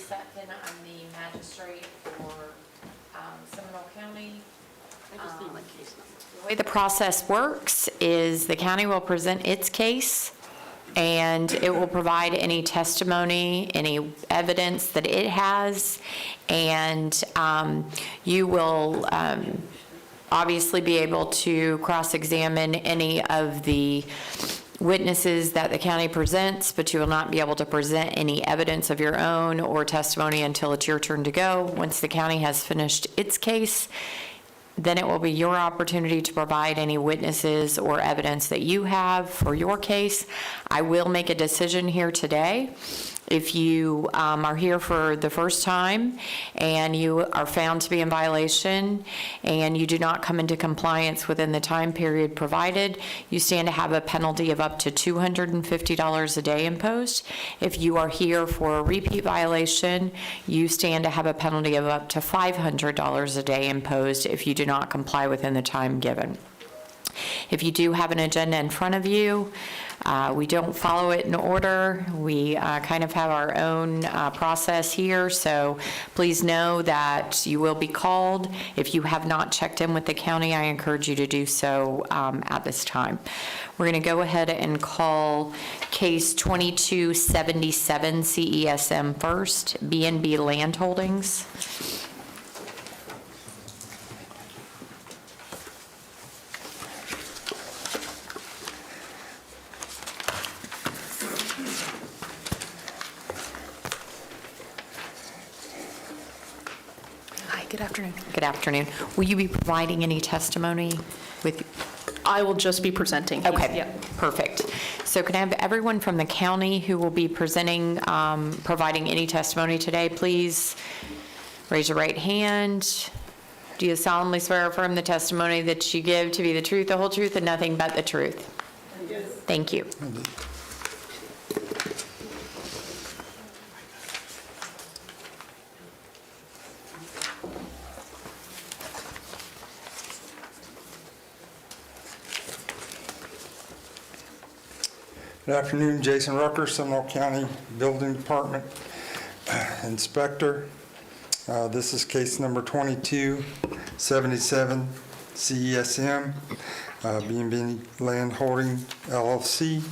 Sutton. I'm the magistrate for Seminole County. I just need my case number. The way the process works is the county will present its case, and it will provide any testimony, any evidence that it has, and you will obviously be able to cross-examine any of the witnesses that the county presents, but you will not be able to present any evidence of your own or testimony until it's your turn to go. Once the county has finished its case, then it will be your opportunity to provide any witnesses or evidence that you have for your case. I will make a decision here today. If you are here for the first time and you are found to be in violation and you do not come into compliance within the time period provided, you stand to have a penalty of up to $250 a day imposed. If you are here for a repeat violation, you stand to have a penalty of up to $500 a day imposed if you do not comply within the time given. If you do have an agenda in front of you, we don't follow it in order. We kind of have our own process here, so please know that you will be called. If you have not checked in with the county, I encourage you to do so at this time. We're going to go ahead and call case 2277 CESM first, B&B Land Holdings. Good afternoon. Good afternoon. Will you be providing any testimony with? I will just be presenting. Okay, Yeah. perfect. So can I have everyone from the county who will be presenting, providing any testimony today, please raise your right hand. Do you solemnly swear or affirm the testimony that you give to be the truth, the whole truth, and nothing but the truth? Yes. Thank you. Good afternoon, Jason Rucker, Seminole County Building Department Inspector. This is case number 2277 CESM, B&B Land Holding LLC.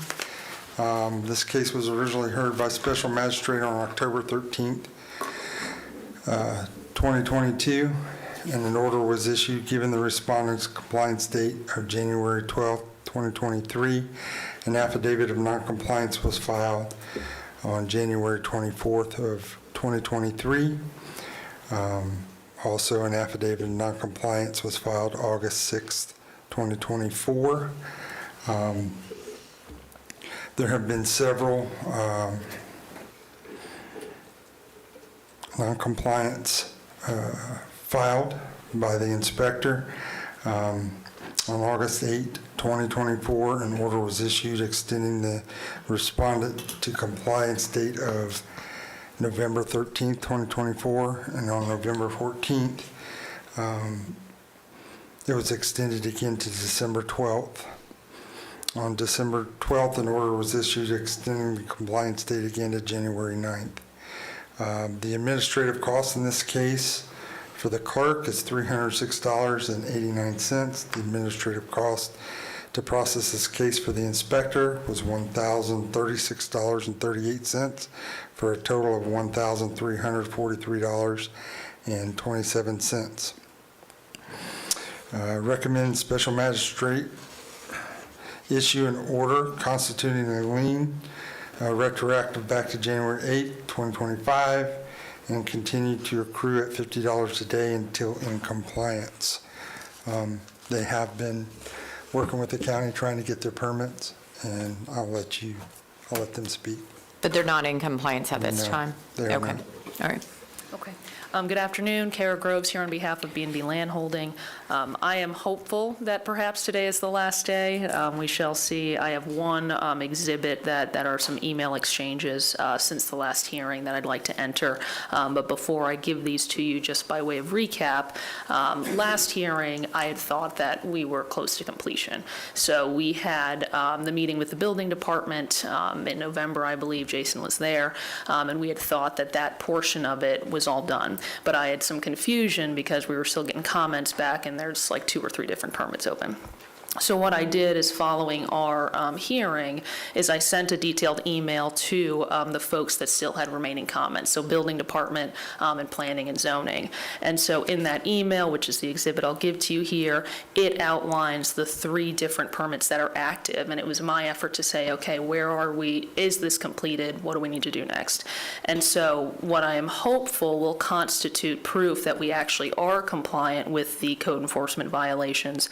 This case was originally heard by Special Magistrate on October 13th, 2022, and an order was issued given the respondent's compliance date of January 12th, 2023. An affidavit of noncompliance was filed on January 24th of 2023. Also, an affidavit of noncompliance was filed August 6th, 2024. There have been several noncompliance filed by the inspector. On August 8, 2024, an order was issued extending the respondent to compliance date of November 13, 2024, and on November 14th, it was extended again to December 12th. On December 12th, an order was issued extending the compliance date again to January 9th. The administrative cost in this case for the clerk is $306.89. The administrative cost to process this case for the inspector was $1,036.38 for a total of $1,343.27. Recommend Special Magistrate issue an order constituting a lien retroactive back to January 8, 2025, and continue to accrue at $50 a day until in compliance. They have been working with the county trying to get their permits, and I'll let them speak. But they're not in compliance at this No, time? they are Okay, not. all right. Okay. Okay. Good afternoon. Kara Groves here on behalf of B&B Land Holding. I am hopeful that perhaps today is the last day. We shall see. I have one exhibit that are some email exchanges since the last hearing that I'd like to enter. But before I give these to you, just by way of recap, last hearing, I had thought that we were close to completion. So we had the meeting with the building department in November, I believe. Jason was there. And we had thought that that portion of it was all done. But I had some confusion because we were still getting comments back, and there's like 2 or 3 different permits open. So what I did is, following our hearing, is I sent a detailed email to the folks that still had remaining comments, so building department and planning and zoning. And so in that email, which is the exhibit I'll give to you here, it outlines the 3 different permits that are active. And it was my effort to say, okay, where are we? Is this completed? What do we need to do next? And so what I am hopeful will constitute proof that we actually are compliant with the code enforcement violations.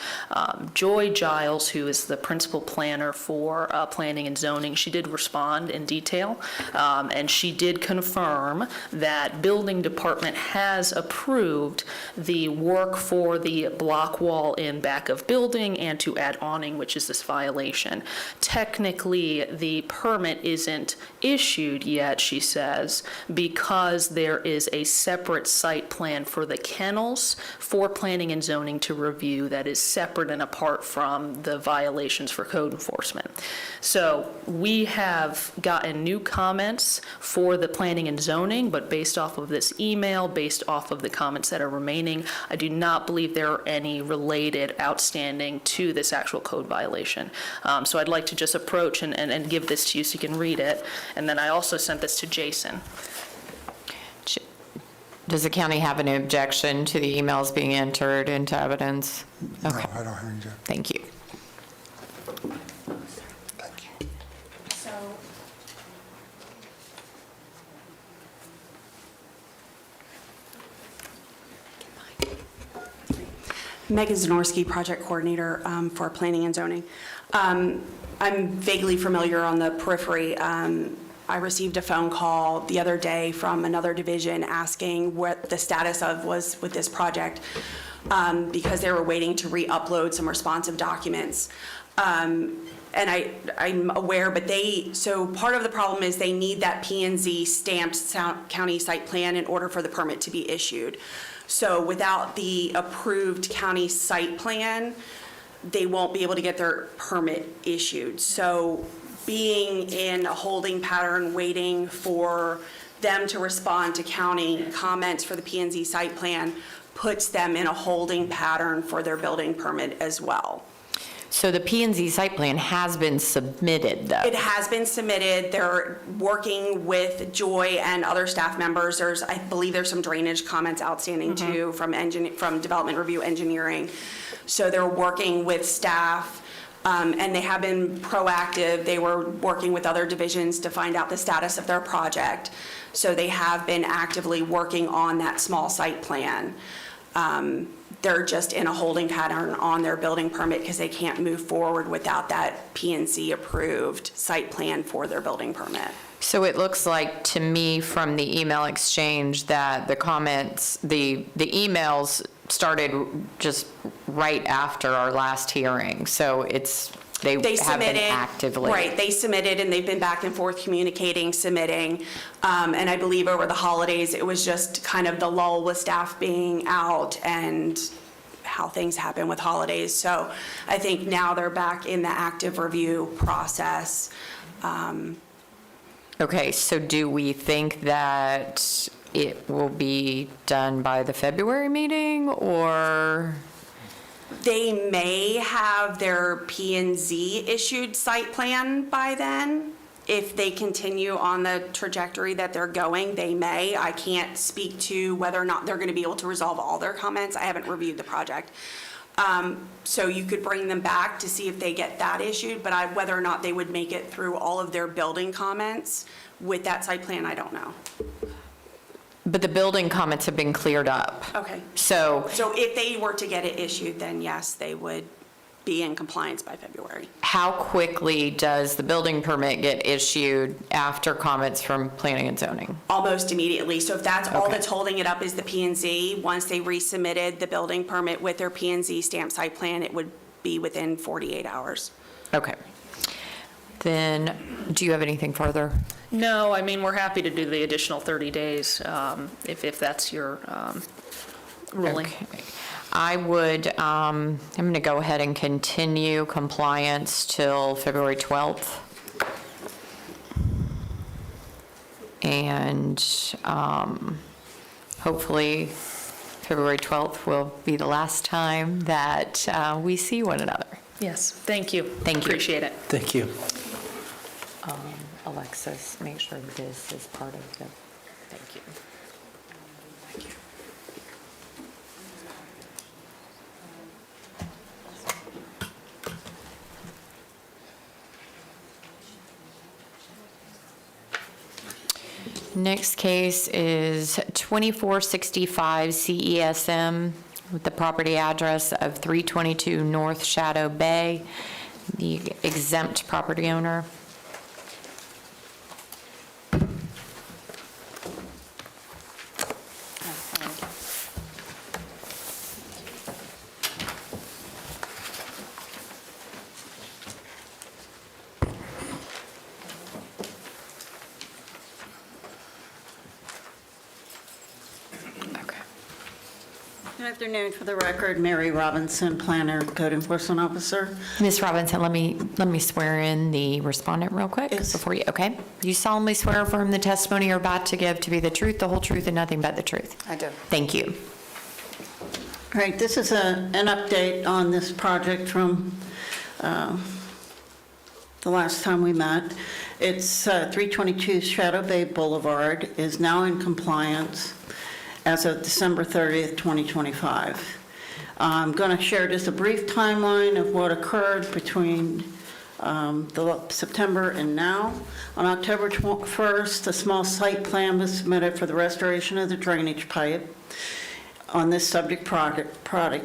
Joy Giles, who is the principal planner for planning and zoning, she did respond in detail, and she did confirm that building department has approved the work for the block wall in back of building and to add awning, which is this violation. Technically, the permit isn't issued yet, she says, because there is a separate site plan for the kennels for planning and zoning to review that is separate and apart from the violations for code enforcement. So we have gotten new comments for the planning and zoning, but based off of this email, based off of the comments that are remaining, I do not believe there are any related outstanding to this actual code violation. So I'd like to just approach and give this to you so you can read it. And then I also sent this to Jason. Does the county have an objection to the emails being entered into evidence? No, Okay, I don't have any objection. thank you. Thank you. Megan Zanorsky, project coordinator for planning and zoning. I'm vaguely familiar on the periphery. I received a phone call the other day from another division asking what the status was with this project because they were waiting to re-upload some responsive documents. And I'm aware, but so part of the problem is they need that P&Z stamped county site plan in order for the permit to be issued. So without the approved county site plan, they won't be able to get their permit issued. So being in a holding pattern, waiting for them to respond to county comments for the P&Z site plan puts them in a holding pattern for their building permit as well. So the P&Z site plan has been submitted, though? It has been submitted. They're working with Joy and other staff members. I believe there's some drainage comments outstanding too from Development Review Engineering. So they're working with staff. And they have been proactive. They were working with other divisions to find out the status of their project. So they have been actively working on that small site plan. They're just in a holding pattern on their building permit because they can't move forward without that P&Z approved site plan for their building permit. So it looks like to me from the email exchange that the comments, the emails started just right after our last hearing. So they have been submitted actively. Right, they submitted and they've been back and forth communicating, submitting. And I believe over the holidays, it was just kind of the lull with staff being out and how things happen with holidays. So I think now they're back in the active review process. Okay, so do we think that it will be done by the February meeting, or? They may have their P&Z issued site plan by then. If they continue on the trajectory that they're going, they may. I can't speak to whether or not they're going to be able to resolve all their comments. I haven't reviewed the project. So you could bring them back to see if they get that issued, but whether or not they would make it through all of their building comments with that site plan, I don't know. But the building comments have been cleared up. Okay. So So if they were to get it issued, then yes, they would be in compliance by February. How quickly does the building permit get issued after comments from planning and zoning? Almost immediately. So if that's all Okay. that's holding it up is the P and Z, once they resubmitted the building permit with their P and Z stamp site plan, it would be within 48 hours. Okay. Then, do you have anything further? No, I mean, we're happy to do the additional 30 days, if that's your ruling. Okay. I would, I'm going to go ahead and continue compliance till February 12th. And hopefully, February 12th will be the last time that we see one another. Yes, thank you. Thank you. Appreciate it. Thank you. Alexis, make sure this is part of the, thank you. Next case is 2465 CESM with the property address of 322 North Shadow Bay, the exempt property owner. Okay. Good afternoon. For the record, Mary Robinson, Planner, Code Enforcement Officer. Ms. Robinson, let me swear in the respondent real quick Yes. before you, okay? You solemnly swear or affirm the testimony you're about to give to be the truth, the whole truth, and nothing but the truth? I do. Thank you. All right, this is an update on this project from the last time we met. It's 322 Shadow Bay Boulevard is now in compliance as of December 30th, 2025. I'm going to share just a brief timeline of what occurred between the September and now. On October 1st, a small site plan was submitted for the restoration of the drainage pipe on this subject property.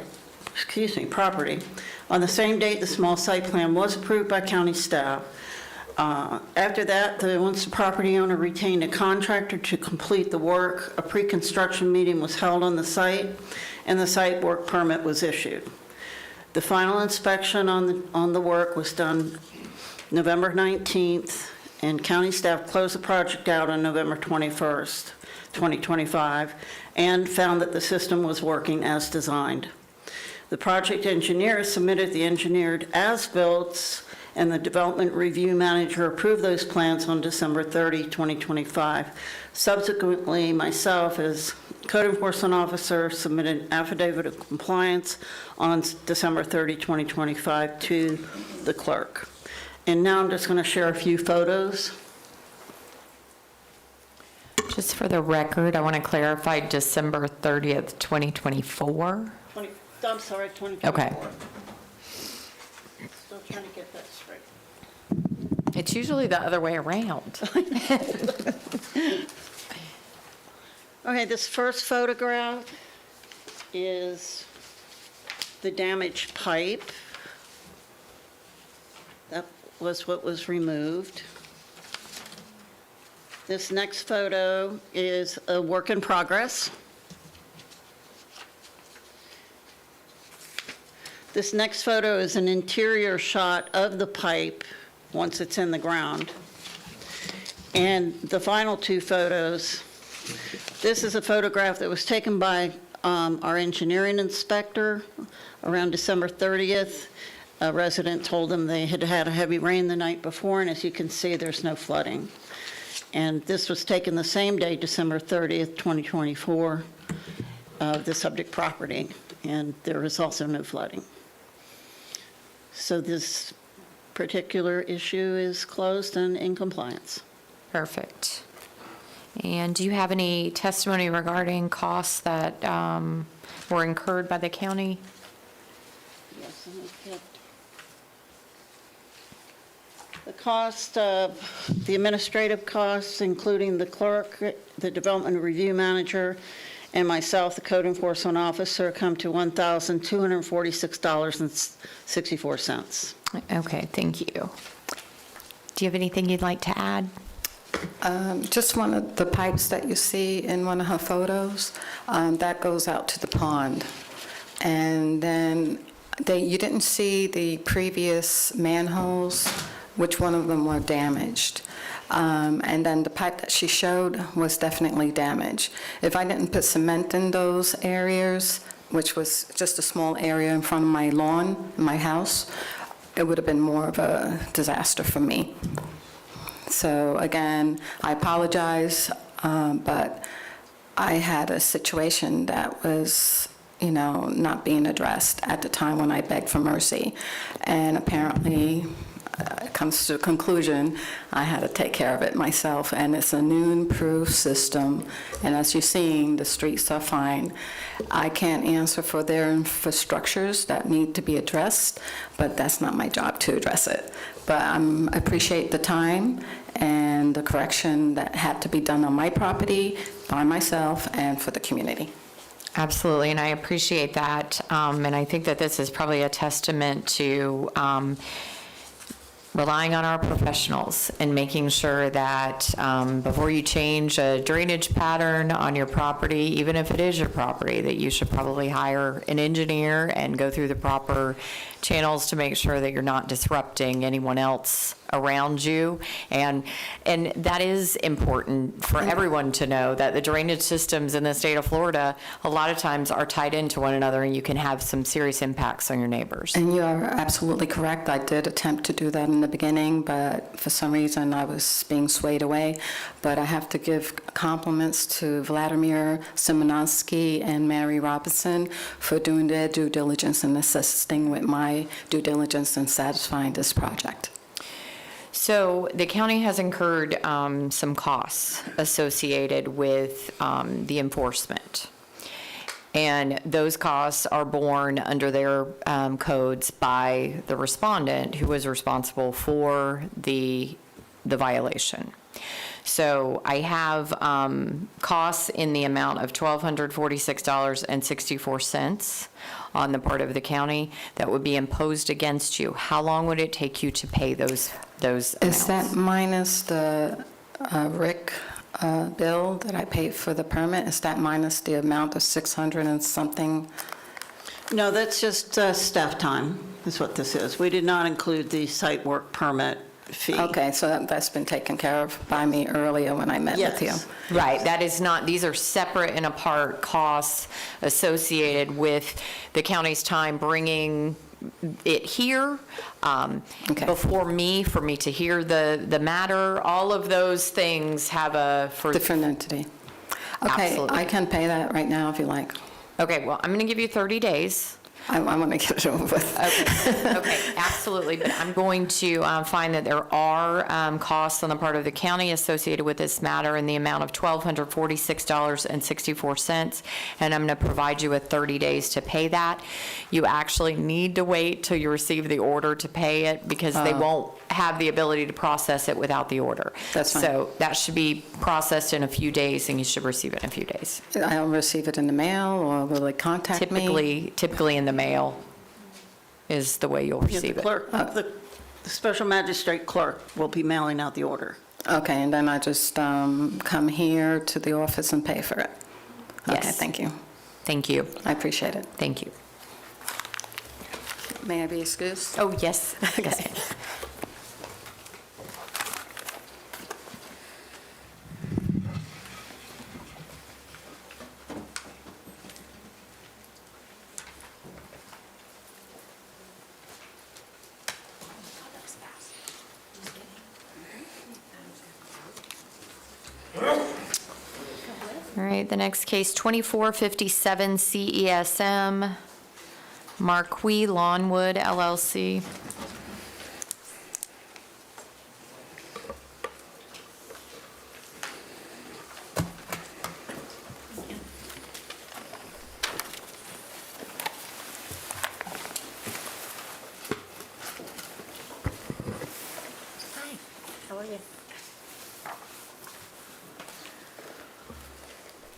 On the same date, the small site plan was approved by county staff. After that, once the property owner retained a contractor to complete the work, a pre-construction meeting was held on the site, and the site work permit was issued. The final inspection on the work was done November 19th, and county staff closed the project out on November 21st, 2025, and found that the system was working as designed. The project engineer submitted the engineered as-built, and the development review manager approved those plans on December 30, 2025. Subsequently, myself, as code enforcement officer, submitted an affidavit of compliance on December 30, 2025 to the clerk. And now I'm just going to share a few photos. Just for the record, I want to clarify December 30th, 2024. I'm sorry, 2024. Okay. Still trying to get that straight. It's usually the other way around. Okay, this first photograph is the damaged pipe. That was what was removed. This next photo is a work in progress. This next photo is an interior shot of the pipe once it's in the ground. And the final two photos, this is a photograph that was taken by our engineering inspector around December 30th. A resident told them they had had a heavy rain the night before, and as you can see, there's no flooding. And this was taken the same day, December 30th, 2024, of the subject property, and there is also no flooding. So this particular issue is closed and in compliance. Perfect. And do you have any testimony regarding costs that were incurred by the county? Yes, and we kept the cost of the administrative costs, including the clerk, the development review manager, and myself, the code enforcement officer, come to $1,246.64. Okay, thank you. Do you have anything you'd like to add? Just one of the pipes that you see in one of her photos, that goes out to the pond. And then you didn't see the previous manholes, which one of them were damaged. And then the pipe that she showed was definitely damaged. If I didn't put cement in those areas, which was just a small area in front of my lawn, my house, it would have been more of a disaster for me. So again, I apologize, but I had a situation that was, not being addressed at the time when I begged for mercy. And apparently, it comes to a conclusion, I had to take care of it myself. And it's a new improved system. And as you're seeing, the streets are fine. I can't answer for their infrastructures that need to be addressed, but that's not my job to address it. But I appreciate the time and the correction that had to be done on my property by myself and for the community. Absolutely, and I appreciate that. And I think that this is probably a testament to relying on our professionals and making sure that before you change a drainage pattern on your property, even if it is your property, that you should probably hire an engineer and go through the proper channels to make sure that you're not disrupting anyone else around you. And that is important for everyone to know, that the drainage systems in the state of Florida a lot of times are tied into one another, and you can have some serious impacts on your neighbors. And you are absolutely correct. I did attempt to do that in the beginning, but for some reason I was being swayed away. But I have to give compliments to Vladimir Simonovsky and Mary Robinson for doing their due diligence and assisting with my due diligence in satisfying this project. So the county has incurred some costs associated with the enforcement. And those costs are borne under their codes by the respondent who was responsible for the violation. So I have costs in the amount of $1,246.64 on the part of the county that would be imposed against you. How long would it take you to pay those amounts? Is that minus the RIC bill that I paid for the permit? Is that minus the amount of 600 and something? No, that's just staff time, is what this is. We did not include the site work permit fee. Okay, so that's been taken care of by me earlier when I met with you. Yes. Right, that is not, these are separate and apart costs associated with the county's time bringing it here Okay. before me, for me to hear the matter. All of those things have a, for, Different entity. Okay, Absolutely. I can pay that right now if you like. okay, well, I'm going to give you 30 days. I want to get it over with. Okay, absolutely, but I'm going to find that there are costs on the part of the county associated with this matter in the amount of $1,246.64, and I'm going to provide you with 30 days to pay that. You actually need to wait till you receive the order to pay it, because they won't have the ability to process it without the order. That's fine. So that should be processed in a few days, and you should receive it in a few days. I'll receive it in the mail, or will they contact me? Typically in the mail is the way you'll Yeah, receive the it. clerk, the special magistrate clerk will be mailing out the order. Okay, and then I just come here to the office and pay for it? Okay, Yes. thank you. Thank you. I appreciate it. Thank you. May I be excused? Oh, yes. Yes. All right, the next case, 2457 CESM, Marquis Lawnwood LLC.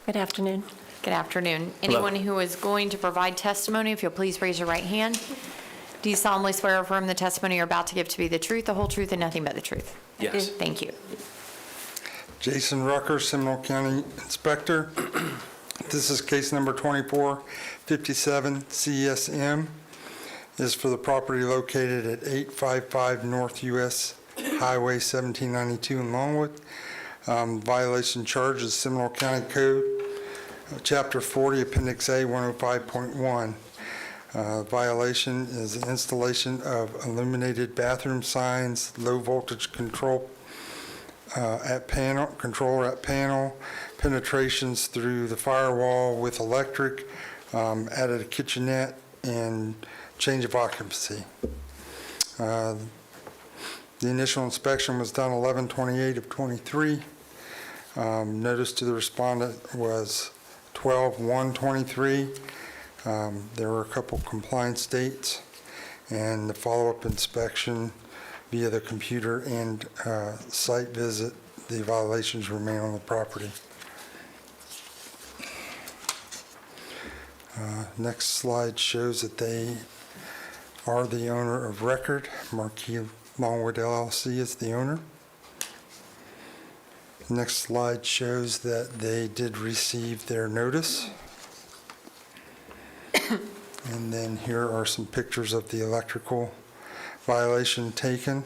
Good afternoon. Good afternoon. Anyone who is going to provide testimony, if you'll please raise your right hand. Do you solemnly swear or affirm the testimony you're about to give to be the truth, the whole truth, and nothing but the truth? Yes. Thank you. Jason Rucker, Seminole County Inspector. This is case number 2457 CSM. Is for the property located at 855 North US Highway 1792 in Longwood. Violation charge is Seminole County Code, Chapter 40, Appendix A, 105.1. Violation is the installation of illuminated bathroom signs, low voltage controller at panel, penetrations through the firewall with electric, added a kitchenette, and change of occupancy. The initial inspection was done 11/28 of '23. Notice to the respondent was 12/1/23. There were a couple compliance dates, and the follow-up inspection via the computer and site visit, the violations remain on the property. Next slide shows that they are the owner of record. Marquis Longwood LLC is the owner. Next slide shows that they did receive their notice. And then here are some pictures of the electrical violation taken.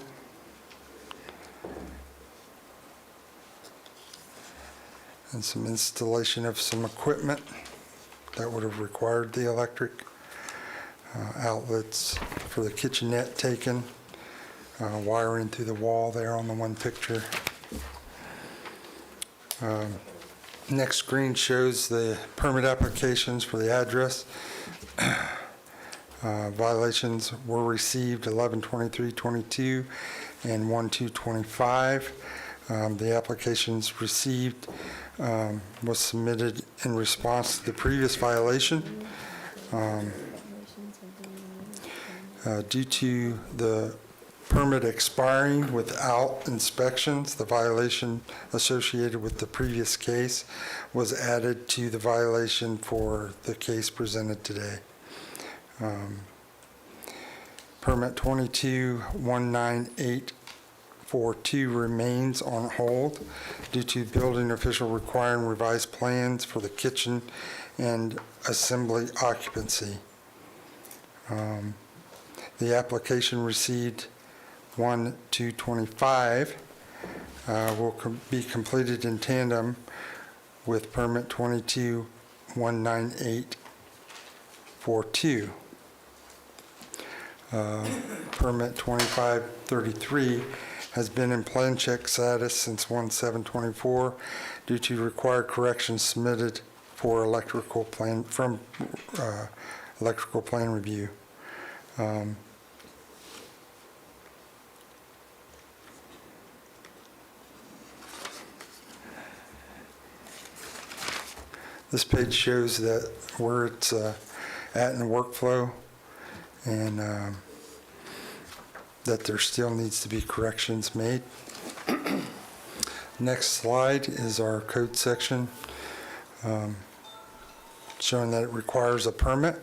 And some installation of some equipment that would have required the electric. Outlets for the kitchenette taken. Wiring through the wall there on the one picture. Next screen shows the permit applications for the address. Violations were received 11/23/22 and 1/2/25. The applications received was submitted in response to the previous violation. Due to the permit expiring without inspections, the violation associated with the previous case was added to the violation for the case presented today. Permit 22-19842 remains on hold due to building official requiring revised plans for the kitchen and assembly occupancy. The application received 1/2/25 will be completed in tandem with permit 22-19842. Permit 2533 has been in plan check status since 1/7/24 due to required corrections submitted for electrical plan electrical plan review. This page shows that where it's at in the workflow, and that there still needs to be corrections made. Next slide is our code section showing that it requires a permit.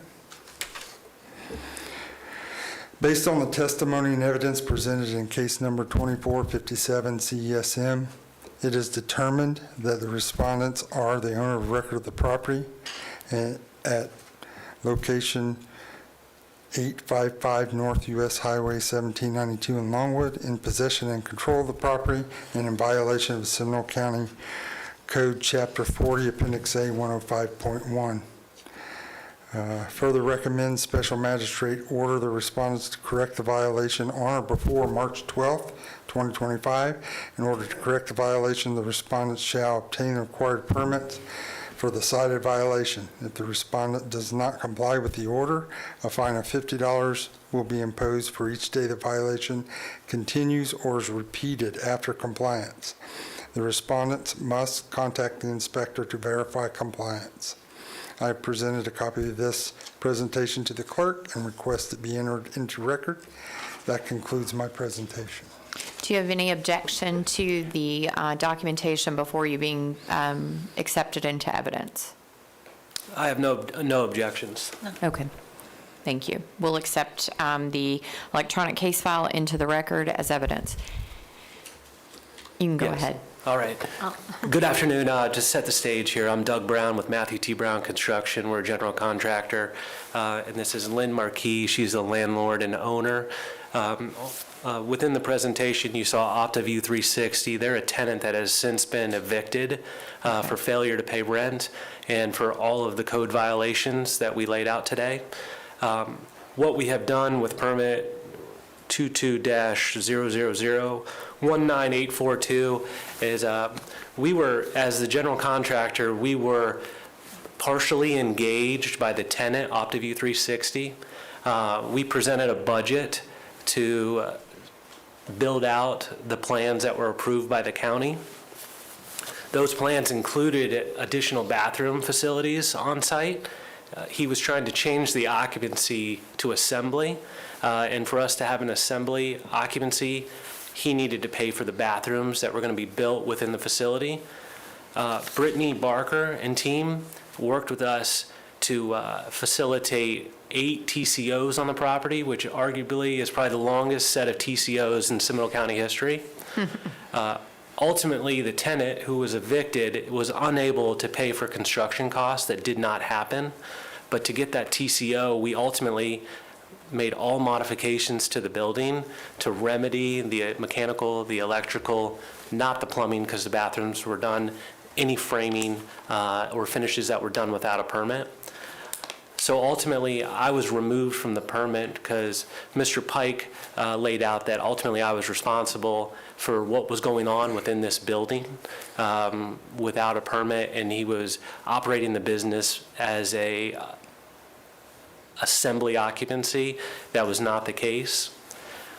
Based on the testimony and evidence presented in case number 2457 CESM, it is determined that the respondents are the owner of record of the property at location 855 North US Highway 1792 in Longwood, in possession and control of the property, and in violation of Seminole County Code Chapter 40, Appendix A, 105.1. Further recommends Special Magistrate order the respondents to correct the violation on or before March 12th, 2025. In order to correct the violation, the respondents shall obtain the required permits for the cited violation. If the respondent does not comply with the order, a fine of $50 will be imposed for each day the violation continues or is repeated after compliance. The respondents must contact the inspector to verify compliance. I presented a copy of this presentation to the clerk and request it be entered into record. That concludes my presentation. Do you have any objection to the documentation before you being accepted into evidence? I have no objections. Okay, thank you. We'll accept the electronic case file into the record as evidence. You can go Yes. ahead. All right. Good afternoon. Just to set the stage here, I'm Doug Brown with Matthew T. Brown Construction. We're a general contractor. And this is Lynn Marquis. She's the landlord and owner. Within the presentation, you saw OptiView 360. They're a tenant that has since been evicted for failure to pay rent and for all of the code violations that we laid out today. What we have done with permit 22-000-19842 is we were, as the general contractor, we were partially engaged by the tenant, OptiView 360. We presented a budget to build out the plans that were approved by the county. Those plans included additional bathroom facilities on site. He was trying to change the occupancy to assembly, and for us to have an assembly occupancy, he needed to pay for the bathrooms that were going to be built within the facility. Brittany Barker and team worked with us to facilitate 8 TCOs on the property, which arguably is probably the longest set of TCOs in Seminole County history. Ultimately, the tenant who was evicted was unable to pay for construction costs that did not happen. But to get that TCO, we ultimately made all modifications to the building to remedy the mechanical, the electrical, not the plumbing, because the bathrooms were done, any framing or finishes that were done without a permit. So ultimately, I was removed from the permit because Mr. Pike laid out that ultimately I was responsible for what was going on within this building without a permit, and he was operating the business as a assembly occupancy. That was not the case.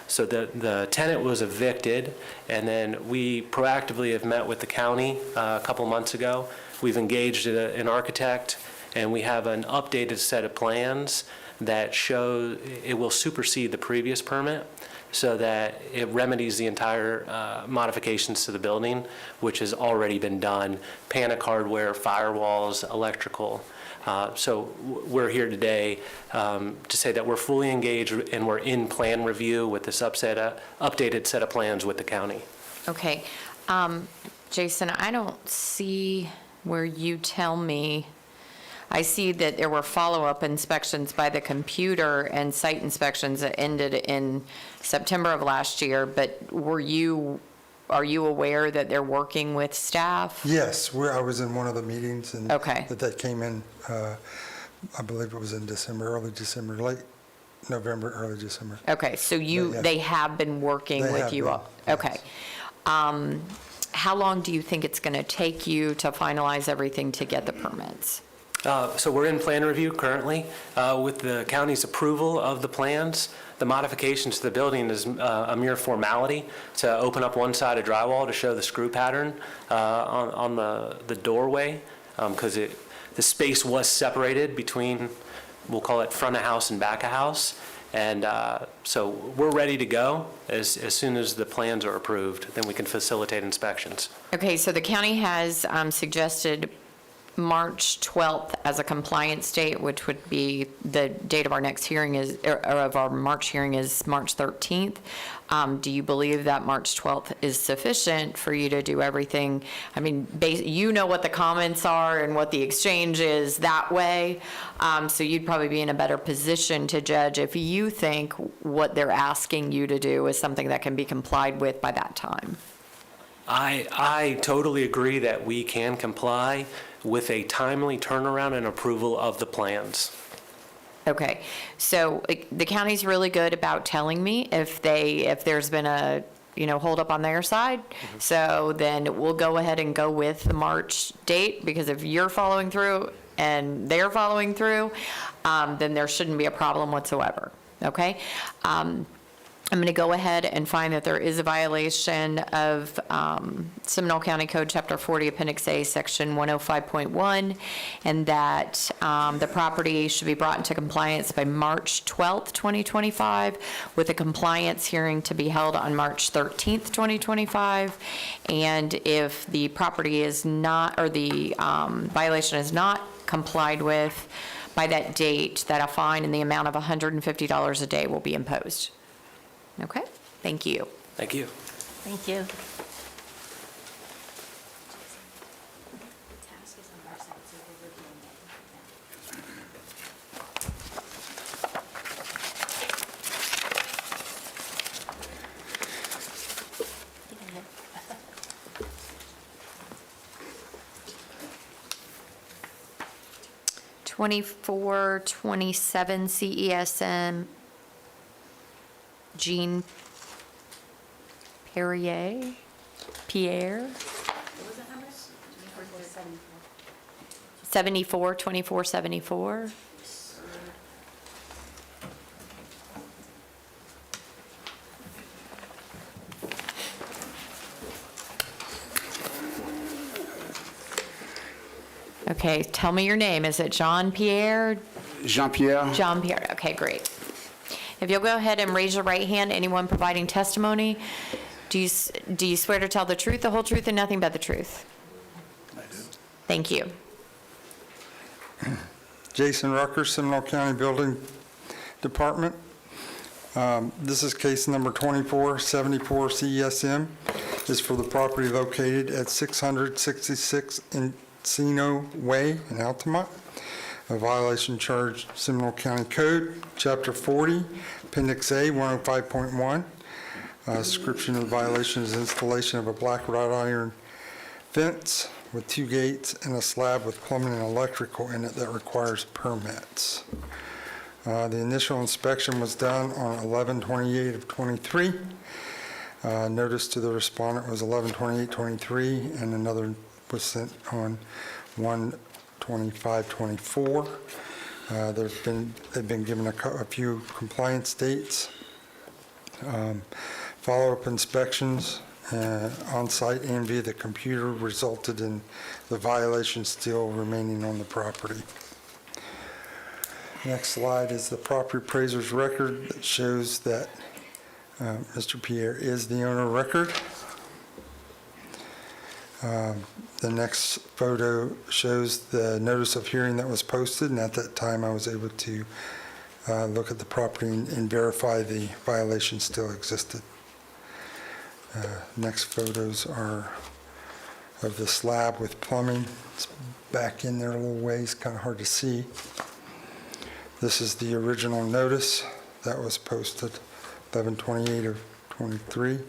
So the tenant was evicted, and then we proactively have met with the county a couple months ago. We've engaged an architect, and we have an updated set of plans that show it will supersede the previous permit so that it remedies the entire modifications to the building, which has already been done: panic hardware, firewalls, electrical. So we're here today to say that we're fully engaged and we're in plan review with this updated set of plans with the county. Okay. Jason, I don't see where you tell me. I see that there were follow-up inspections by the computer and site inspections that ended in September of last year, but are you aware that they're working with staff? Yes, I was in one of the meetings and Okay. that came in, I believe it was in December, early December, late November, early December. Okay, so Yes. they have been working They with have you been, all? yes. Okay. How long do you think it's going to take you to finalize everything to get the permits? So we're in plan review currently. With the county's approval of the plans, the modifications to the building is a mere formality to open up one side of drywall to show the screw pattern on the doorway, because the space was separated between, we'll call it front of house and back of house. And so we're ready to go. As soon as the plans are approved, then we can facilitate inspections. Okay, so the county has suggested March 12th as a compliance date, which would be the date of our next hearing or of our March hearing is March 13th. Do you believe that March 12th is sufficient for you to do everything? I mean, you know what the comments are and what the exchange is that way. So you'd probably be in a better position to judge if you think what they're asking you to do is something that can be complied with by that time. I totally agree that we can comply with a timely turnaround and approval of the plans. Okay, so the county's really good about telling me if there's been a, hold up on their side. So then we'll go ahead and go with the March date, because if you're following through and they're following through, then there shouldn't be a problem whatsoever, okay? I'm going to go ahead and find that there is a violation of Seminole County Code Chapter 40, Appendix A, Section 105.1, and that the property should be brought into compliance by March 12th, 2025, with a compliance hearing to be held on March 13th, 2025. And if the property is not, or the violation is not complied with by that date, that a fine in the amount of $150 a day will be imposed. Okay? Thank you. Thank you. Thank you. Twenty-four, 27 CESM, Jean Pierre? 74, 2474. Okay, tell me your name. Is it Jean Pierre? Jean-Pierre, Jean Pierre, okay, great. If you'll go ahead and raise your right hand, anyone providing testimony, do you swear to tell the truth, the whole truth, and nothing but the truth? I do. Thank you. Jason Rucker, Seminole County Building Department. This is case number 2474 CESM. It's for the property located at 666 Encino Way in Altamont. A violation charged Seminole County Code, Chapter 40, Appendix A, 105.1. Description of the violation is installation of a black wrought iron fence with 2 gates and a slab with plumbing and electrical in it that requires permits. The initial inspection was done on 11/28 of '23. Notice to the respondent was 11/28/23, and another was sent on 1/25/24. They've been given a few compliance dates. Follow-up inspections on-site and via the computer resulted in the violation still remaining on the property. Next slide is the property appraiser's record that shows that Mr. Pierre is the owner of record. The next photo shows the notice of hearing that was posted, and at that time I was able to look at the property and verify the violation still existed. Next photos are of the slab with plumbing. It's back in there a little ways, kind of hard to see. This is the original notice that was posted 11/28 of '23.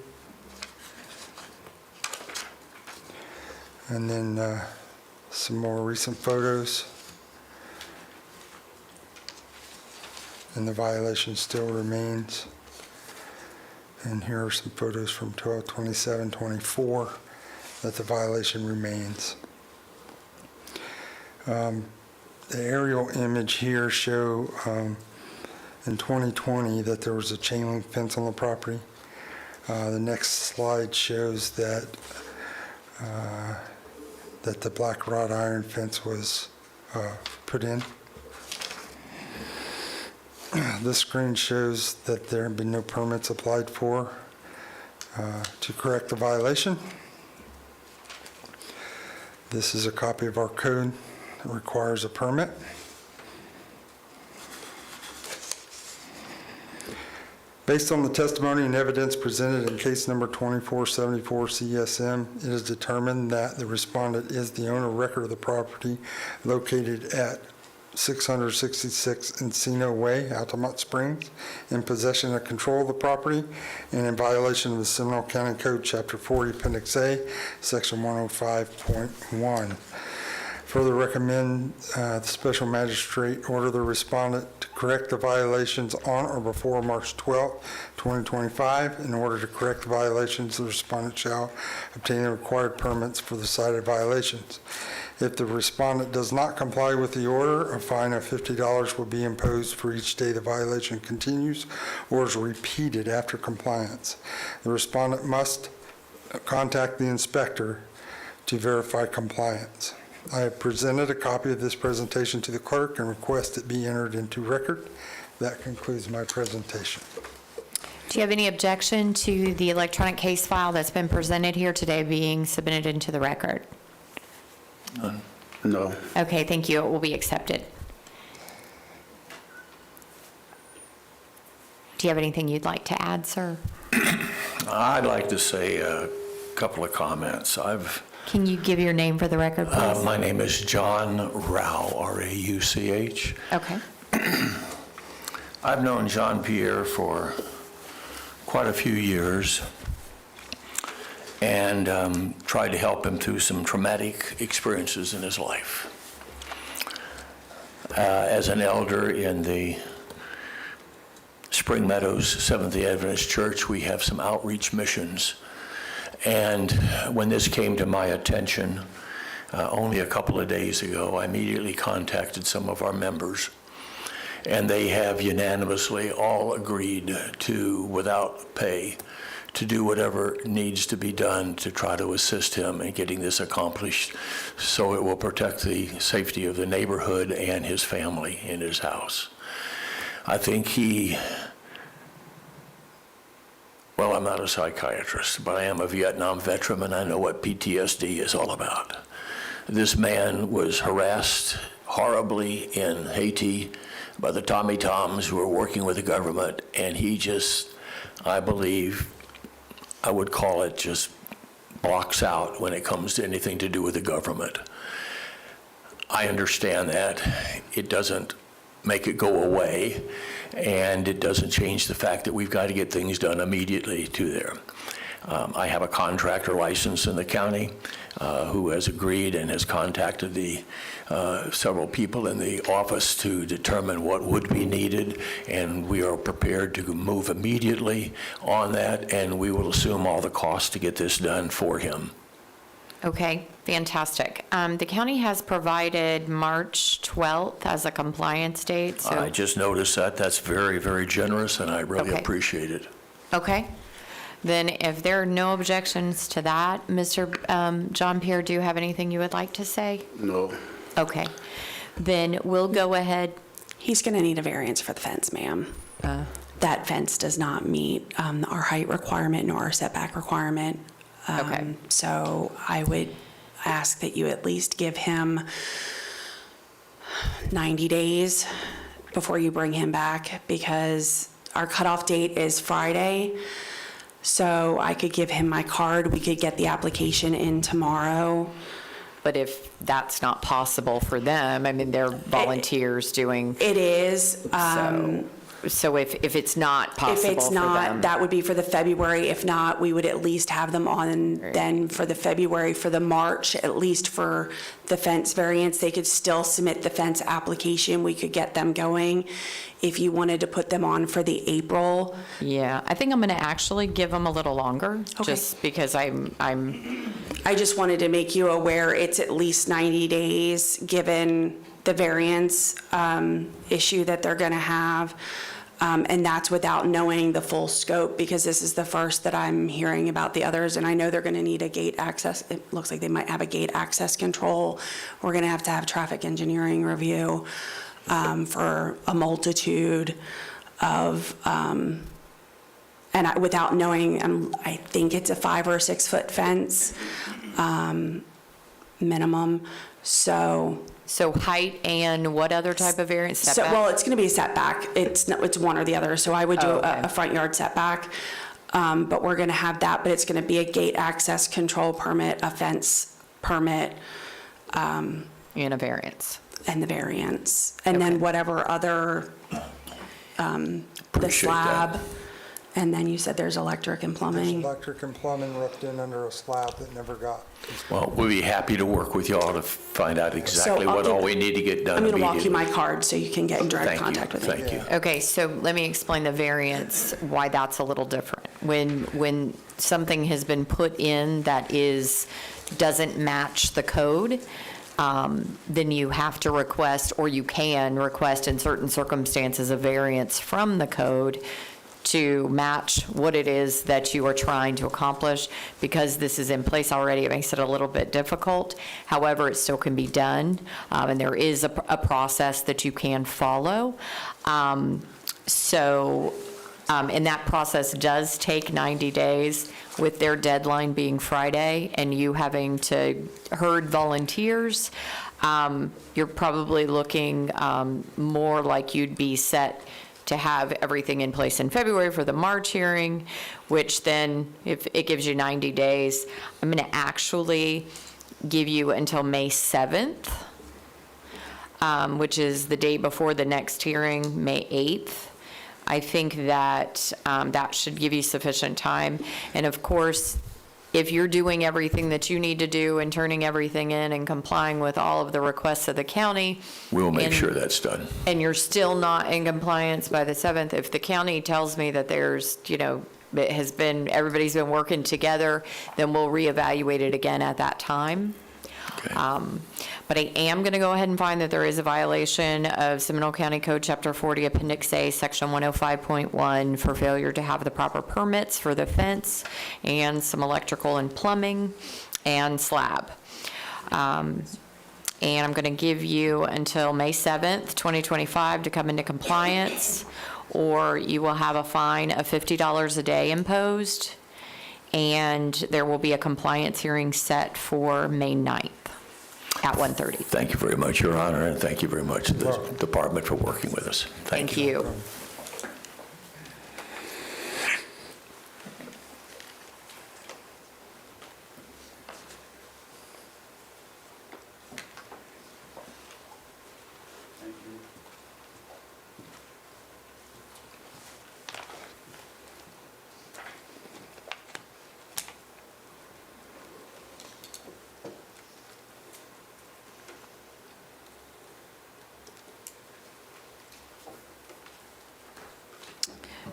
And then some more recent photos. And the violation still remains. And here are some photos from 12/27/24 that the violation remains. The aerial image here show in 2020 that there was a chain link fence on the property. The next slide shows that the black wrought iron fence was put in. This screen shows that there have been no permits applied for to correct the violation. This is a copy of our code that requires a permit. Based on the testimony and evidence presented in case number 2474 CSM, it is determined that the respondent is the owner of record of the property located at 666 Encino Way, Altamont Springs, in possession and control of the property, and in violation of the Seminole County Code, Chapter 40, Appendix A, Section 105.1. Further recommend the special magistrate order the respondent to correct the violations on or before March 12, 2025. In order to correct the violations, the respondent shall obtain the required permits for the cited violations. If the respondent does not comply with the order, a fine of $50 will be imposed for each day the violation continues or is repeated after compliance. The respondent must contact the inspector to verify compliance. I have presented a copy of this presentation to the clerk and request it be entered into record. That concludes my presentation. Do you have any objection to the electronic case file that's been presented here today being submitted into the record? None. No. Okay, thank you. It will be accepted. Do you have anything you'd like to add, sir? I'd like to say a couple of comments. Can you give your name for the record, please? My name is John Rauch, R-A-U-C-H. Okay. I've known Jean-Pierre for quite a few years and tried to help him through some traumatic experiences in his life. As an elder in the Spring Meadows Seventh-day Adventist Church, we have some outreach missions. And when this came to my attention only a couple of days ago, I immediately contacted some of our members. And they have unanimously all agreed to, without pay, to do whatever needs to be done to try to assist him in getting this accomplished so it will protect the safety of the neighborhood and his family in his house. I think well, I'm not a psychiatrist, but I am a Vietnam veteran and I know what PTSD is all about. This man was harassed horribly in Haiti by the Tommy Toms who were working with the government, and he just, I believe, I would call it just blocks out when it comes to anything to do with the government. I understand that. It doesn't make it go away, and it doesn't change the fact that we've got to get things done immediately to there. I have a contractor license in the county who has agreed and has contacted the several people in the office to determine what would be needed, and we are prepared to move immediately on that, and we will assume all the costs to get this done for him. Okay, fantastic. The county has provided March 12th as a compliance date, so. I just noticed that. That's very, very generous, and I really Okay. appreciate it. Okay. Then if there are no objections to that, Mr. Jean-Pierre, do you have anything you would like to say? No. Okay. Then we'll go ahead. He's going to need a variance for the fence, ma'am. That fence does not meet our height requirement nor our setback requirement. Okay. So I would ask that you at least give him 90 days before you bring him back, because our cutoff date is Friday. So I could give him my card. We could get the application in tomorrow. But if that's not possible for them, I mean, they're volunteers doing, It is. so if it's not If possible it's for not, them. that would be for the February. If not, we would at least have them on then for the February. For the March, at least for the fence variance, they could still submit the fence application. We could get them going. If you wanted to put them on for the April, Yeah, I think I'm going to actually give them a little longer, Okay. just because I'm, I just wanted to make you aware it's at least 90 days, given the variance issue that they're going to have. And that's without knowing the full scope, because this is the first that I'm hearing about the others. And I know they're going to need a gate access. It looks like they might have a gate access control. We're going to have traffic engineering review for a multitude of, without knowing, I think it's a 5 or 6 foot fence minimum. so height and what other type of variance So, setback? well, it's going to be a setback. It's one or the other. So I would do Oh, okay. a front yard setback. But we're going to have that, but it's going to be a gate access control permit, a fence permit, And a variance. and the variance. And then Okay. whatever other, the Appreciate that. slab. And then you said there's electric and There's plumbing. electric and plumbing roughed in under a slab that never got. Well, we'll be happy to work with y'all to find out exactly I'll what give- all we need to get done I'm going to walk you immediately. my card so you can get in direct Thank you, contact with me. thank you. Okay, so let me explain the variance, why that's a little different. When something has been put in that doesn't match the code, then you have to request, or you can request in certain circumstances, a variance from the code to match what it is that you are trying to accomplish. Because this is in place already, it makes it a little bit difficult. However, it still can be done, and there is a process that you can follow. And that process does take 90 days, with their deadline being Friday, and you having to herd volunteers. you're probably looking more like you'd be set to have everything in place in February for the March hearing, which then, if it gives you 90 days, I'm going to actually give you until May 7th, which is the day before the next hearing, May 8th. I think that that should give you sufficient time. And of course, if you're doing everything that you need to do and turning everything in and complying with all of the requests of the county. We'll make and- sure that's done. And you're still not in compliance by the 7th, if the county tells me that there's, everybody's been working together, then we'll reevaluate it again at that time. Okay. But I am going to go ahead and find that there is a violation of Seminole County Code Chapter 40, Appendix A, Section 105.1, for failure to have the proper permits for the fence and some electrical and plumbing and slab. And I'm going to give you until May 7th, 2025 to come into compliance, or you will have a fine of $50 a day imposed, and there will be a compliance hearing set for May 9th at 1:30. Thank you very much, Your Honor, and thank you very much to the department for working with us. Thank you.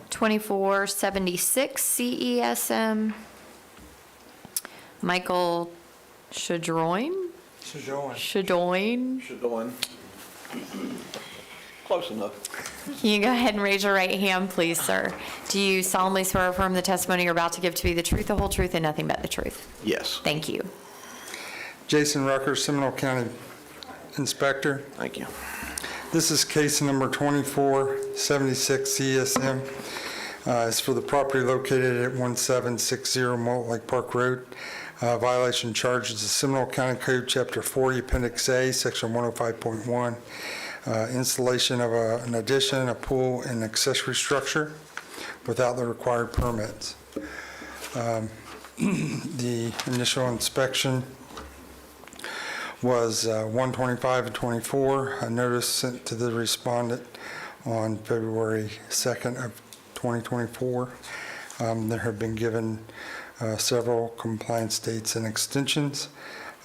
$24.76 CESM. Michael Shadroin? Shadoin. Close enough. Can you go ahead and raise your right hand, please, sir? Do you solemnly swear or affirm the testimony you're about to give to be the truth, the whole truth, and nothing but the truth? Yes. Thank you. Jason Rucker, Seminole County Inspector. Thank you. This is case number 2476 CSM. It's for the property located at 1760 Malt Lake Park Road. Violation charges the Seminole County Code, Chapter 40, Appendix A, Section 105.1. Installation of an addition, a pool, and accessory structure without the required permits. The initial inspection was 1/25/24. A notice sent to the respondent on February 2nd of 2024. There have been given several compliance dates and extensions,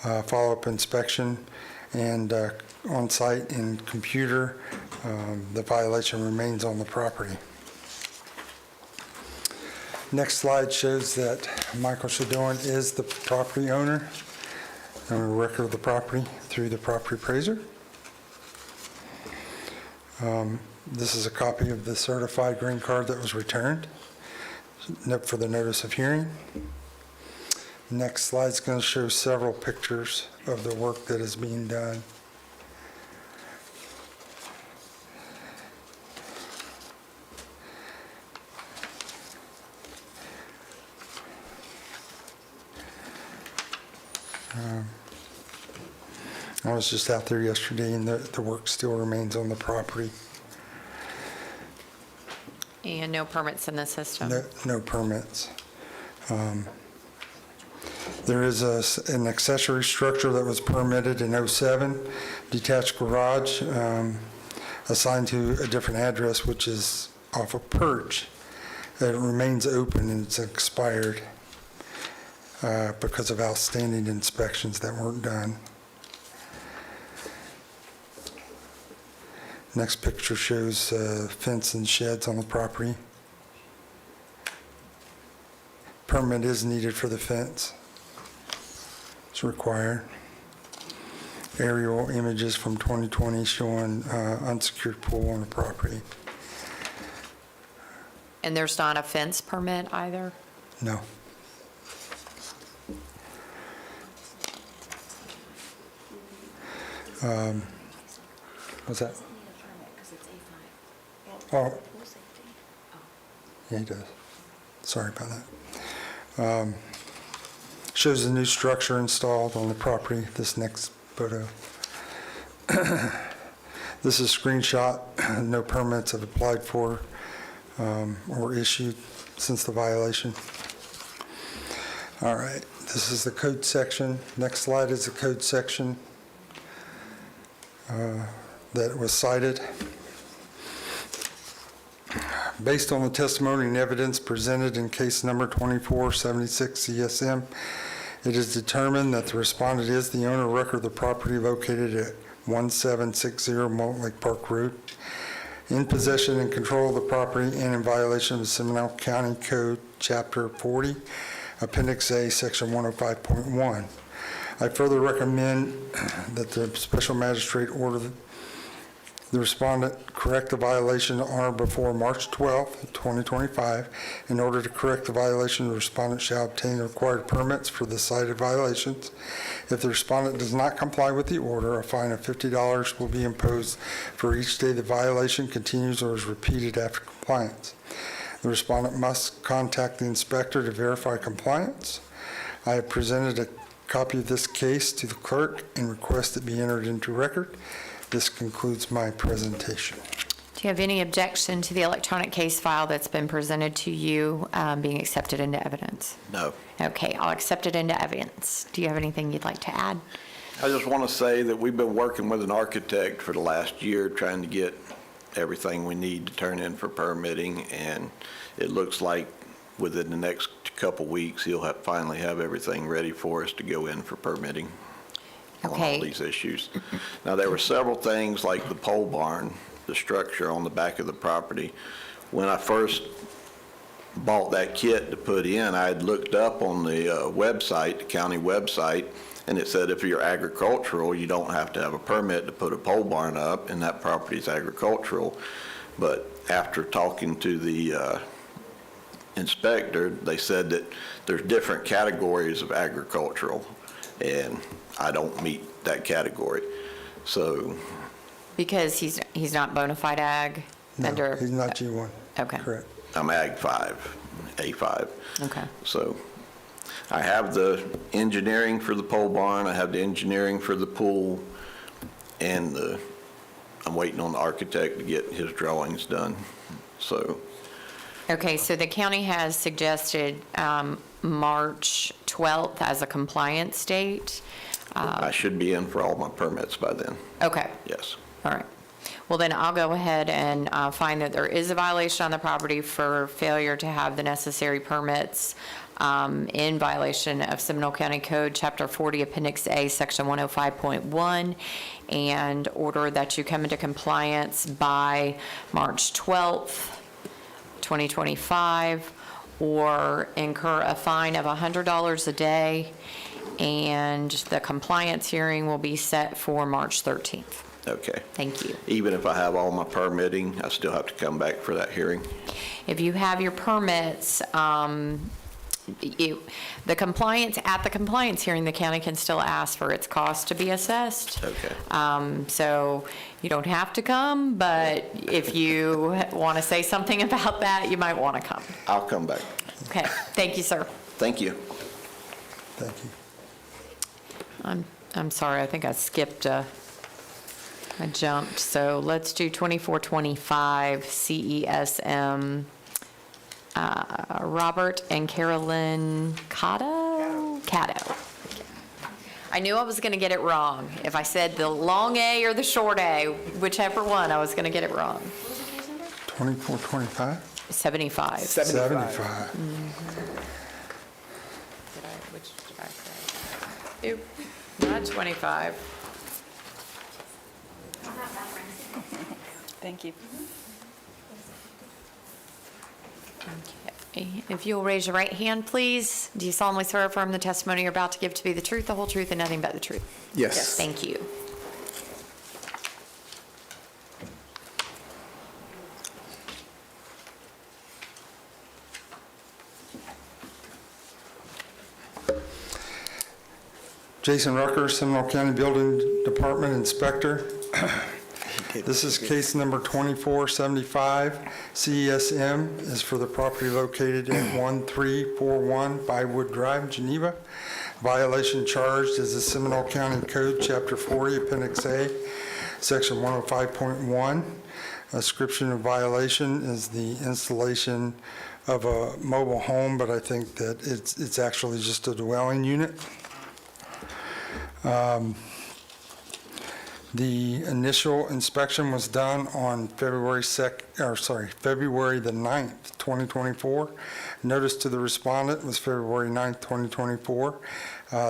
follow-up inspection, and on-site and computer. The violation remains on the property. Next slide shows that Michael Shadorn is the property owner and a record of the property through the property appraiser. This is a copy of the certified green card that was returned for the notice of hearing. Next slide's going to show several pictures of the work that is being done. I was just out there yesterday, and the work still remains on the property. And no permits in the system? No permits. There is an accessory structure that was permitted in '07, detached garage, assigned to a different address, which is off of Perch. It remains open and it's expired because of outstanding inspections that weren't done. Next picture shows fence and sheds on the property. Permit is needed for the fence. It's required. Aerial images from 2020 showing unsecured pool on the property. And there's not a fence permit either? No. What's that? Oh. Yeah, he does. Sorry about that. Shows the new structure installed on the property, this next photo. This is a screenshot. No permits have applied for or issued since the violation. All right, this is the code section. Next slide is the code section that was cited. Based on the testimony and evidence presented in case number 2476 CSM, it is determined that the respondent is the owner of record of the property located at 1760 Molten Lake Park Road, in possession and control of the property and in violation of the Seminole County Code, Chapter 40, Appendix A, Section 105.1. I further recommend that the special magistrate order the respondent correct the violation on or before March 12, 2025. In order to correct the violation, the respondent shall obtain the required permits for the cited violations. If the respondent does not comply with the order, a fine of $50 will be imposed for each day the violation continues or is repeated after compliance. The respondent must contact the inspector to verify compliance. I have presented a copy of this case to the clerk and request it be entered into record. This concludes my presentation. Do you have any objection to the electronic case file that's been presented to you being accepted into evidence? No. Okay, I'll accept it into evidence. Do you have anything you'd like to add? I just want to say that we've been working with an architect for the last year, trying to get everything we need to turn in for permitting, and it looks like within the next couple weeks, he'll finally have everything ready for us to go in for permitting on Okay. all these issues. Now, there were several things like the pole barn, the structure on the back of the property. When I first bought that kit to put in, I had looked up on the website, the county website, and it said if you're agricultural, you don't have to have a permit to put a pole barn up, and that property is agricultural. But after talking to the inspector, they said that there's different categories of agricultural, and I don't meet that category. So, Because he's not bona fide ag? No, under- he's not G1. Okay. Correct. I'm Ag 5, A5. Okay. So I have the engineering for the pole barn, I have the engineering for the pool, and I'm waiting on the architect to get his drawings done. So, Okay, so the county has suggested March 12th as a compliance date. I should be in for all my permits by then, Okay, yes. all right. Well, then I'll go ahead and find that there is a violation on the property for failure to have the necessary permits in violation of Seminole County Code, Chapter 40, Appendix A, Section 105.1, and order that you come into compliance by March 12th, 2025, or incur a fine of $100 a day, and the compliance hearing will be set for March 13th. Okay. Thank you. Even if I have all my permitting, I still have to come back for that hearing? If you have your permits, at the compliance hearing, the county can still ask for its cost to be assessed. Okay. So you don't have to come, but if you want to say something about that, you might want to come. I'll come back. Okay, thank you, sir. Thank you. Thank you. I'm sorry, I think I skipped I jumped. So let's do 2425 CESM. Robert and Carolyn Caddo. I knew I was going to get it wrong. If I said the long A or the short A, whichever one, I was going to get it wrong. 2425? 75. 75. Which did I say? Oop, not 25. Thank you. Okay. If you'll raise your right hand, please. Do you solemnly swear or affirm the testimony you're about to give to be the truth, the whole truth, and nothing but the truth? Yes. Thank you. Jason Rucker, Seminole County Building Department Inspector. This is case number 2475. CESM is for the property located at 1341 Bywood Drive, Geneva. Violation charged is the Seminole County Code, Chapter 40, Appendix A, Section 105.1, a description of violation is the installation of a mobile home, but I think that it's actually just a dwelling unit. The initial inspection was done on February the 9th, 2024. Notice to the respondent was February 9th, 2024.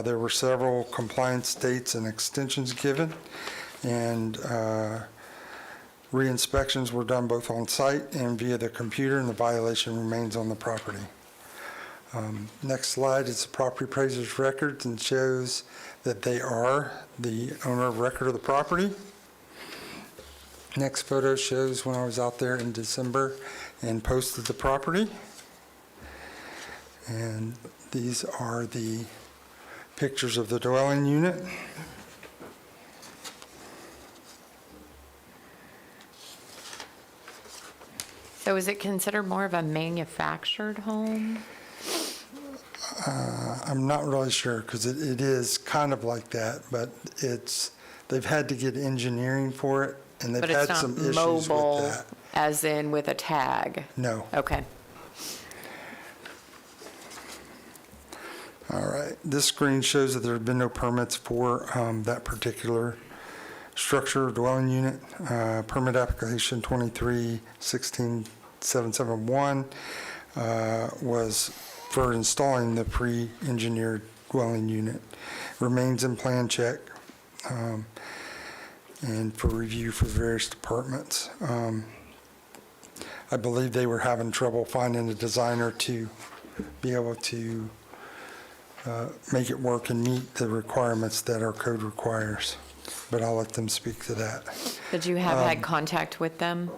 There were several compliance dates and extensions given, and re-inspections were done both on site and via the computer, and the violation remains on the property. Next slide is the property appraiser's records and shows that they are the owner of record of the property. Next photo shows when I was out there in December and posted the property. And these are the pictures of the dwelling unit. So is it considered more of a manufactured home? I'm not really sure because it is kind of like that, but they've had to get engineering for it, and they've But had it's not some issues with mobile, that. as in with a tag? No. Okay. All right. This screen shows that there have been no permits for that particular structure or dwelling unit. Permit application 23-16771 was for installing the pre-engineered dwelling unit. Remains in plan check and for review for various departments. I believe they were having trouble finding a designer to be able to make it work and meet the requirements that our code requires. But I'll let them speak to that. Did you have had contact with them?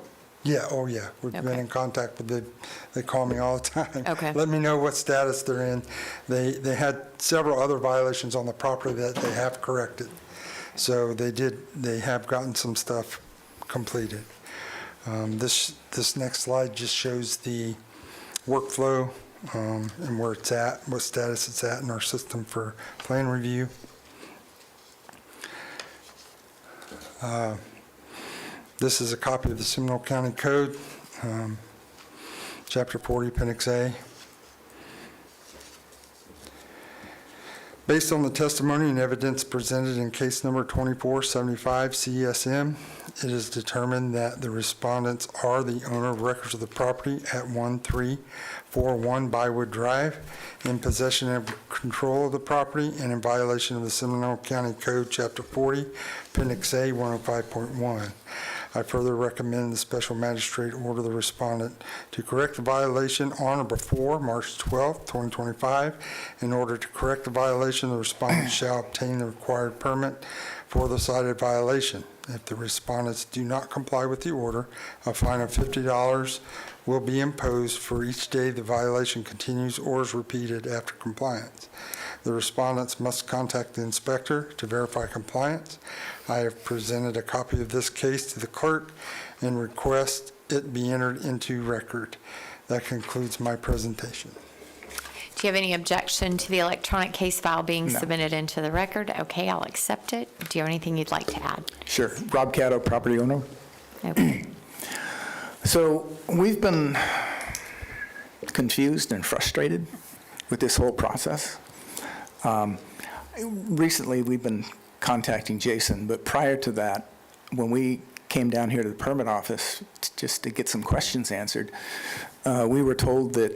Yeah, oh yeah, we've been Okay. in contact with them. They call me all the time. Okay. Let me know what status they're in. They had several other violations on the property that they have corrected. So they have gotten some stuff completed. This next slide just shows the workflow and where it's at, what status it's at in our system for plan review. This is a copy of the Seminole County Code, Chapter 40, Appendix A. Based on the testimony and evidence presented in case number 2475 CSM, it is determined that the respondents are the owner of records of the property at 1341 Bywood Drive, in possession and control of the property, and in violation of the Seminole County Code, Chapter 40, Appendix A, 105.1. I further recommend the special magistrate order the respondent to correct the violation on or before March 12, 2025. In order to correct the violation, the respondent shall obtain the required permit for the cited violation. If the respondents do not comply with the order, a fine of $50 will be imposed for each day the violation continues or is repeated after compliance. The respondents must contact the inspector to verify compliance. I have presented a copy of this case to the clerk and request it be entered into record. That concludes my presentation. Do you have any objection to the electronic case file being No. submitted into the record? Okay, I'll accept it. Do you have anything you'd like to add? Sure. Rob Caddo, property owner. Okay. So we've been confused and frustrated with this whole process. Recently, we've been contacting Jason, but prior to that, when we came down here to the permit office just to get some questions answered, we were told that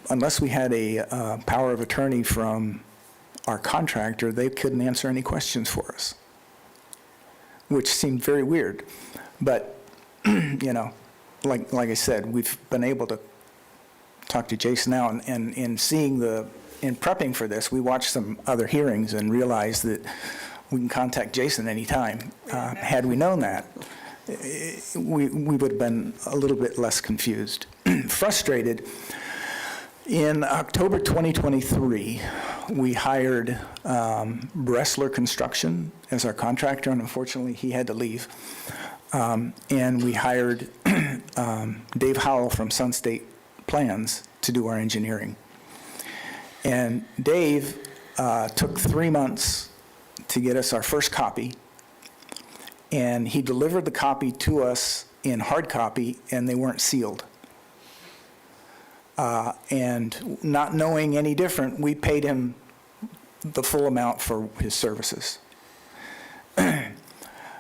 unless we had a power of attorney from our contractor, they couldn't answer any questions for us, which seemed very weird. But, you know, like I said, we've been able to talk to Jason now, and in seeing in prepping for this, we watched some other hearings and realized that we can contact Jason anytime. Had we known that, we would have been a little bit less confused. Frustrated. In October 2023, we hired Bressler Construction as our contractor, and unfortunately, he had to leave. And we hired Dave Howell from Sun State Plans to do our engineering. And Dave took 3 months to get us our first copy, And he delivered the copy to us in hard copy, and they weren't sealed. And not knowing any different, we paid him the full amount for his services. When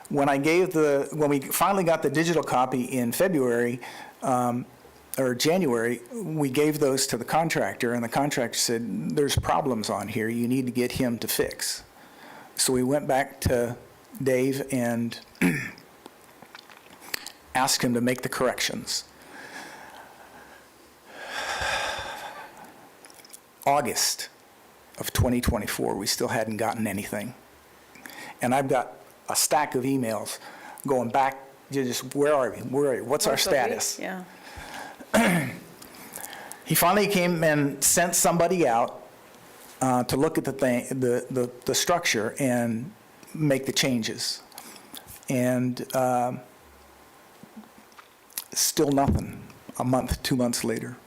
we finally got the digital copy in February, or January, we gave those to the contractor, and the contractor said, there's problems on here, you need to get him to fix. So we went back to Dave and asked him to make the corrections. August of 2024, we still hadn't gotten anything. And I've got a stack of emails going back, just, where are we? Where are you? What's our status? Yeah. He finally came and sent somebody out to look at the structure and make the changes. And still nothing, a month, 2 months later.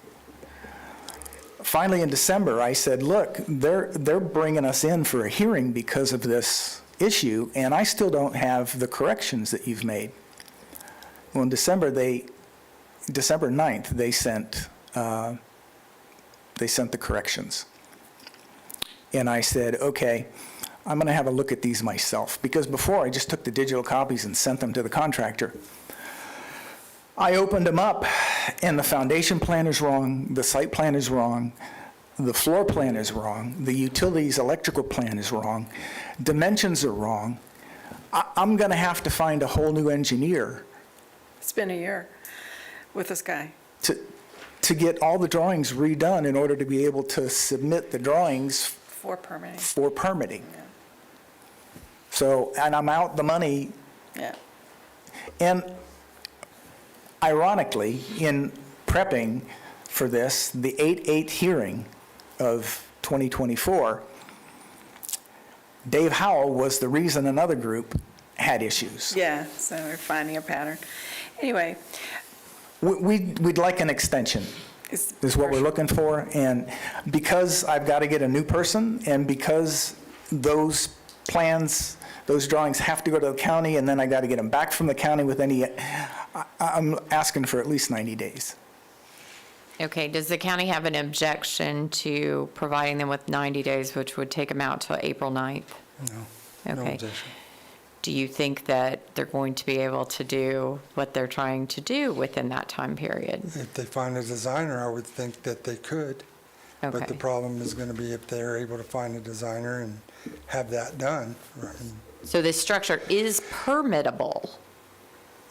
Finally, in December, I said, look, they're bringing us in for a hearing because of this issue, and I still don't have the corrections that you've made. Well, in December 9th, they sent the corrections. And I said, okay, I'm going to have a look at these myself, because before I just took the digital copies and sent them to the contractor. I opened them up, and the foundation plan is wrong, the site plan is wrong, the floor plan is wrong, the utilities electrical plan is wrong, dimensions are wrong. I'm going to have to find a whole new engineer It's been a year with this guy. to get all the drawings redone in order to be able to submit the drawings For permitting. for permitting. Yeah. So, and I'm out the money. Yeah. And ironically, in prepping for this, the 8/8 hearing of 2024, Dave Howell was the reason another group had issues. Yeah, so we're finding a pattern. Anyway, We'd like an extension, is what we're looking for. And because I've got to get a new person, and because those plans, those drawings have to go to the county, and then I got to get them back from the county with I'm asking for at least 90 days. Okay, does the county have an objection to providing them with 90 days, which would take them out till April 9th? No, no Okay. objection. Do you think that they're going to be able to do what they're trying to do within that time period? If they find a designer, I would think that they could. But the Okay. problem is going to be if they're able to find a designer and have that done. So this structure is permittable,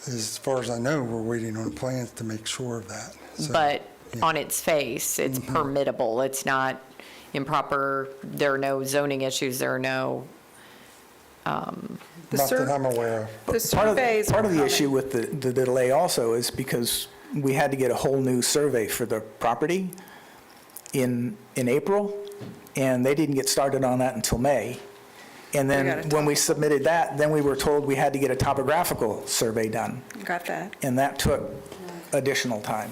As far as I know, we're waiting on plans to make sure of that. So, but yeah. on its face, it's permittable. It's not improper, there are no zoning issues, there are no, the Not that I'm aware of. the Part surveys. of are the coming. issue with the delay also is because we had to get a whole new survey for the property in April, and they didn't get started on that until May. And got then a when we topical. submitted that, then we were told we had to get a topographical survey done, Got that. and that took additional time.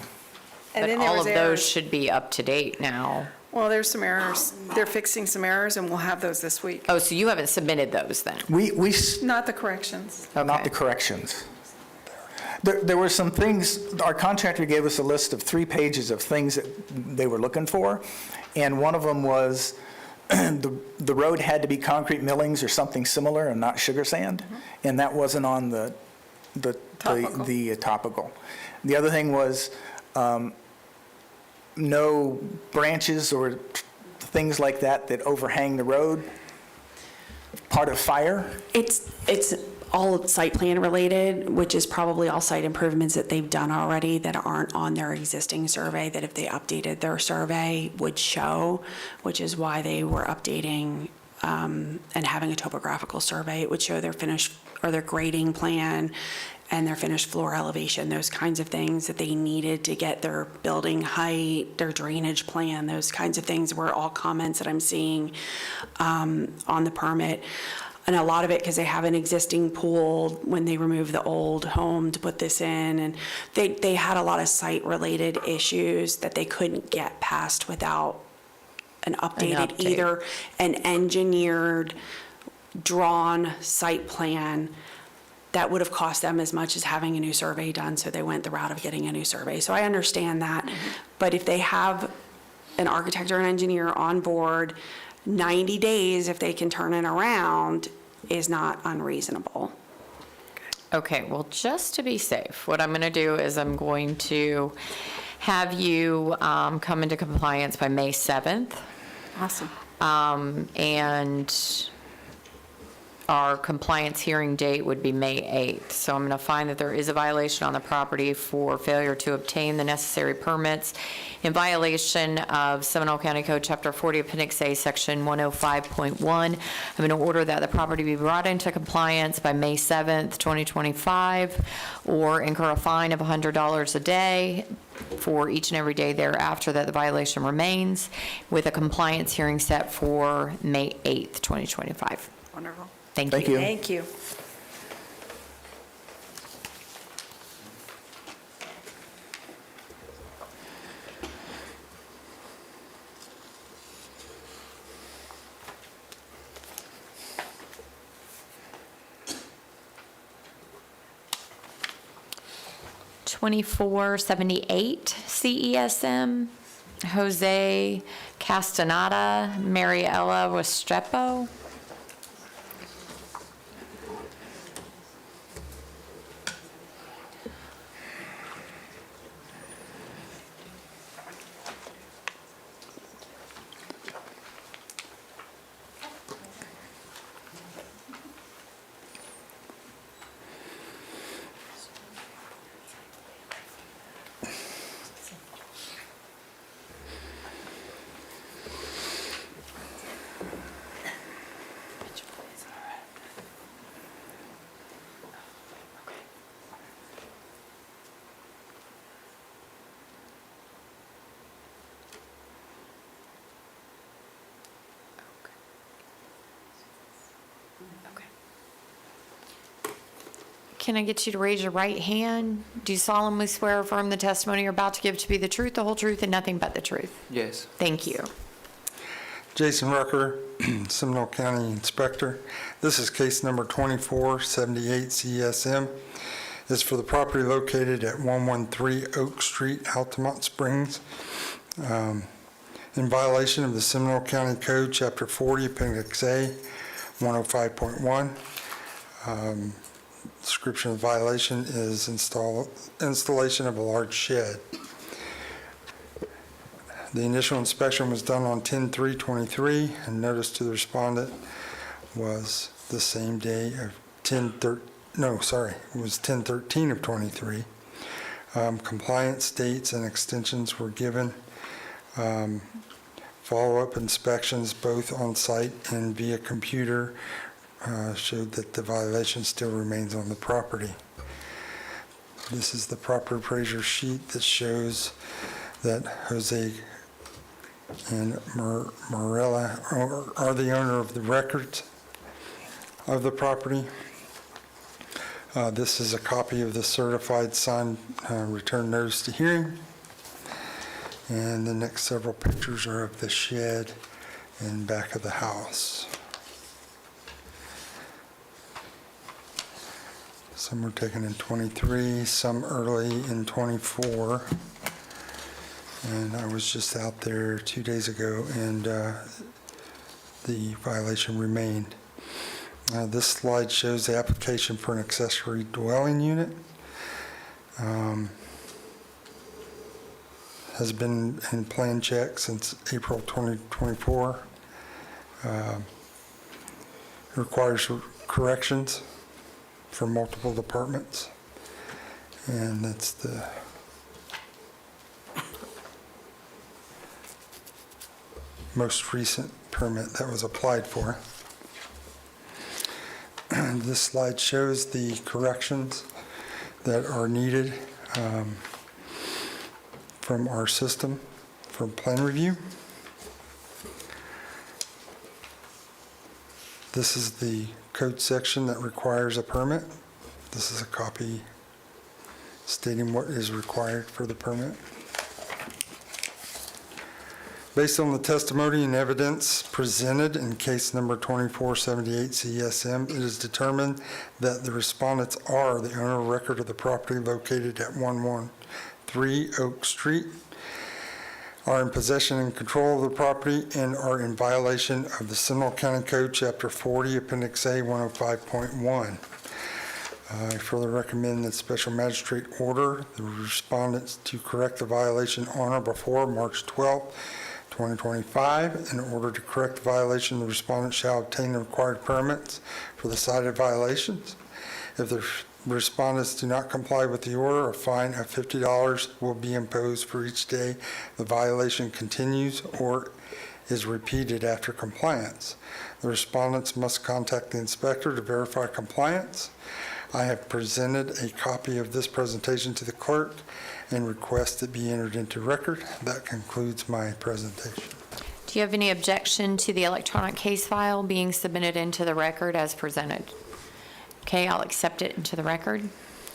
And but then there all was of those errors. should be up to date now. Well, there's some errors. They're fixing some errors, and we'll have those this week. Oh, so you haven't submitted those then? Not the corrections. Not Okay. the corrections. There were some things, our contractor gave us a list of 3 pages of things that they were looking for, and one of them was the road had to be concrete millings or something similar and not sugar sand, and that wasn't on the topical. The other thing was no branches or things like that that overhang the road, part of fire. It's all site plan related, which is probably all site improvements that they've done already that aren't on their existing survey, that if they updated their survey would show, which is why they were updating and having a topographical survey. It would show their finished, or their grading plan and their finished floor elevation, those kinds of things that they needed to get their building height, their drainage plan, those kinds of things were all comments that I'm seeing on the permit. And a lot of it, because they have an existing pool when they removed the old home to put this in, and they had a lot of site-related issues that they couldn't get past without an updated, update. either an engineered, drawn site plan that would have cost them as much as having a new survey done, so they went the route of getting a new survey. So I understand that. But if they have an architect or an engineer on board, 90 days, if they can turn it around, is not unreasonable. Okay, well, just to be safe, what I'm going to do is I'm going to have you come into compliance by May 7th. Awesome. And our compliance hearing date would be May 8th. So I'm going to find that there is a violation on the property for failure to obtain the necessary permits in violation of Seminole County Code Chapter 40, Appendix A, Section 105.1. I'm going to order that the property be brought into compliance by May 7th, 2025, or incur a fine of $100 a day for each and every day thereafter that the violation remains, with a compliance hearing set for May 8th, 2025. Wonderful. Thank Thank you. you. Thank you. $24.78 CESM, Jose Castaneda, Mariella Restrepo. Can I get you to raise your right hand? Do you solemnly swear or affirm the testimony you're about to give to be the truth, the whole truth, and nothing but the truth? Yes. Thank you. Jason Rucker, Seminole County Inspector. This is case number 2478 CSM. It's for the property located at 113 Oak Street, Altamont Springs, in violation of the Seminole County Code, Chapter 40, Appendix A, 105.1. Description of violation is installation of a large shed. The initial inspection was done on 10/3/23, and notice to the respondent was the same day of it was 10/13 of 23. Compliance dates and extensions were given. Follow-up inspections, both on site and via computer, showed that the violation still remains on the property. This is the proper appraiser sheet that shows that Jose and Morella are the owner of the records of the property. This is a copy of the certified signed return notice to hearing. And the next several pictures are of the shed and back of the house. Some were taken in 23, some early in 24. And I was just out there 2 days ago, and the violation remained. This slide shows the application for an accessory dwelling unit. Has been in plan check since April 2024. Requires corrections for multiple departments, and that's the most recent permit that was applied for. And this slide shows the corrections that are needed from our system for plan review. This is the code section that requires a permit. This is a copy stating what is required for the permit. Based on the testimony and evidence presented in case number 2478 CSM, it is determined that the respondents are the owner of record of the property located at 113 Oak Street, are in possession and control of the property, and are in violation of the Seminole County Code, Chapter 40, Appendix A, 105.1. I further recommend that special magistrate order the respondents to correct the violation on or before March 12th, 2025. In order to correct the violation, the respondent shall obtain the required permits for the cited violations. If the respondents do not comply with the order, a fine of $50 will be imposed for each day the violation continues or is repeated after compliance. The respondents must contact the inspector to verify compliance. I have presented a copy of this presentation to the clerk and request it be entered into record. That concludes my presentation. Do you have any objection to the electronic case file being submitted into the record as presented? Okay, I'll accept it into the record. Do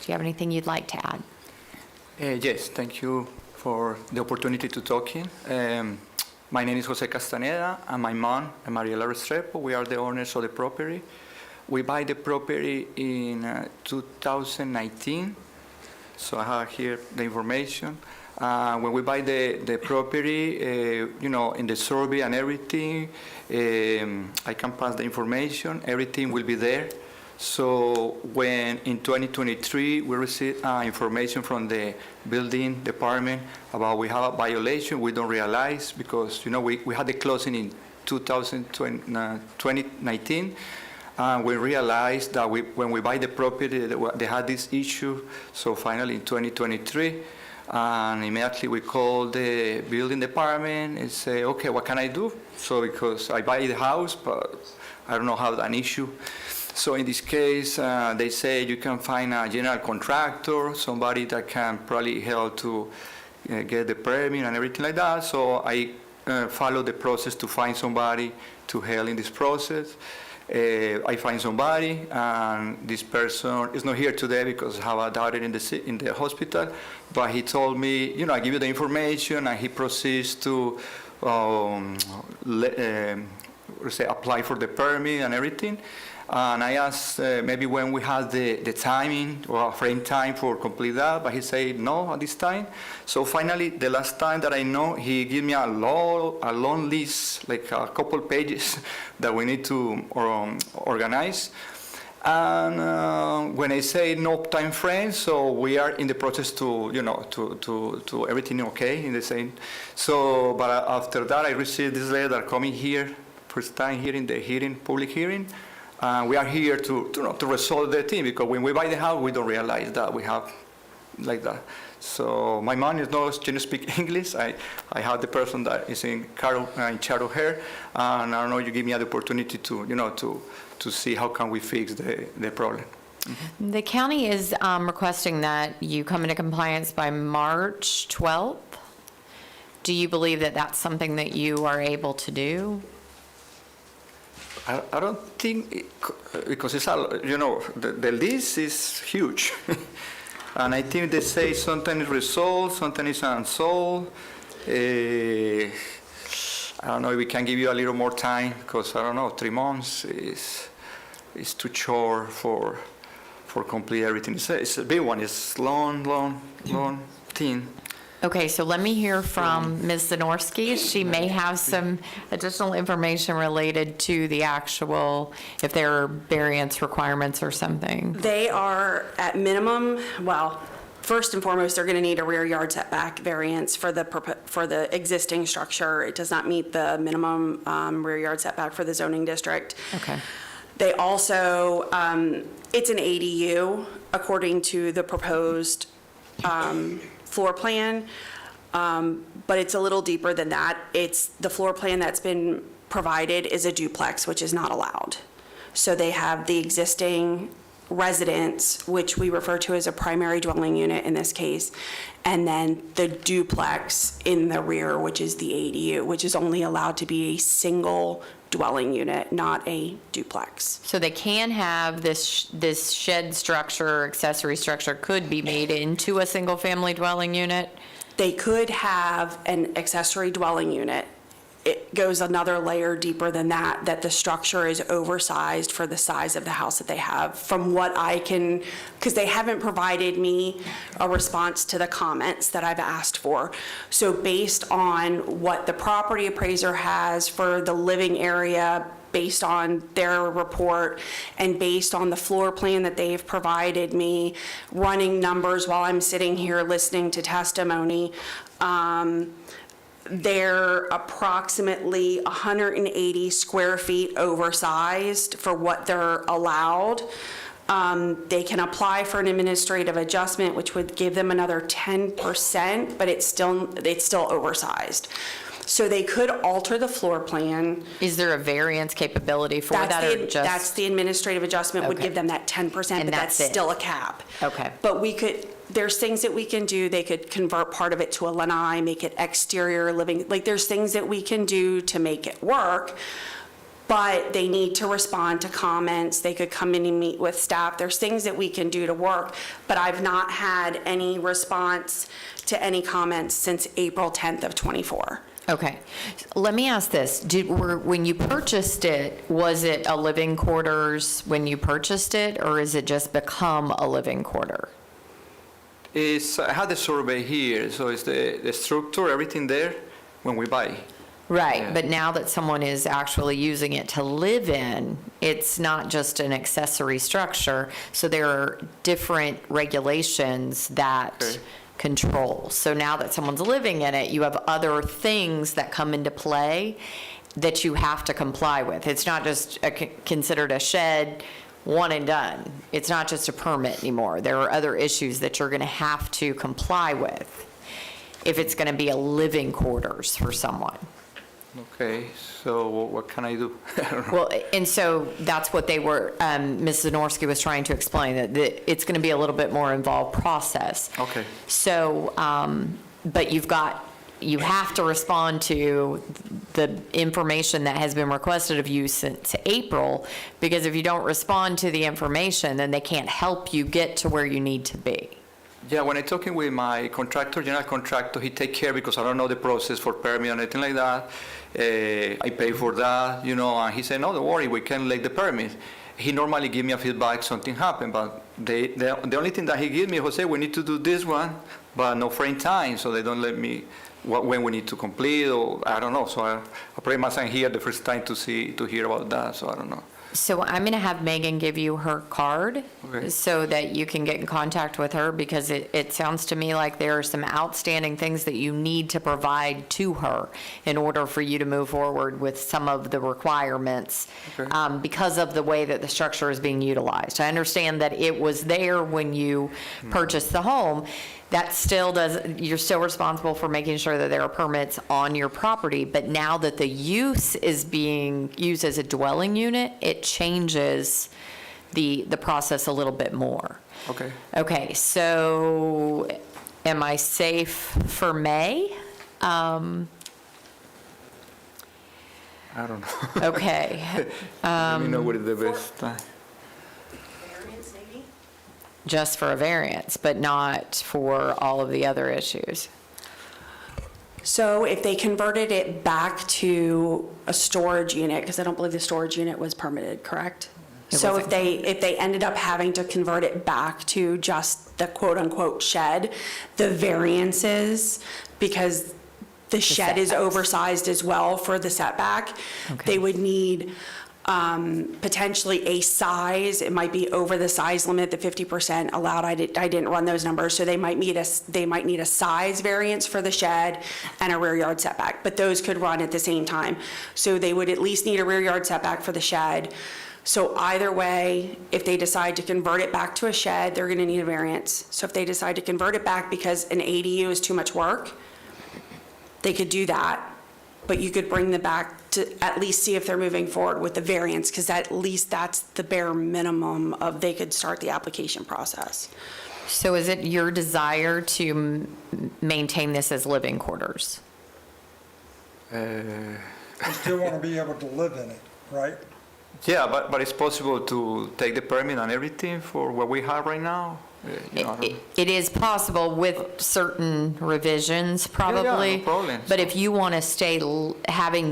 you have anything you'd like to add? Yes, thank you for the opportunity to talk in. My name is Jose Castaneda, and my mom, Mariela Restrepo. We are the owners of the property. We buy the property in 2019, so I have here the information. When we buy the property, in the survey and everything, I can pass the information, everything will be there. So when in 2023 we received information from the building department about we have a violation, we don't realize because we had the closing in 2019. We realized that when we buy the property, they had this issue. So finally in 2023, and immediately we called the building department and say, okay, what can I do? So because I buy the house, but I don't know how an issue. So in this case, they say you can find a general contractor, somebody that can probably help to get the permit and everything like that. So I follow the process to find somebody to help in this process. I find somebody, and this person is not here today because I have a daughter in the hospital. But he told me, I give you the information, and he proceeds to apply for the permit and everything. And I asked maybe when we had the timing or a frame time for complete that, but he said no at this time. So finally, the last time that I know, he gave me a long list, like a couple pages that we need to organize. And when I say no time frame, so we are in the process to everything okay in the same. So, but after that, I received this letter coming here, first time here in the hearing, public hearing. We are here to resolve the thing because when we buy the house, we don't realize that we have like that. So my mom is not can speak English. I have the person that is in charge of her, and I don't know. You give me the opportunity to see how can we fix the problem. Mm-hmm. The county is requesting that you come into compliance by March 12th. Do you believe that that's something that you are able to do? I don't think, because it's the list is huge. And I think they say something is resolved, something is unsolved. I don't know if we can give you a little more time, because I don't know, 3 months is too short for complete everything. It's a big one, it's long thing. Okay, so let me hear from Ms. Zanorski. She may have some additional information related to the actual, if there are variance requirements or something. They are at minimum, well, first and foremost, they're going to need a rear yard setback variance for the existing structure. It does not meet the minimum rear yard setback for the zoning district. Okay. They also, it's an ADU according to the proposed floor plan, but it's a little deeper than that. It's the floor plan that's been provided is a duplex, which is not allowed. So they have the existing residence, which we refer to as a primary dwelling unit in this case, and then the duplex in the rear, which is the ADU, which is only allowed to be a single dwelling unit, not a duplex. So they can have this shed structure, accessory structure could be made into a single-family dwelling unit? They could have an accessory dwelling unit it goes another layer deeper than that, that the structure is oversized for the size of the house that they have. From what I can, because they haven't provided me a response to the comments that I've asked for. So based on what the property appraiser has for the living area, based on their report, and based on the floor plan that they've provided me, running numbers while I'm sitting here listening to testimony, they're approximately 180 square feet oversized for what they're allowed. They can apply for an administrative adjustment, which would give them another 10%, but it's still oversized. So they could alter the floor plan. Is there a variance capability for that, or just? That's the administrative adjustment would Okay. give them that 10%, And but that's that's it. still a cap. Okay. But there's things that we can do. They could convert part of it to a lanai, make it exterior living. Like, there's things that we can do to make it work, but they need to respond to comments. They could come in and meet with staff. There's things that we can do to work, but I've not had any response to any comments since April 10th of '24. Okay. Let me ask this. When you purchased it, was it a living quarters when you purchased it, or is it just become a living quarter? I had the survey here, so it's the structure, everything there when we buy. Right, Yeah. but now that someone is actually using it to live in, it's not just an accessory structure, so there are different regulations that Okay. control. So now that someone's living in it, you have other things that come into play that you have to comply with. It's not just considered a shed, one and done. It's not just a permit anymore. There are other issues that you're going to have to comply with if it's going to be a living quarters for someone. Okay, so what can I do? I don't know. Well, and so that's what they were, Ms. Zanorski was trying to explain, that it's going to be a little bit more involved process. Okay. So, but you have to respond to the information that has been requested of you since April, because if you don't respond to the information, then they can't help you get to where you need to be. Yeah, when I'm talking with my contractor, general contractor, he take care because I don't know the process for permit or anything like that. I pay for that, and he said, no, don't worry, we can let the permit. He normally give me a feedback, something happened, but the only thing that he give me, Jose, we need to do this one, but no frame time, so they don't let me, when we need to complete, or I don't know. So I pretty much am here the first time to hear about that, so I don't know. So I'm going to have Megan give you her card Okay. so that you can get in contact with her, because it sounds to me like there are some outstanding things that you need to provide to her in order for you to move forward with some of the requirements, Okay. because of the way that the structure is being utilized. I understand that it was there when you purchased the home. That still you're still responsible for making sure that there are permits on your property, but now that the use is being used as a dwelling unit, it changes the process a little bit more. Okay. Okay, so am I safe for May? I don't know. Okay. Let me know what is the best time. Just for a variance, but not for all of the other issues. So if they converted it back to a storage unit, because I don't believe the storage unit was permitted, correct? So if they ended up having to convert it back to just the quote-unquote shed, the variances, because the shed is setbacks. oversized as well for the setback, Okay. they would need potentially a size. It might be over the size limit, the 50% allowed. I didn't run those numbers, so they might need a size variance for the shed and a rear yard setback, but those could run at the same time. So they would at least need a rear yard setback for the shed. So either way, if they decide to convert it back to a shed, they're going to need a variance. So if they decide to convert it back because an ADU is too much work, they could do that. But you could bring them back to at least see if they're moving forward with the variance, because at least that's the bare minimum of they could start the application process. So is it your desire to maintain this as living quarters? You still want to be able to live in it, right? Yeah, but it's possible to take the permit and everything for what we have right now? you know, It is possible with certain revisions, probably. no problem. But if you want to stay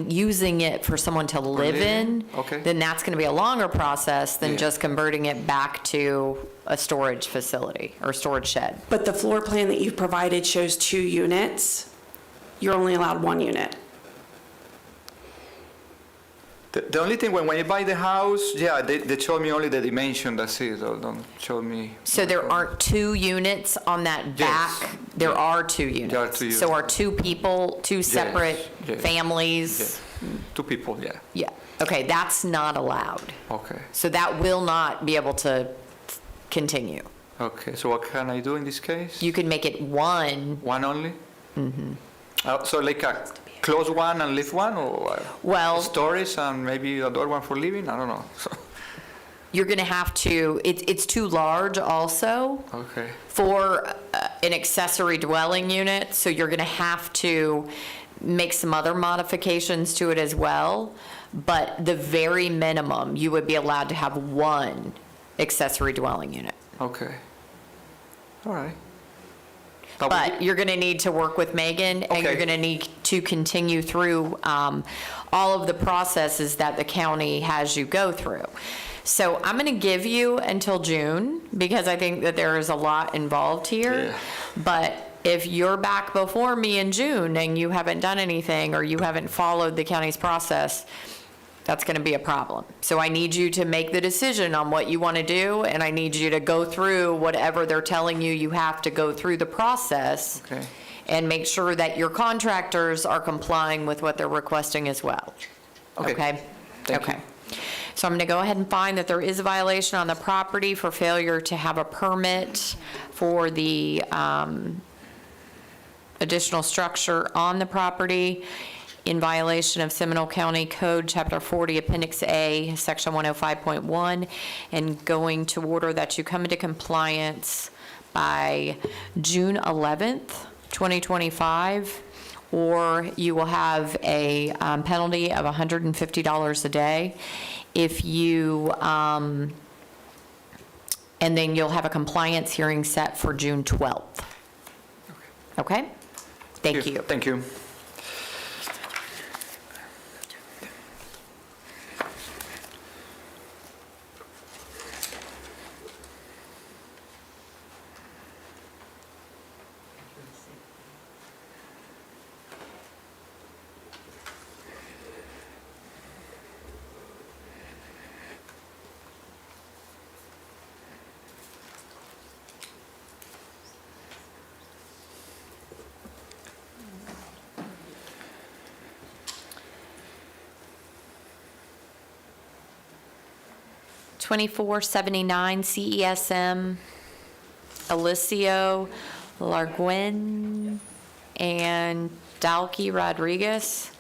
using it for someone to live in, okay. then that's going to be a longer process than Yeah. just converting it back to a storage facility or storage shed. But the floor plan that you've provided shows 2 units. You're only allowed 1 unit. The only thing, when you buy the house, yeah, they told me only the dimension, that's it, don't show me. So there aren't 2 units on that back? Yes. There are 2 units? There are 2 So units. are 2 people, 2 separate yes. families? Yeah. 2 people, yeah, Yeah, okay, that's not allowed. okay. So that will not be able to continue. Okay, so what can I do in this case? You can make it 1. One only? Mm-hmm. So like a close one and leave one, or Well, storage and maybe another one for living? I don't know. you're going to have to, it's too large also Okay, for an accessory dwelling unit, so you're going to have to make some other modifications to it as well. But the very minimum, you would be allowed to have 1 accessory dwelling unit. okay. All right. But you're going to need to work with Megan, and you're Okay. going to need to continue through all of the processes that the county has you go through. So I'm going to give you until June, because I think that there is a lot involved here. Yeah. But if you're back before me in June and you haven't done anything, or you haven't followed the county's process, that's going to be a problem. So I need you to make the decision on what you want to do, and I need you to go through whatever they're telling you you have to go through the process. Okay. And make sure that your contractors are complying with what they're requesting as well. Okay. Okay? Thank you. Okay. So I'm going to go ahead and find that there is a violation on the property for failure to have a permit for the additional structure on the property, in violation of Seminole County Code, Chapter 40, Appendix A, Section 105.1, and going to order that you come into compliance by June 11th, 2025, or you will have a penalty of $150 a day. If you, and then you'll have a compliance hearing set for June 12th. Okay? Thank you. Thank you. $24.79 CESM, Alicio Larguin and Dalky Rodriguez.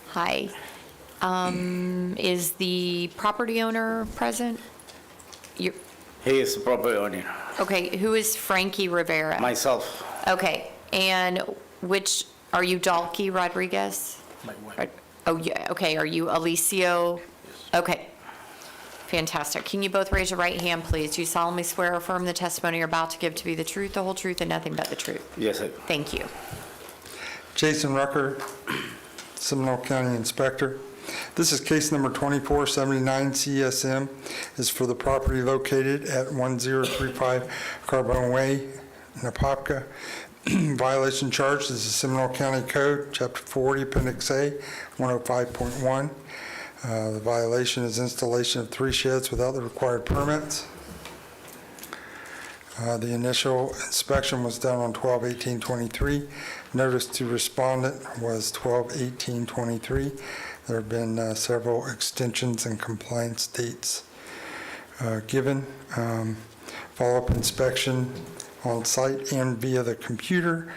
Hi. Is the property owner present? You, He is the property owner. okay, who is Frankie Rivera? Myself. Okay, and which, are you Dalky Rodriguez? My wife. Oh, yeah, okay, are you Alicio? Okay, fantastic. Can you both raise your right hand, please? Do you solemnly swear or affirm the testimony you're about to give to be the truth, the whole truth, and nothing but the truth? Yes, sir. Thank you. Jason Rucker, Seminole County Inspector. This is case number 2479 CSM. Is for the property located at 1035 Carbone Way, Napopka. Violation charge is the Seminole County Code, Chapter 40, Appendix A, 105.1. The violation is installation of 3 sheds without the required permits. The initial inspection was done on 12/18/23. Notice to respondent was 12/18/23. There have been several extensions and compliance dates given. Follow-up inspection on site and via the computer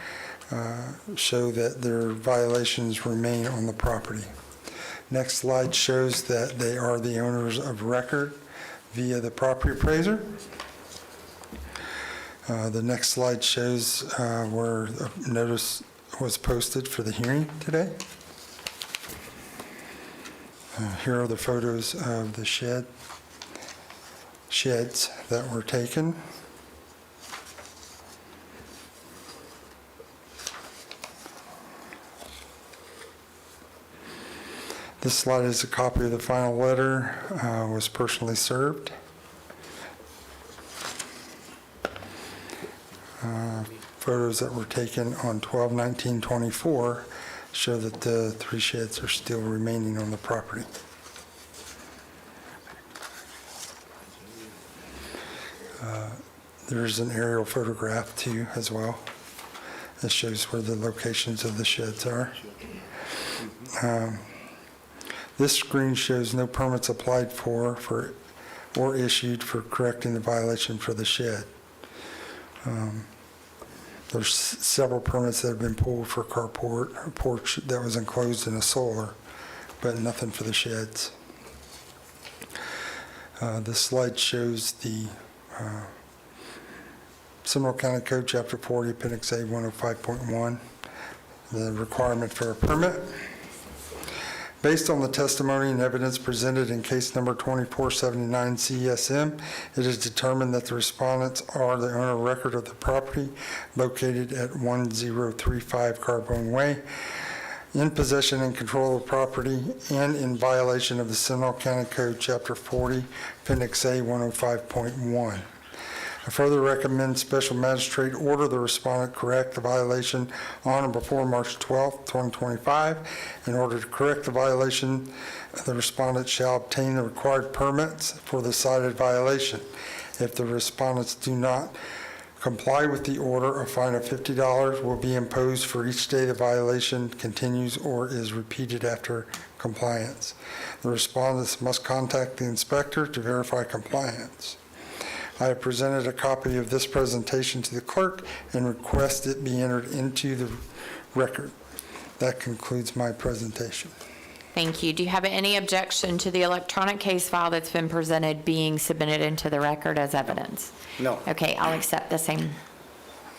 show that their violations remain on the property. Next slide shows that they are the owners of record via the property appraiser. The next slide shows where the notice was posted for the hearing today. Here are the photos of the sheds that were taken. This slide is a copy of the final letter, was personally served. Photos that were taken on 12/19/24 show that the 3 sheds are still remaining on the property. There's an aerial photograph too as well. That shows where the locations of the sheds are. This screen shows no permits applied for or issued for correcting the violation for the shed. There's several permits that have been pulled for carport, a porch that was enclosed in a solar, but nothing for the sheds. This slide shows the Seminole County Code, Chapter 40, Appendix A 105.1, the requirement for a permit. Based on the testimony and evidence presented in case number 2479 CSM, it is determined that the respondents are the owner of record of the property located at 1035 Carbone Way, in possession and control of the property, and in violation of the Seminole County Code, Chapter 40, Appendix A 105.1. I further recommend special magistrate order the respondent correct the violation on or before March 12, 2025. In order to correct the violation, the respondent shall obtain the required permits for the cited violation. If the respondents do not comply with the order, a fine of $50 will be imposed for each day the violation continues or is repeated after compliance. The respondents must contact the inspector to verify compliance. I have presented a copy of this presentation to the clerk and request it be entered into the record. That concludes my presentation. Thank you. Do you have any objection to the electronic case file that's been presented being submitted into the record as evidence? No. Okay, I'll accept the same.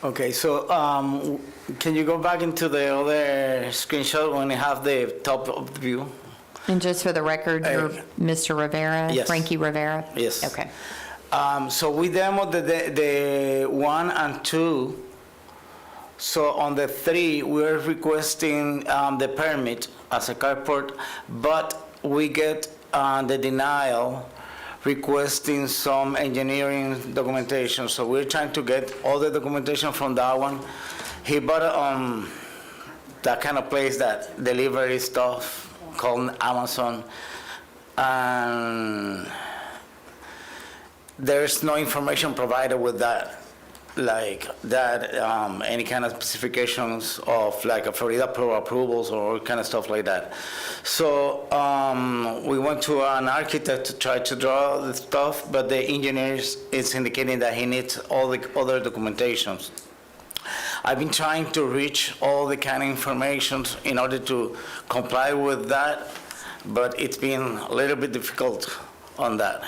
Okay, so can you go back into the other screenshot when you have the top of the view? And just for the record, you're Mr. Rivera? Yes. Frankie Rivera? Yes. Okay. So we demoed the 1 and 2. So on the 3, we're requesting the permit as a carport, but we get the denial requesting some engineering documentation. So we're trying to get all the documentation from that one. He bought that kind of place that delivery stuff called Amazon. And there's no information provided with that, like that, any kind of specifications of like a Florida Pro approvals or kind of stuff like that. So we went to an architect to try to draw the stuff, but the engineer is indicating that he needs all the other documentations. I've been trying to reach all the kind of information in order to comply with that, but it's been a little bit difficult on that.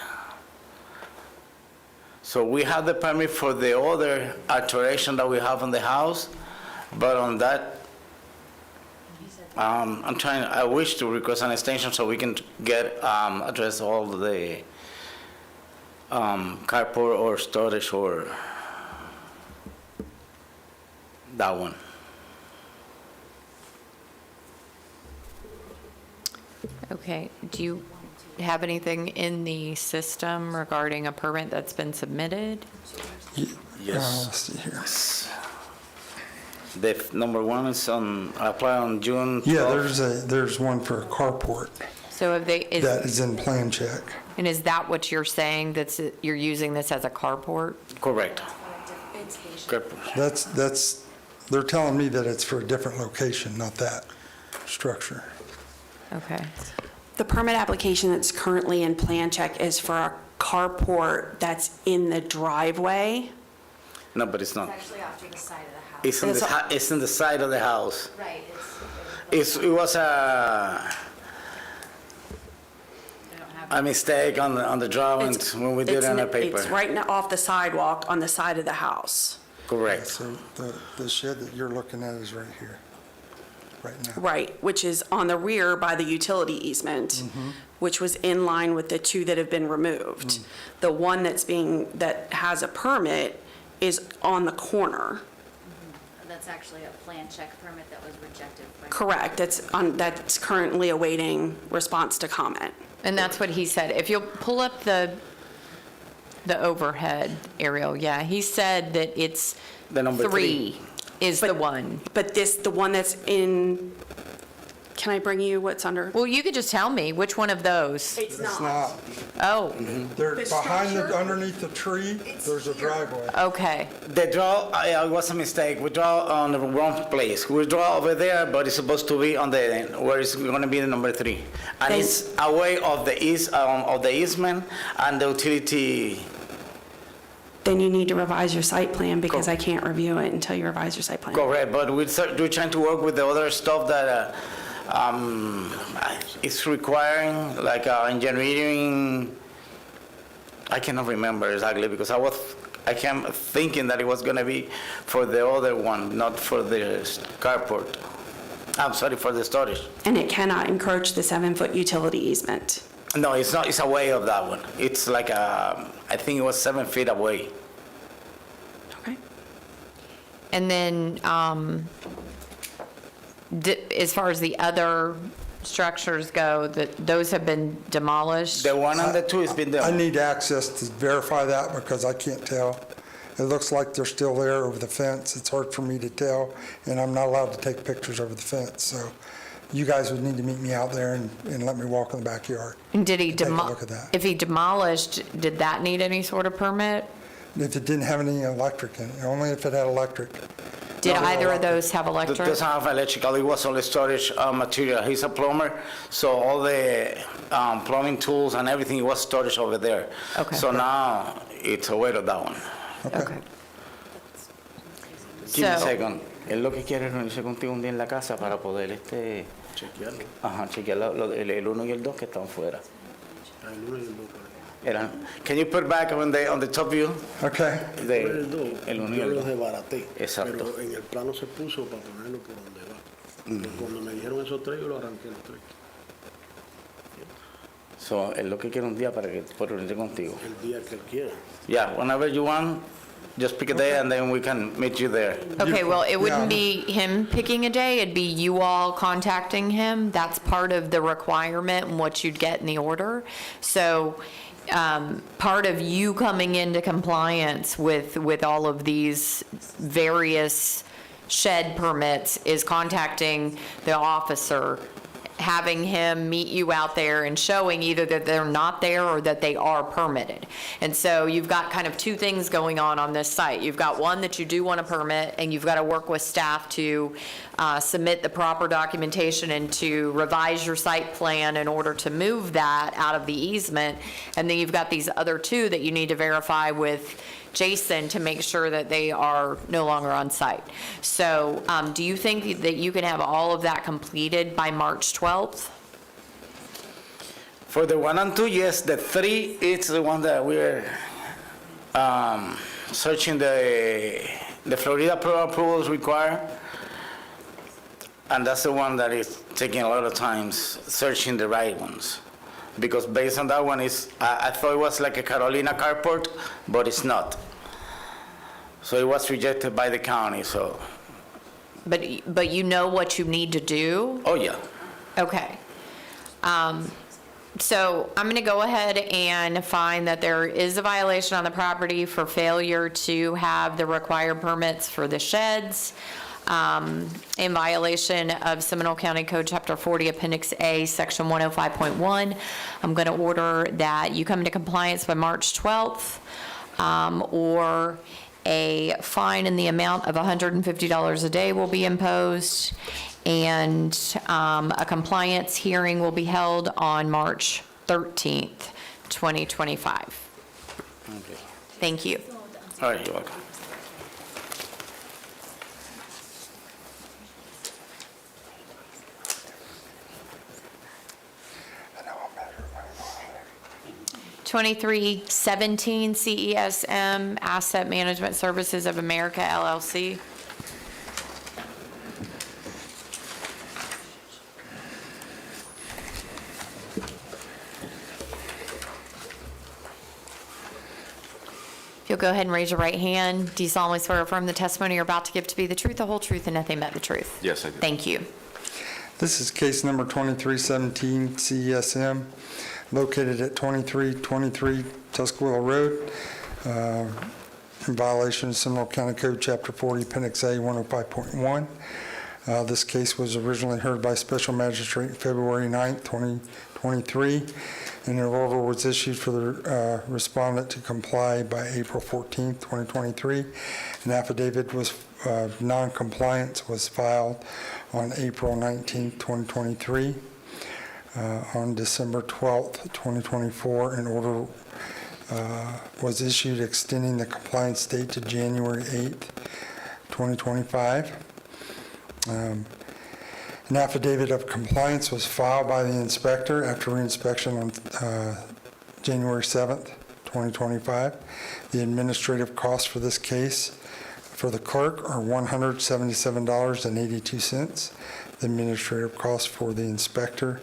So we have the permit for the other alteration that we have in the house, but on that, I wish to request an extension so we can address all the carport or storage or that one. Okay. Do you have anything in the system regarding a permit that's been submitted? Yes. Let's see here. The number 1 is apply on June 12th. Yeah, there's one for a carport So if they, that is in plan check. and is that what you're saying, you're using this as a carport? Correct. They're telling me that it's for a different location, not that structure. Okay. The permit application that's currently in plan check is for a carport that's in the driveway. No, but it's not. Actually off to the side of the house. It's in the side of the house. Right, It was a, a mistake on the drawings when we did it on the paper. It's right now off the sidewalk on the side of the house. Correct. So the shed that you're looking at is right here, right now. Right, which is on the rear by the utility easement, which was in line with the two that have been removed. The one that has a permit is on the corner. That's actually a plan check permit that was rejected by. Correct, that's currently awaiting response to comment. And that's what he said. If you'll pull up the overhead aerial, yeah, he said that it's The number 3 is the one. But the one that's in, can I bring you what's under? Well, you could just tell me which one of those. It's It's not. Oh, They're The behind structure? underneath the tree, there's a driveway. okay. The draw, it was a mistake. We draw on the wrong place. We draw over there, but it's supposed to be on the, where it's going to be the number 3. And Then- it's away of the easement and the utility. Then you need to revise your site plan because I can't review it until you revise your site plan. Correct, but we're trying to work with the other stuff that it's requiring, like engineering. I cannot remember exactly because I kept thinking that it was going to be for the other one, not for the carport. I'm sorry, for the storage. And it cannot encroach the 7-foot utility easement. No, it's not. It's away of that one. It's like I think it was 7 feet away. Okay. And then, as far as the other structures go, those have been demolished? The one and the 2 has been I done. need access to verify that because I can't tell. It looks like they're still there over the fence. It's hard for me to tell, and I'm not allowed to take pictures over the fence. So you guys would need to meet me out there and let me walk in the backyard. And did he Take a look at that. if he demolished, did that need any sort of permit? If it didn't have any electric in it, only if it had electric. Did either of those have It electric? doesn't have electrical. It was only storage material. He's a plumber, so all the plumbing tools and everything was storage over there. Okay. So now it's away of that one. Okay. Give me a So- second. Él lo que quiere es reunirse contigo un día en la casa para poder Chequearlo. Ajá, chequear el 1 y el 2 que están fuera. El 1 y el 2 Can you put back on the top view? Okay. El 2, El 1 y yo el los 2. desbaraté. Exacto. Pero en el plano se puso para ponerlo por donde va. Pero cuando me dijeron esos 3, yo lo arranqué los 3. So, él lo que quiere un día para que pueda reunirse contigo. El día que él quiera. Yeah, whenever you want, just pick a day and then we can meet you there. Okay, well, it wouldn't Yeah. be him picking a day, it'd be you all contacting him. That's part of the requirement and what you'd get in the order. So, part of you coming into compliance with all of these various shed permits is contacting the officer, having him meet you out there and showing either that they're not there or that they are permitted. And so you've got kind of 2 things going on this site. You've got one that you do want a permit, and you've got to work with staff to submit the proper documentation and to revise your site plan in order to move that out of the easement. And then you've got these other 2 that you need to verify with Jason to make sure that they are no longer on site. So do you think that you can have all of that completed by March 12th? For the 1 and 2, yes. The 3, it's the one that we're searching the Florida approvals required. And that's the one that is taking a lot of time searching the right ones. Because based on that one, I thought it was like a Carolina carport, but it's not. So it was rejected by the county, so, But you know what you need to do? oh yeah. Okay. So I'm going to go ahead and find that there is a violation on the property for failure to have the required permits for the sheds, in violation of Seminole County Code Chapter 40, Appendix A, Section 105.1. I'm going to order that you come into compliance by March 12th, or a fine in the amount of $150 a day will be imposed, and a compliance hearing will be held on March 13th, 2025. Okay. Thank you. All right, you're welcome. 2317 CESM Asset Management Services of America LLC. If you'll go ahead and raise your right hand, do you solemnly swear or affirm the testimony you're about to give to be the truth, the whole truth, and nothing but the truth? Yes, I do. Thank you. This is case number 2317 CESM, located at 2323 Tuscarora Road, in violation of Seminole County Code, Chapter 40, Appendix A, 105.1. This case was originally heard by Special Magistrate February 9th, 2023, and an order was issued for the respondent to comply by April 14th, 2023. An affidavit of non-compliance was filed on April 19th, 2023. On December 12th, 2024, an order was issued extending the compliance date to January 8th, 2025. An affidavit of compliance was filed by the inspector after reinspection on January 7th, 2025. The administrative costs for this case for the clerk are $177.82. The administrative cost for the inspector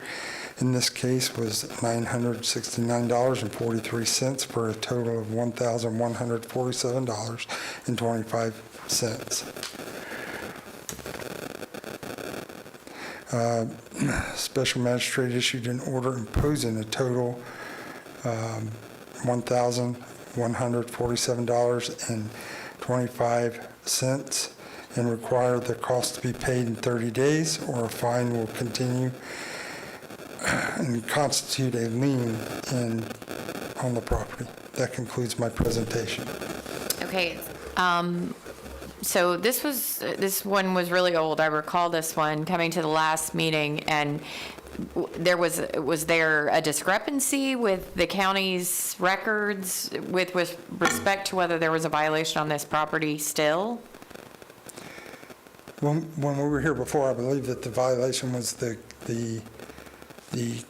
in this case was $969.43 for a total of $1,147.25. Special Magistrate issued an order imposing a total $1,147.25 and required the cost to be paid in 30 days or a fine will continue and constitute a lien on the property. That concludes my presentation. Okay, so this one was really old. I recall this one coming to the last meeting, and was there a discrepancy with the county's records with respect to whether there was a violation on this property still? When we were here before, I believe that the violation was the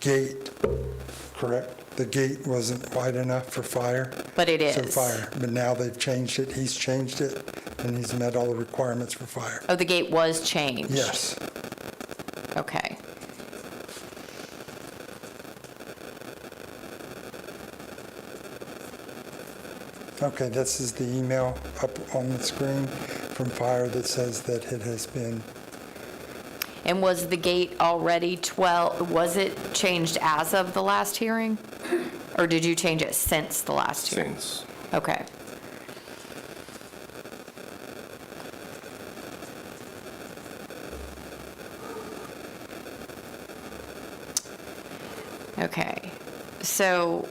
gate, correct? The gate wasn't wide enough for fire. But it is. So fire, but now they've changed it. He's changed it, and he's met all the requirements for fire. Oh, the gate was changed? Yes. Okay. Okay, this is the email up on the screen from fire that says that it has been. And was the gate already was it changed as of the last hearing? Or did you change it since the last hearing? Since. Okay. Okay. So,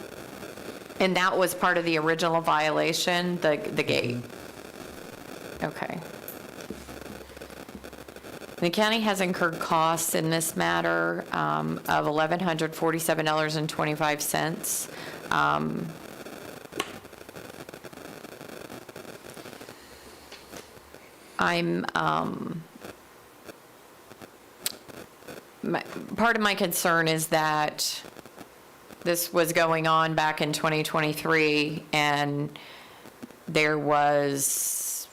and that was part of the original violation, the gate? Okay. The county has incurred costs in this matter of $1,147.25. Part of my concern is that this was going on back in 2023, and there was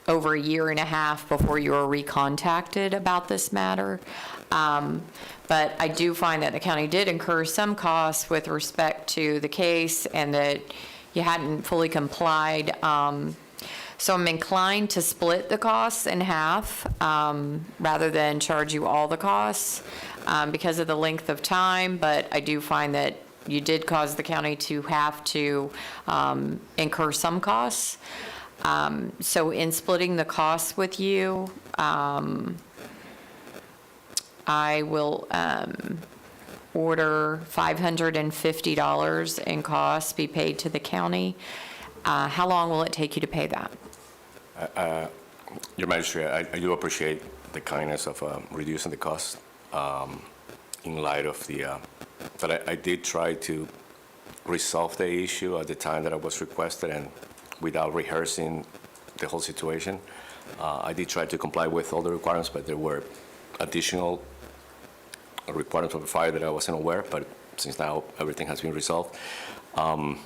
over a year and a half before you were recontacted about this matter. But I do find that the county did incur some costs with respect to the case and that you hadn't fully complied. So I'm inclined to split the costs in half rather than charge you all the costs because of the length of time. But I do find that you did cause the county to have to incur some costs. So in splitting the costs with you, I will order $550 in costs be paid to the county. How long will it take you to pay that? Your Magistrate, I do appreciate the kindness of reducing the cost in light of the, but I did try to resolve the issue at the time that I was requested, and without rehearsing the whole situation. I did try to comply with all the requirements, but there were additional requirements of the fire that I wasn't aware, but since now everything has been resolved. I'm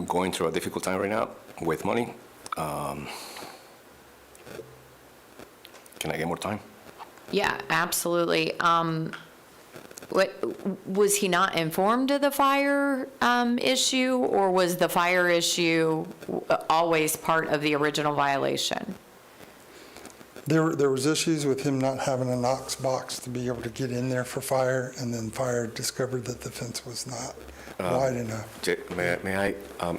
going through a difficult time right now with money. Can I get more time? Yeah, absolutely. Was he not informed of the fire issue, or was the fire issue always part of the original violation? There was issues with him not having a Knox box to be able to get in there for fire, and then fire discovered that the fence was not wide enough. May I?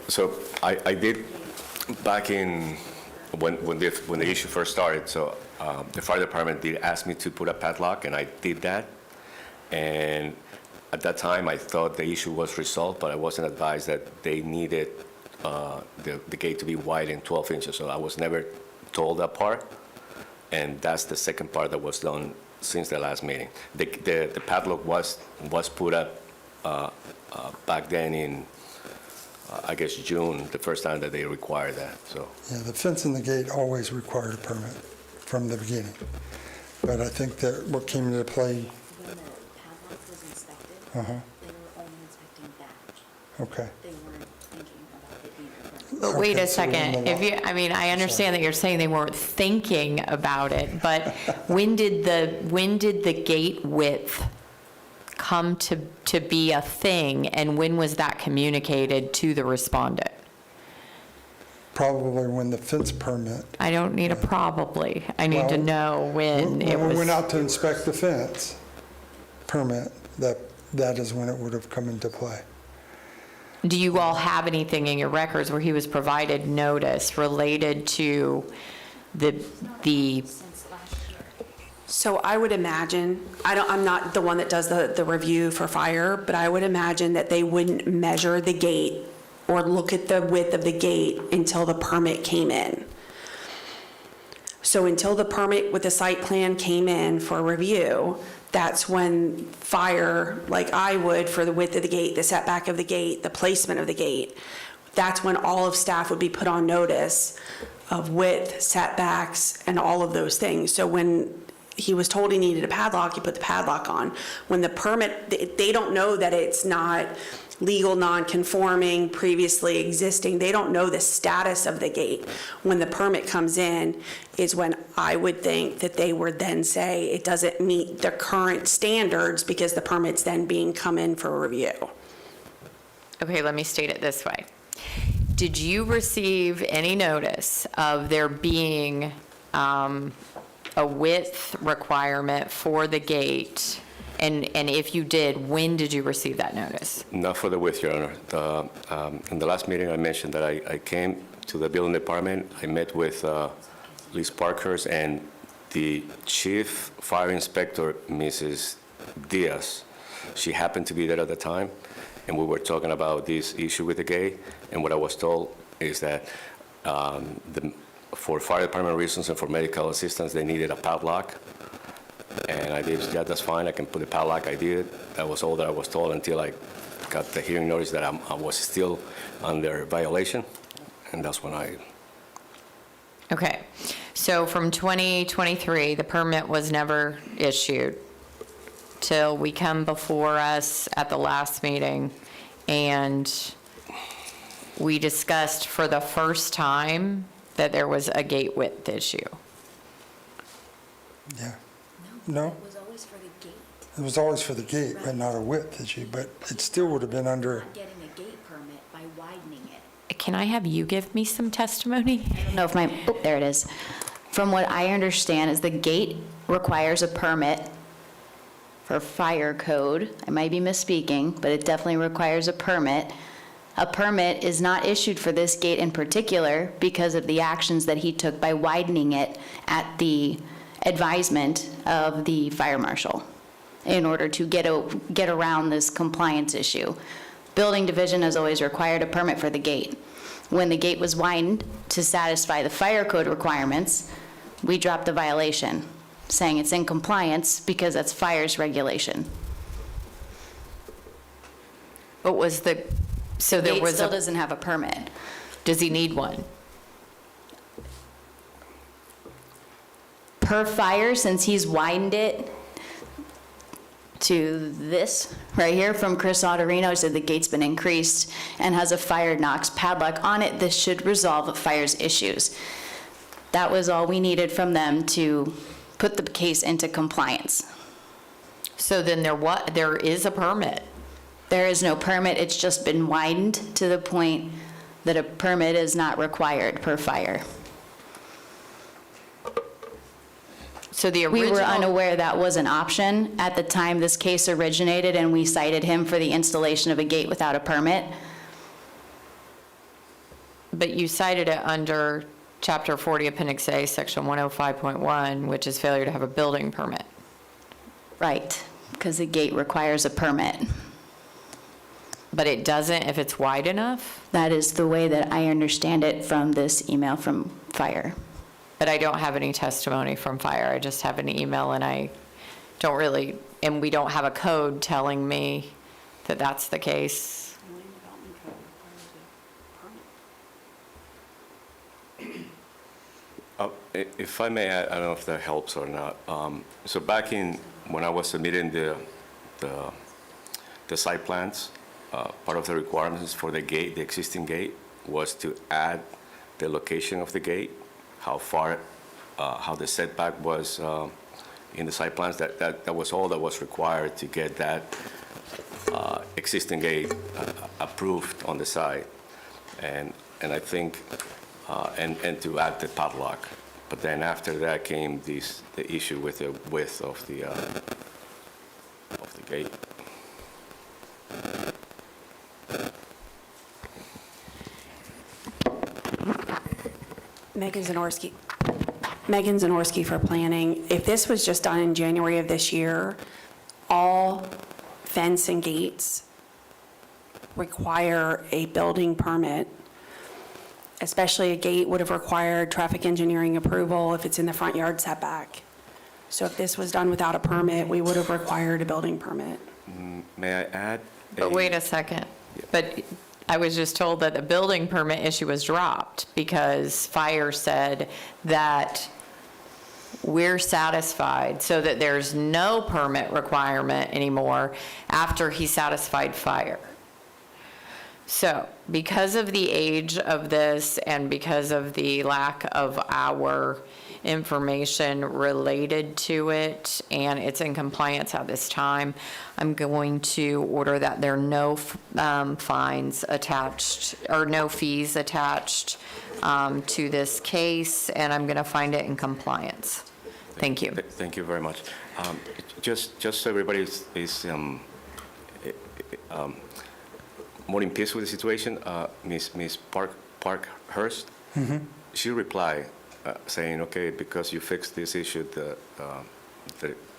So I did back in when the issue first started. So the fire department did ask me to put a padlock, and I did that. And at that time, I thought the issue was resolved, but I wasn't advised that they needed the gate to be wide in 12 inches. So I was never told that part. And that's the second part that was done since the last meeting. The padlock was put up back then in, I guess, June, the first time that they required that, so. Yeah, the fence and the gate always required a permit from the beginning. But I think that what came into play. When the padlock was inspected, Uh-huh. they were only inspecting that. Okay. They weren't thinking about it being a permit. But wait Okay, a so then second, the if you, I mean, I understand that you're saying they weren't thinking about it, but when did the gate width come to be a thing, and when was that communicated to the respondent? Probably when the fence permit. I don't need a probably, I need to Well, know when it When we was. went out to inspect the fence permit, that is when it would have come into play. Do you all have anything in your records where he was provided notice related to the Since last year. So I would imagine, I'm not the one that does the review for fire, but I would imagine that they wouldn't measure the gate or look at the width of the gate until the permit came in. So until the permit with the site plan came in for review, that's when fire, like I would for the width of the gate, the setback of the gate, the placement of the gate, that's when all of staff would be put on notice of width, setbacks, and all of those things. So when he was told he needed a padlock, he put the padlock on. When the permit, they don't know that it's not legal, non-conforming, previously existing. They don't know the status of the gate. When the permit comes in is when I would think that they would then say it doesn't meet the current standards because the permit's then being come in for review. Okay, let me state it this way. Did you receive any notice of there being a width requirement for the gate? And if you did, when did you receive that notice? Not for the width, Your Honor. In the last meeting, I mentioned that I came to the building department. I met with Liz Parkhurst and the chief fire inspector, Mrs. Diaz. She happened to be there at the time, and we were talking about this issue with the gate. And what I was told is that for fire department reasons and for medical assistance, they needed a padlock. And I did, yeah, that's fine, I can put a padlock, I did. That was all that I was told until I got the hearing notice that I was still under violation, and that's when I... Okay, so from 2023, the permit was never issued till we come before us at the last meeting, and we discussed for the first time that there was a gate width issue. Yeah. No? It was always for the gate. It was always for the gate, but not a width issue, but it still would have been under, Not getting a gate permit by widening it. Can I have you give me some testimony? I don't know if my, oh, there it is. From what I understand is the gate requires a permit for fire code. I might be misspeaking, but it definitely requires a permit. A permit is not issued for this gate in particular because of the actions that he took by widening it at the advisement of the fire marshal in order to get around this compliance issue. Building division has always required a permit for the gate. When the gate was widened to satisfy the fire code requirements, we dropped the violation, saying it's in compliance because that's fire's regulation. But was the, so there Gate was still a, doesn't have a permit. does he need one? Per fire, since he's widened it, to this right here from Chris Otterino. He said the gate's been increased and has a fire Knox padlock on it. This should resolve fire's issues. That was all we needed from them to put the case into compliance. So then there is a permit. There is no permit. It's just been widened to the point that a permit is not required per fire. So the We original. were unaware that was an option at the time this case originated, and we cited him for the installation of a gate without a permit. But you cited it under Chapter 40, Appendix A, Section 105.1, which is failure to have a building permit. Right, because the gate requires a permit. But it doesn't if it's wide enough? That is the way that I understand it from this email from fire. But I don't have any testimony from fire. I just have an email, and I don't really, and we don't have a code telling me that that's the case. If I may, I don't know if that helps or not. So back when I was submitting the site plans, part of the requirements for the gate, the existing gate, was to add the location of the gate, how far, how the setback was in the site plans. That was all that was required to get that existing gate approved on the site. And I think, and to add the padlock. But then after that came the issue with the width of the gate. Megan Zanorski for planning. If this was just done in January of this year, all fence and gates require a building permit. Especially a gate would have required traffic engineering approval if it's in the front yard setback. So if this was done without a permit, we would have required a building permit. May I add? But wait a second. But I was just told that the building permit issue was dropped because fire said that we're satisfied, so that there's no permit requirement anymore after he satisfied fire. So because of the age of this and because of the lack of our information related to it, and it's in compliance at this time, I'm going to order that there are no fines attached, or no fees attached to this case, and I'm going to find it in compliance. Thank you. Thank you very much. Just so everybody is more in peace with the situation, Ms. Parkhurst, she replied saying, okay, because you fixed this issue,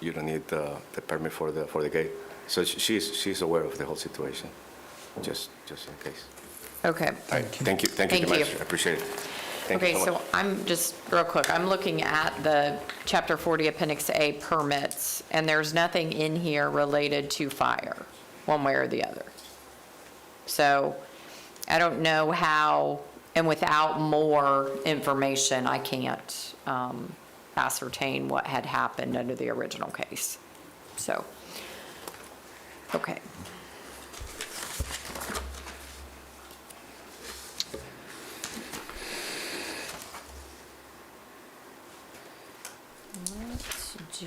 you don't need the permit for the gate. So she's aware of the whole situation, just in case. Okay. All right. Thank you very much. I appreciate it. Thank you Okay, so so much. I'm just, real quick, I'm looking at the Chapter 40 Appendix A permits, and there's nothing in here related to fire, one way or the other. So I don't know how, and without more information, I can't ascertain what had happened under the original case. So, okay. Let's do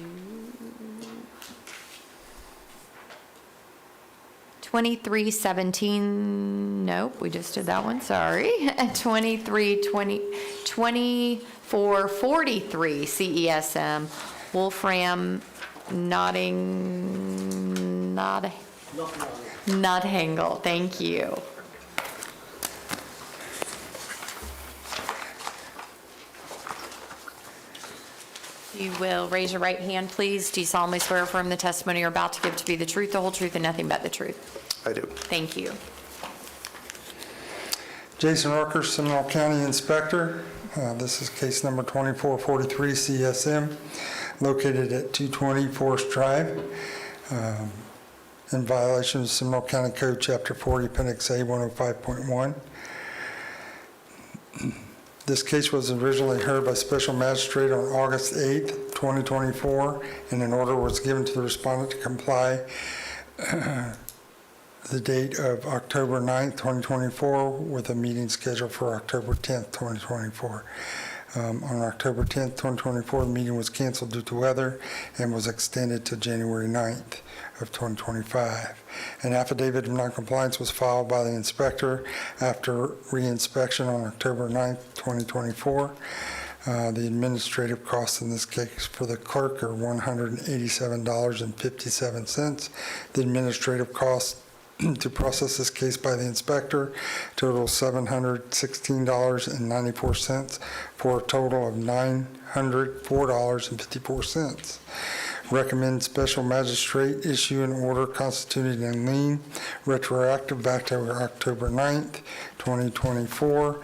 2317, nope, we just did that one, sorry. 2443 CESM, Wolfram Nottingham, thank you. You will raise your right hand, please. Do you solemnly swear or affirm the testimony you're about to give to be the truth, the whole truth, and nothing but the truth? I do. Thank you. Jason Rucker, Seminole County Inspector. This is case number 2443 CSM, located at 220 Forest Drive, in violation of Seminole County Code Chapter 40, Appendix A 105.1. This case was originally heard by Special Magistrate on August 8th, 2024, and an order was given to the respondent to comply the date of October 9th, 2024, with a meeting scheduled for October 10th, 2024. On October 10th, 2024, the meeting was canceled due to weather and was extended to January 9th of 2025. An affidavit of noncompliance was filed by the inspector after re-inspection on October 9th, 2024. The administrative costs in this case for the clerk are $187.57. The administrative costs to process this case by the inspector total $716.94 for a total of $904.54. Recommend special magistrate issue an order constituting a lien retroactive back to October 9th, 2024,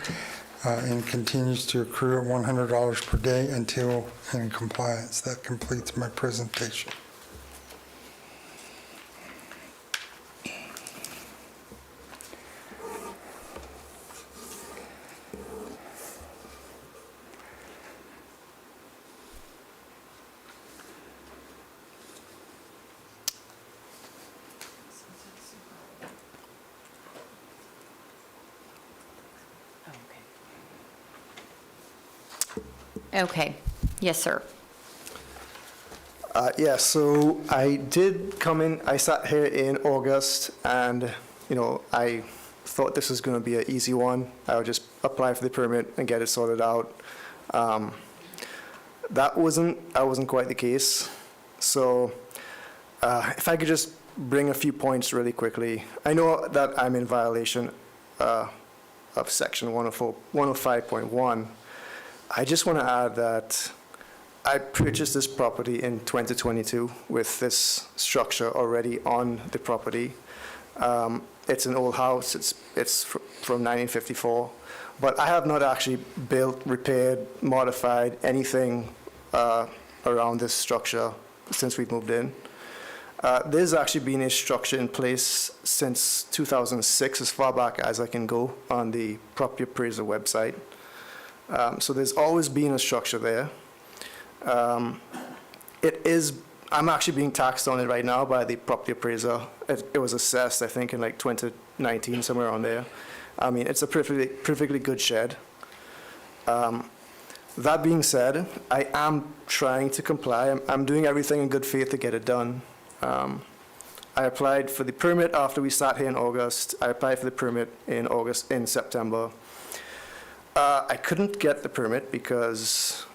and continues to accrue at $100 per day until in compliance. That completes my presentation. Okay. Yes, sir. Yeah, so I did come in, I sat here in August, and, I thought this was going to be an easy one. I would just apply for the permit and get it sorted out. That wasn't quite the case. So if I could just bring a few points really quickly. I know that I'm in violation of section 105.1. I just want to add that I purchased this property in 2022 with this structure already on the property. It's an old house. It's from 1954, but I have not actually built, repaired, modified anything around this structure since we've moved in. There's actually been a structure in place since 2006, as far back as I can go on the property appraiser website. So there's always been a structure there. I'm actually being taxed on it right now by the property appraiser. It was assessed, I think, in like 2019, somewhere around there. I mean, it's a perfectly good shed. That being said, I am trying to comply. I'm doing everything in good faith to get it done. I applied for the permit after we sat here in August. I applied for the permit in September. I couldn't get the permit because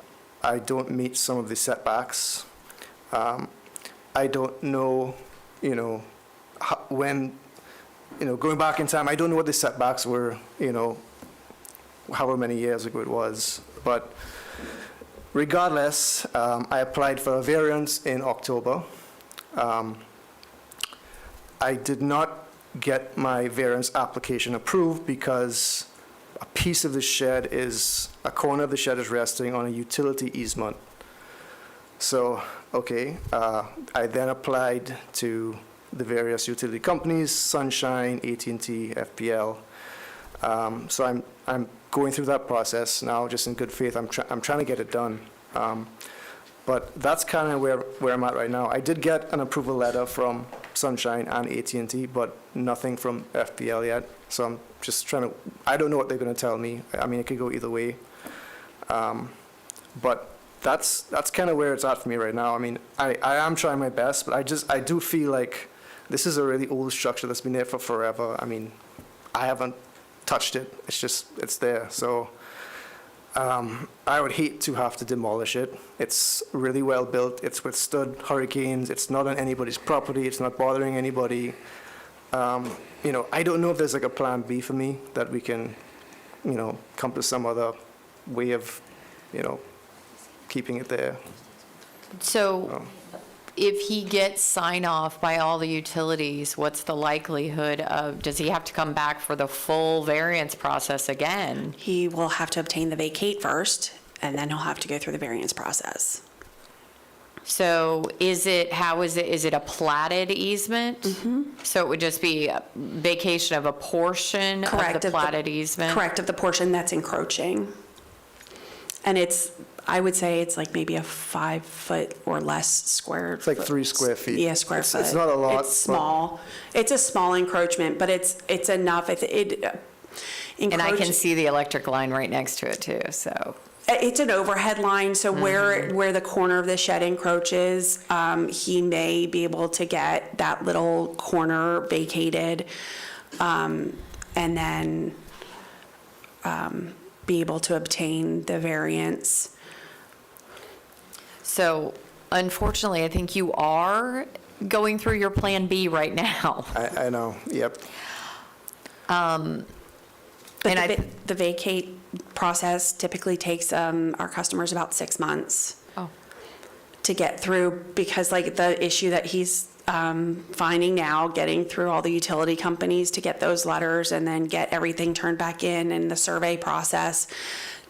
I don't meet some of the setbacks. I don't know, when, going back in time, I don't know what the setbacks were, however many years ago it was. But regardless, I applied for a variance in October. I did not get my variance application approved because a piece of the shed a corner of the shed is resting on a utility easement. So, okay, I then applied to the various utility companies, Sunshine, AT&T, FPL. So I'm going through that process now, just in good faith. I'm trying to get it done. But that's kind of where I'm at right now. I did get an approval letter from Sunshine and AT&T, but nothing from FPL yet. So I'm just trying to, I don't know what they're going to tell me. I mean, it could go either way. But that's kind of where it's at for me right now. I mean, I am trying my best, but I do feel like this is a really old structure that's been there for forever. I mean, I haven't touched it. It's there. So I would hate to have to demolish it. It's really well built. It's withstood hurricanes. It's not on anybody's property. It's not bothering anybody. I don't know if there's like a plan B for me that we can, come to some other way of, keeping it there. So if he gets sign off by all the utilities, what's the likelihood of, does he have to come back for the full variance process again? He will have to obtain the vacate first, and then he'll have to go through the variance process. So is it a platted easement? Mm-hmm. So it would just be a vacation of a portion of the platted easement? Correct, of the portion that's encroaching. And I would say it's like maybe a 5 foot or less square. It's like 3 square feet. Yeah, square foot. It's not a lot. It's small. It's a small encroachment, but it's enough. And I can see the electric line right next to it too, so. It's an overhead line, so where the corner of the shed encroaches, he may be able to get that little corner vacated, and then be able to obtain the variance. So unfortunately, I think you are going through your Plan B right now. I know, yep. But the vacate process typically takes our customers about 6 months to get through, because like the issue that he's finding now, getting through all the utility companies to get those letters and then get everything turned back in, and the survey process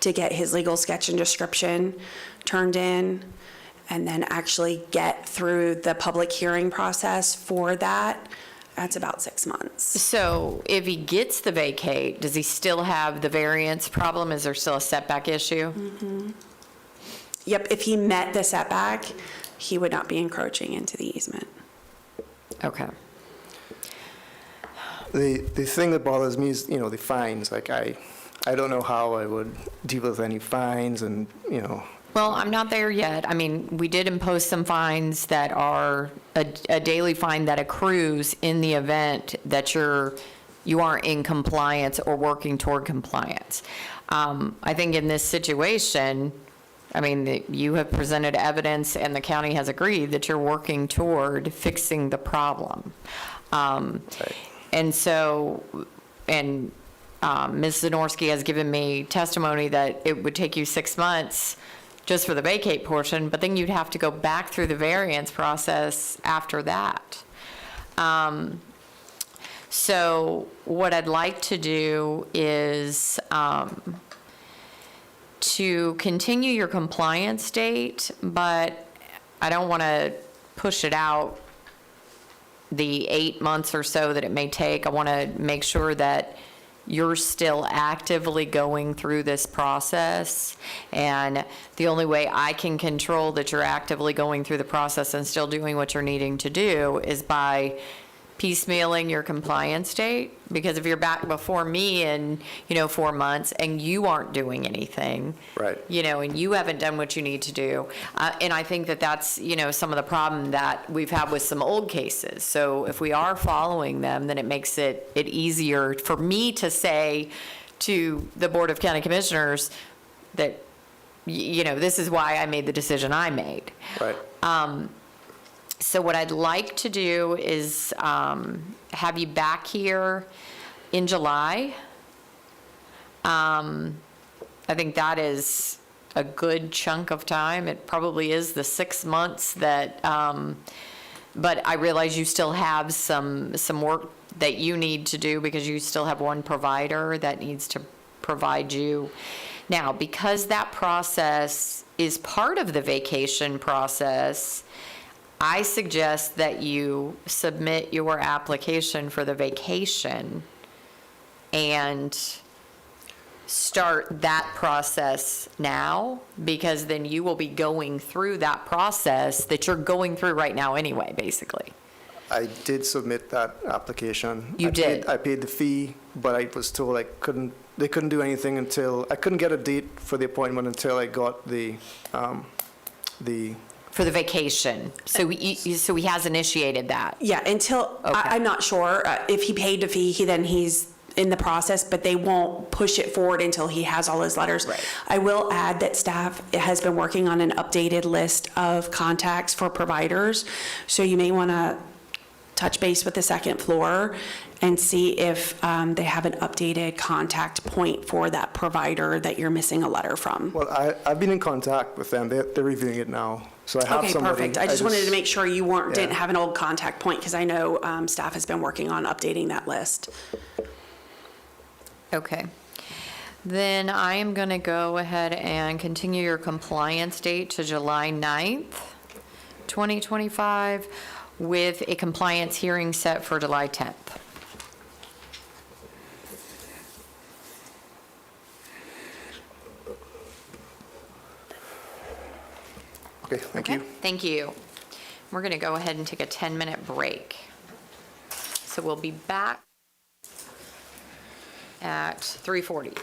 to get his legal sketch and description turned in, and then actually get through the public hearing process for that. That's about 6 months. So if he gets the vacate, does he still have the variance problem? Is there still a setback issue? Yep, if he met the setback, he would not be encroaching into the easement. Okay. The thing that bothers me is, the fines. Like, I don't know how I would deal with any fines and, Well, I'm not there yet. I mean, we did impose some fines that are a daily fine that accrues in the event that you aren't in compliance or working toward compliance. I think in this situation, I mean, you have presented evidence and the county has agreed that you're working toward fixing the problem. And so, Ms. Zanorsky has given me testimony that it would take you 6 months just for the vacate portion, but then you'd have to go back through the variance process after that. So what I'd like to do is to continue your compliance date, but I don't want to push it out the 8 months or so that it may take. I want to make sure that you're still actively going through this process. And the only way I can control that you're actively going through the process and still doing what you're needing to do is by piecemealing your compliance date. Because if you're back before me in, 4 months and you aren't doing anything, right, and you haven't done what you need to do. And I think that that's, some of the problem that we've had with some old cases. So if we are following them, then it makes it easier for me to say to the Board of County Commissioners that, this is why I made the decision I made. right. So what I'd like to do is have you back here in July. I think that is a good chunk of time. It probably is the 6 months that, but I realize you still have some work that you need to do because you still have one provider that needs to provide you. Now, because that process is part of the vacation process, I suggest that you submit your application for the vacation and start that process now, because then you will be going through that process that you're going through right now anyway, basically. I did submit that application. You did? I paid the fee, but I was told they couldn't do anything until, I couldn't get a date for the appointment until I got the For the vacation. So he has initiated that. Yeah, until, I'm not sure if he paid the fee, he's in the process, but they won't push it forward until he has all his letters. Right. I will add that staff has been working on an updated list of contacts for providers. So you may want to touch base with the second floor and see if they have an updated contact point for that provider that you're missing a letter from. Well, I've been in contact with them. They're reviewing it now. So I have Okay, somebody. perfect. I just wanted to make sure you Yeah. didn't have an old contact point, because I know staff has been working on updating that list. Okay. Then I am going to go ahead and continue your compliance date to July 9th, 2025, with a compliance hearing set for July 10th. Okay, thank you. Thank you. We're going to go ahead and take a 10-minute break. So we'll be back at 3:40.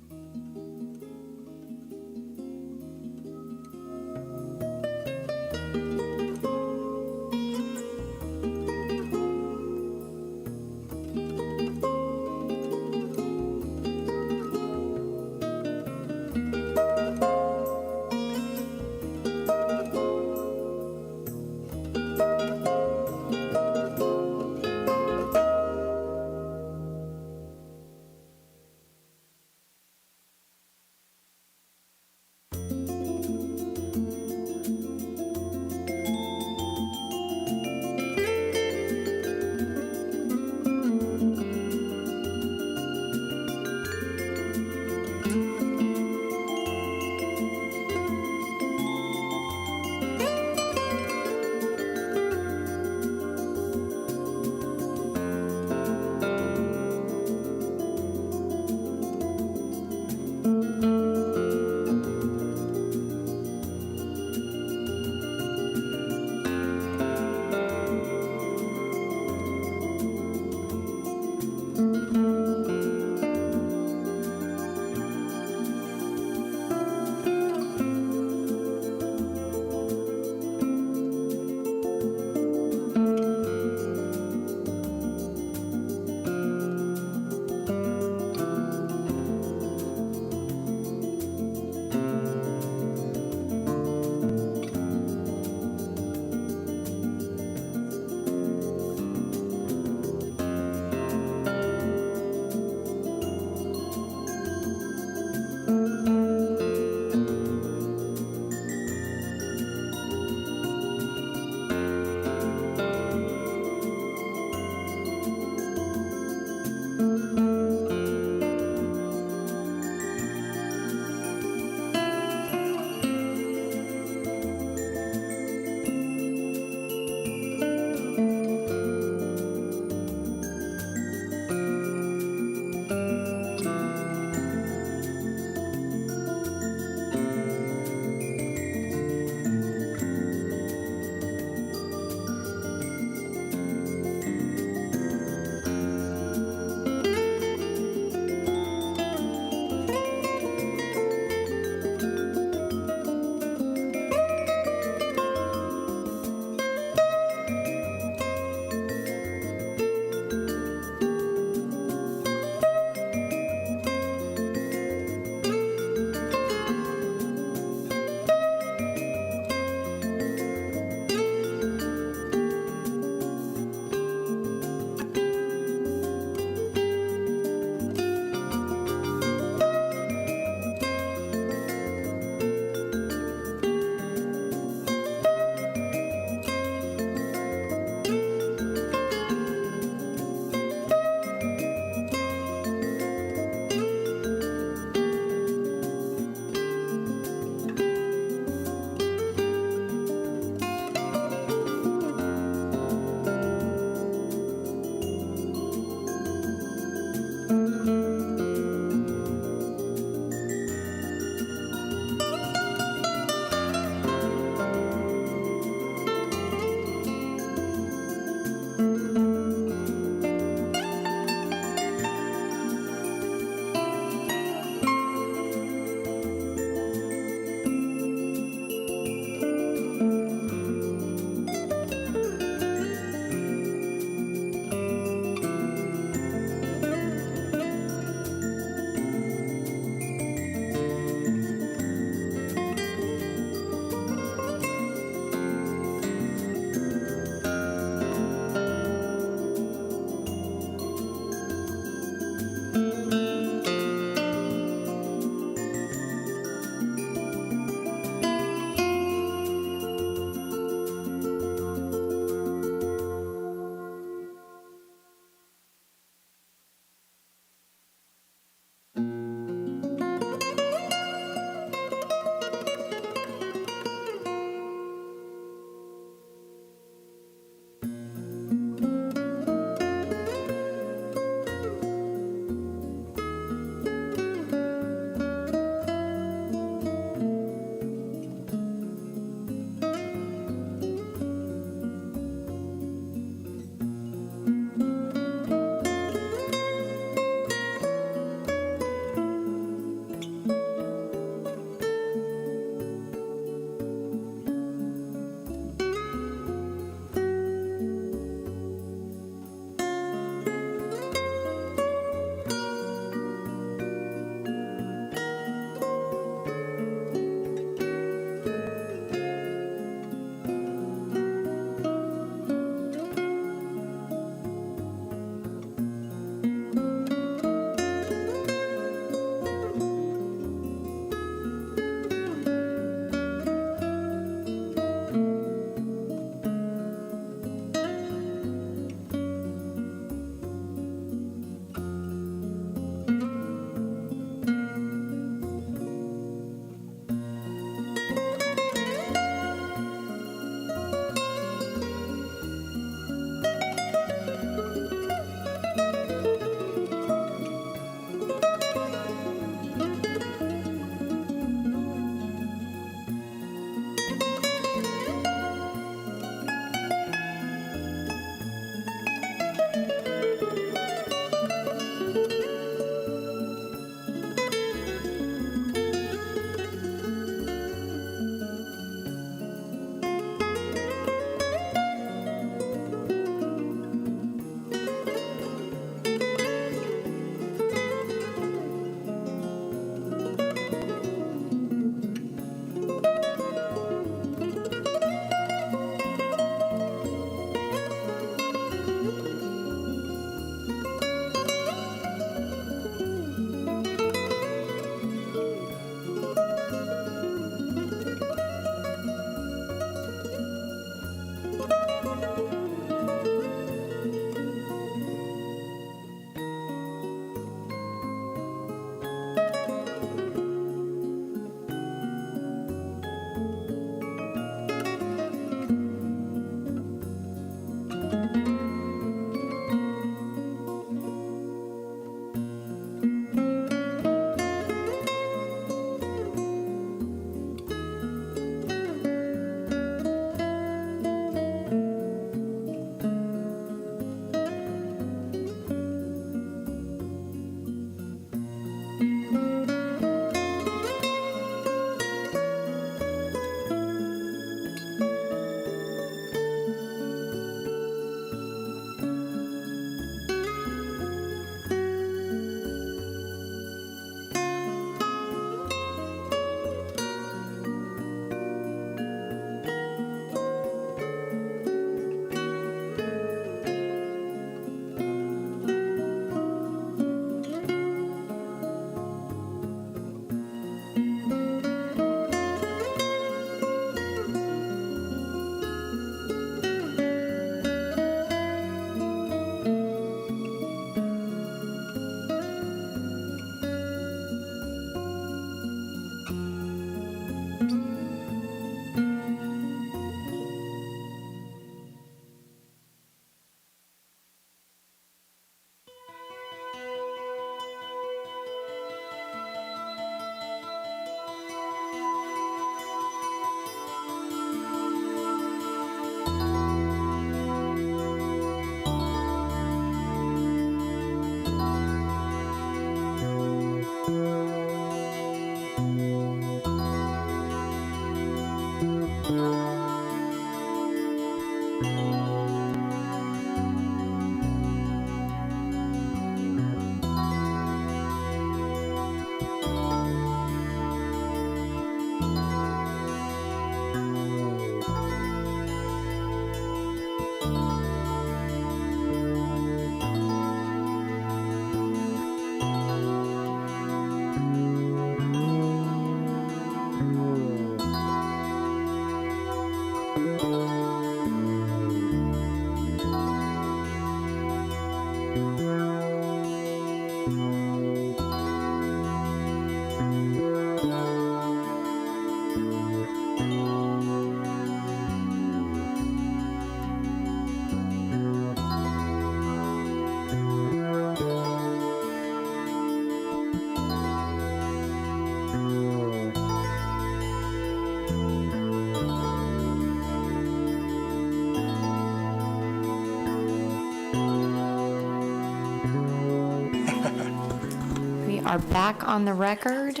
are back on the record.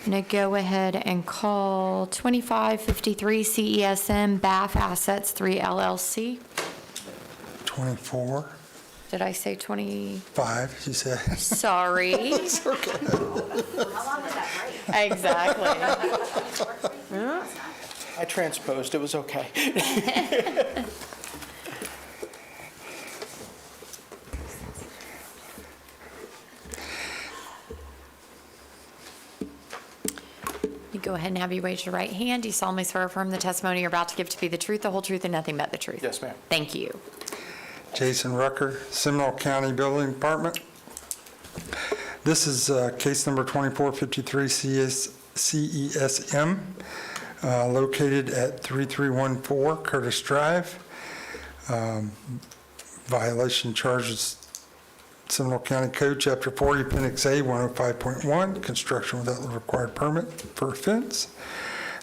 I'm going to go ahead and call 2553 CESM BAF Assets 3 LLC. 24, Did I say 20? 5, she said. Sorry. It's okay. Exactly. I transposed, it was okay. You go ahead and have you raise your right hand. Do you solemnly swear or affirm the testimony you're about to give to be the truth, the whole truth, and nothing but the truth? Yes, ma'am. Thank you. Jason Rucker, Seminole County Building Department. This is case number 2453 CESM, located at 3314 Curtis Drive. Violation charges Seminole County Code, Chapter 40, Appendix A, 105.1, construction without the required permit for a fence.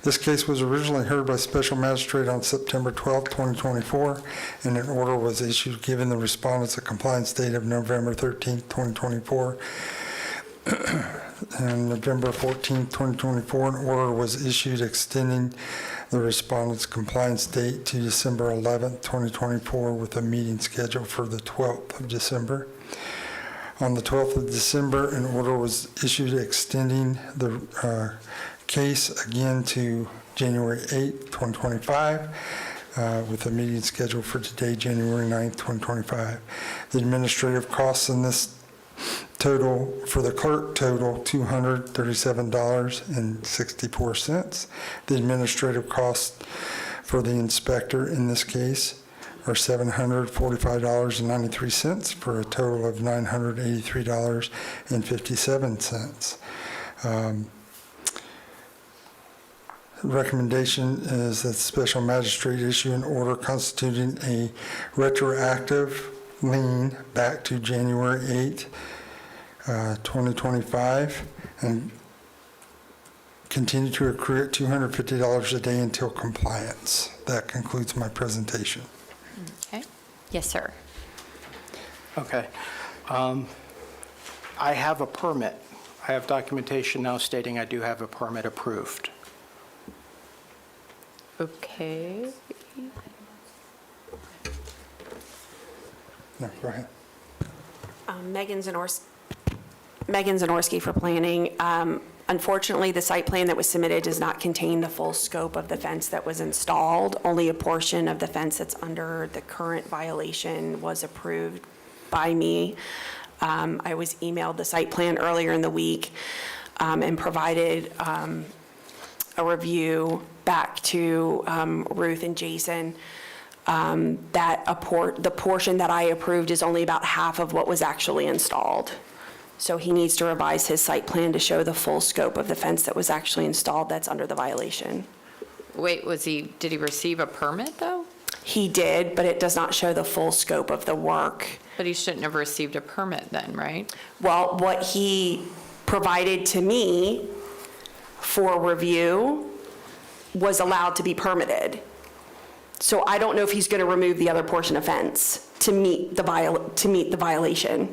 This case was originally heard by Special Magistrate on September 12, 2024, and an order was issued giving the respondents a compliance date of November 13, 2024. And November 14, 2024, an order was issued extending the respondent's compliance date to December 11, 2024, with a meeting scheduled for the 12th of December. On the 12th of December, an order was issued extending the case again to January 8, 2025, with a meeting scheduled for today, January 9, 2025. The administrative costs in this total, for the clerk, total $237.64. The administrative costs for the inspector in this case are $745.93 for a total of $983.57. Recommendation is that the special magistrate issue an order constituting a retroactive lien back to January 8, 2025, and continue to accrue at $250 a day until compliance. That concludes my presentation. Okay. Yes, sir. Okay. I have a permit. I have documentation now stating I do have a permit approved. Okay. No, go ahead. Megan Zanorski for planning. Unfortunately, the site plan that was submitted does not contain the full scope of the fence that was installed. Only a portion of the fence that's under the current violation was approved by me. I was emailed the site plan earlier in the week and provided a review back to Ruth and Jason. The portion that I approved is only about half of what was actually installed. So he needs to revise his site plan to show the full scope of the fence that was actually installed that's under the violation. Wait, did he receive a permit, though? He did, but it does not show the full scope of the work. But he shouldn't have received a permit then, right? Well, what he provided to me for review was allowed to be permitted. So I don't know if he's going to remove the other portion of fence to meet the violation.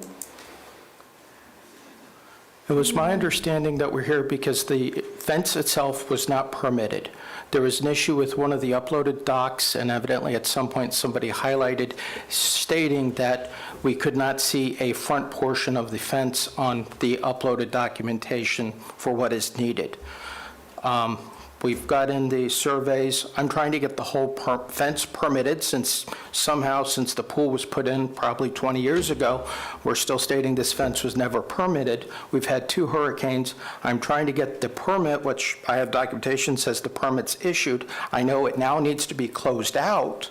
It was my understanding that we're here because the fence itself was not permitted. There was an issue with one of the uploaded docs, and evidently at some point somebody highlighted stating that we could not see a front portion of the fence on the uploaded documentation for what is needed. We've got in the surveys, I'm trying to get the whole fence permitted since the pool was put in probably 20 years ago, we're still stating this fence was never permitted. We've had 2 hurricanes. I'm trying to get the permit, which I have documentation says the permit's issued. I know it now needs to be closed out,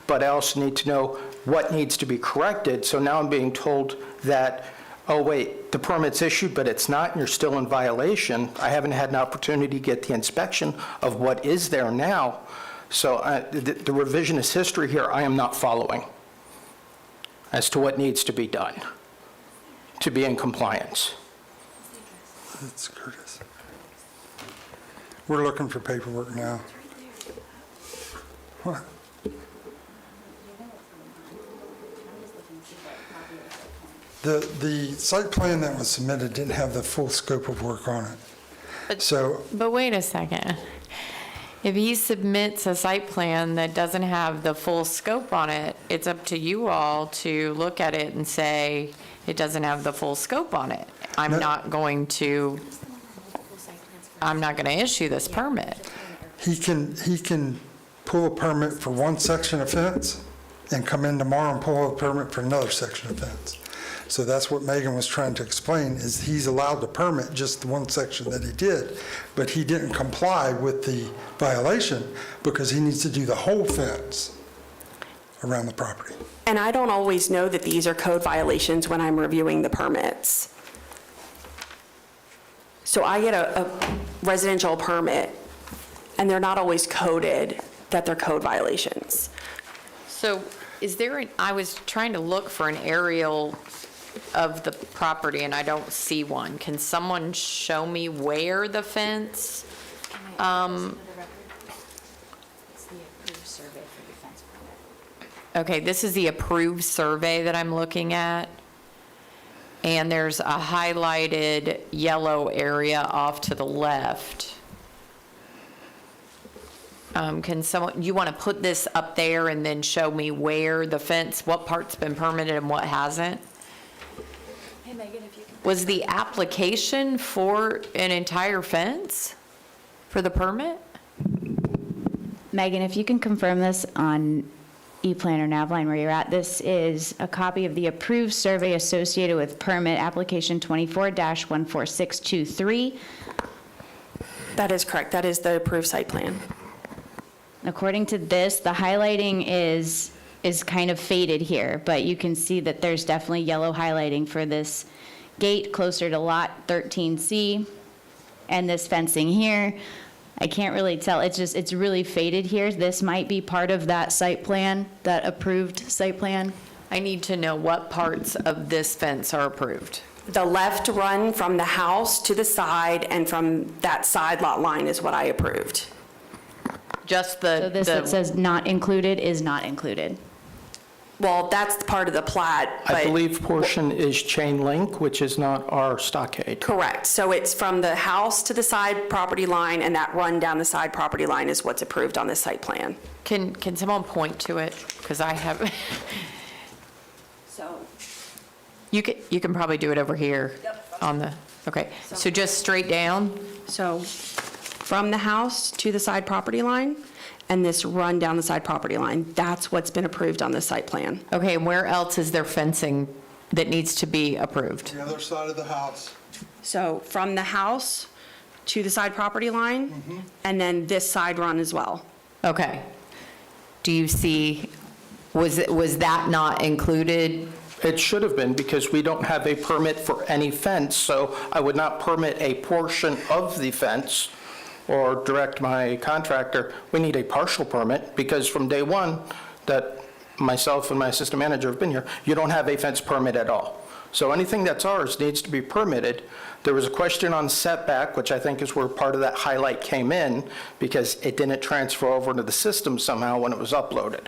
but I also need to know what needs to be corrected. So now I'm being told that, oh, wait, the permit's issued, but it's not, and you're still in violation. I haven't had an opportunity to get the inspection of what is there now. So the revisionist history here, I am not following as to what needs to be done to be in compliance. It's Curtis. We're looking for paperwork now. What? The site plan that was submitted didn't have the full scope of work on it. So, But wait a second. If he submits a site plan that doesn't have the full scope on it, it's up to you all to look at it and say, it doesn't have the full scope on it. I'm not going to issue this permit. he can pull a permit for one section of fence and come in tomorrow and pull a permit for another section of fence. So that's what Megan was trying to explain, is he's allowed to permit just the one section that he did, but he didn't comply with the violation because he needs to do the whole fence around the property. And I don't always know that these are code violations when I'm reviewing the permits. So I get a residential permit, and they're not always coded that they're code violations. So I was trying to look for an aerial of the property, and I don't see one. Can someone show me where the fence? It's the approved survey for the fence permit. Okay, this is the approved survey that I'm looking at. And there's a highlighted yellow area off to the left. You want to put this up there and then show me where the fence, what part's been permitted and what hasn't? Hey, Megan, if you can. Was the application for an entire fence for the permit? Megan, if you can confirm this on E-Plan or Navline where you're at, this is a copy of the approved survey associated with permit application 24-14623. That is correct. That is the approved site plan. According to this, the highlighting is kind of faded here, but you can see that there's definitely yellow highlighting for this gate closer to lot 13C and this fencing here. I can't really tell. It's really faded here. This might be part of that site plan, that approved site plan. I need to know what parts of this fence are approved. The left run from the house to the side and from that side lot line is what I approved. Just So this that says not included is not included. Well, that's part of the plat, but. I believe portion is chain link, which is not our stockade. Correct. So it's from the house to the side property line, and that run down the side property line is what's approved on this site plan. Can someone point to it? Because I have, So. you can probably do it over here on the, okay. So just straight down? So from the house to the side property line, and this run down the side property line, that's what's been approved on this site plan. Okay, and where else is there fencing that needs to be approved? The other side of the house. So from the house to the side property line, and then this side run as well. Okay. Do you see, was that not included? It should have been, because we don't have a permit for any fence, so I would not permit a portion of the fence or direct my contractor. We need a partial permit, because from day one that myself and my assistant manager have been here, you don't have a fence permit at all. So anything that's ours needs to be permitted. There was a question on setback, which I think is where part of that highlight came in, because it didn't transfer over to the system somehow when it was uploaded.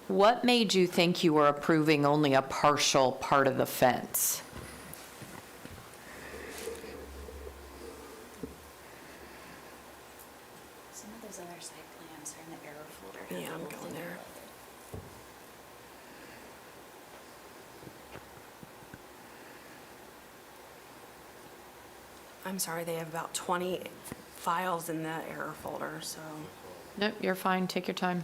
What made you think you were approving only a partial part of the fence? Some of those other site plans are in the error folder. Yeah, I'm going there. I'm sorry, they have about 20 files in the error folder, so. Nope, you're fine, take your time.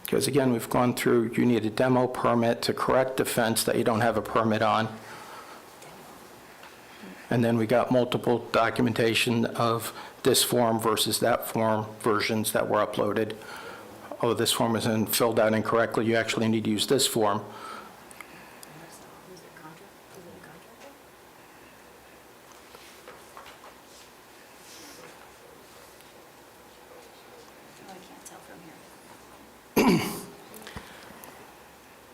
Because again, we've gone through, you need a demo permit to correct the fence that you don't have a permit on. And then we got multiple documentation of this form versus that form versions that were uploaded. Oh, this form isn't filled out incorrectly, you actually need to use this form. Who's the contract? Who's the contractor? Oh, I can't tell from here.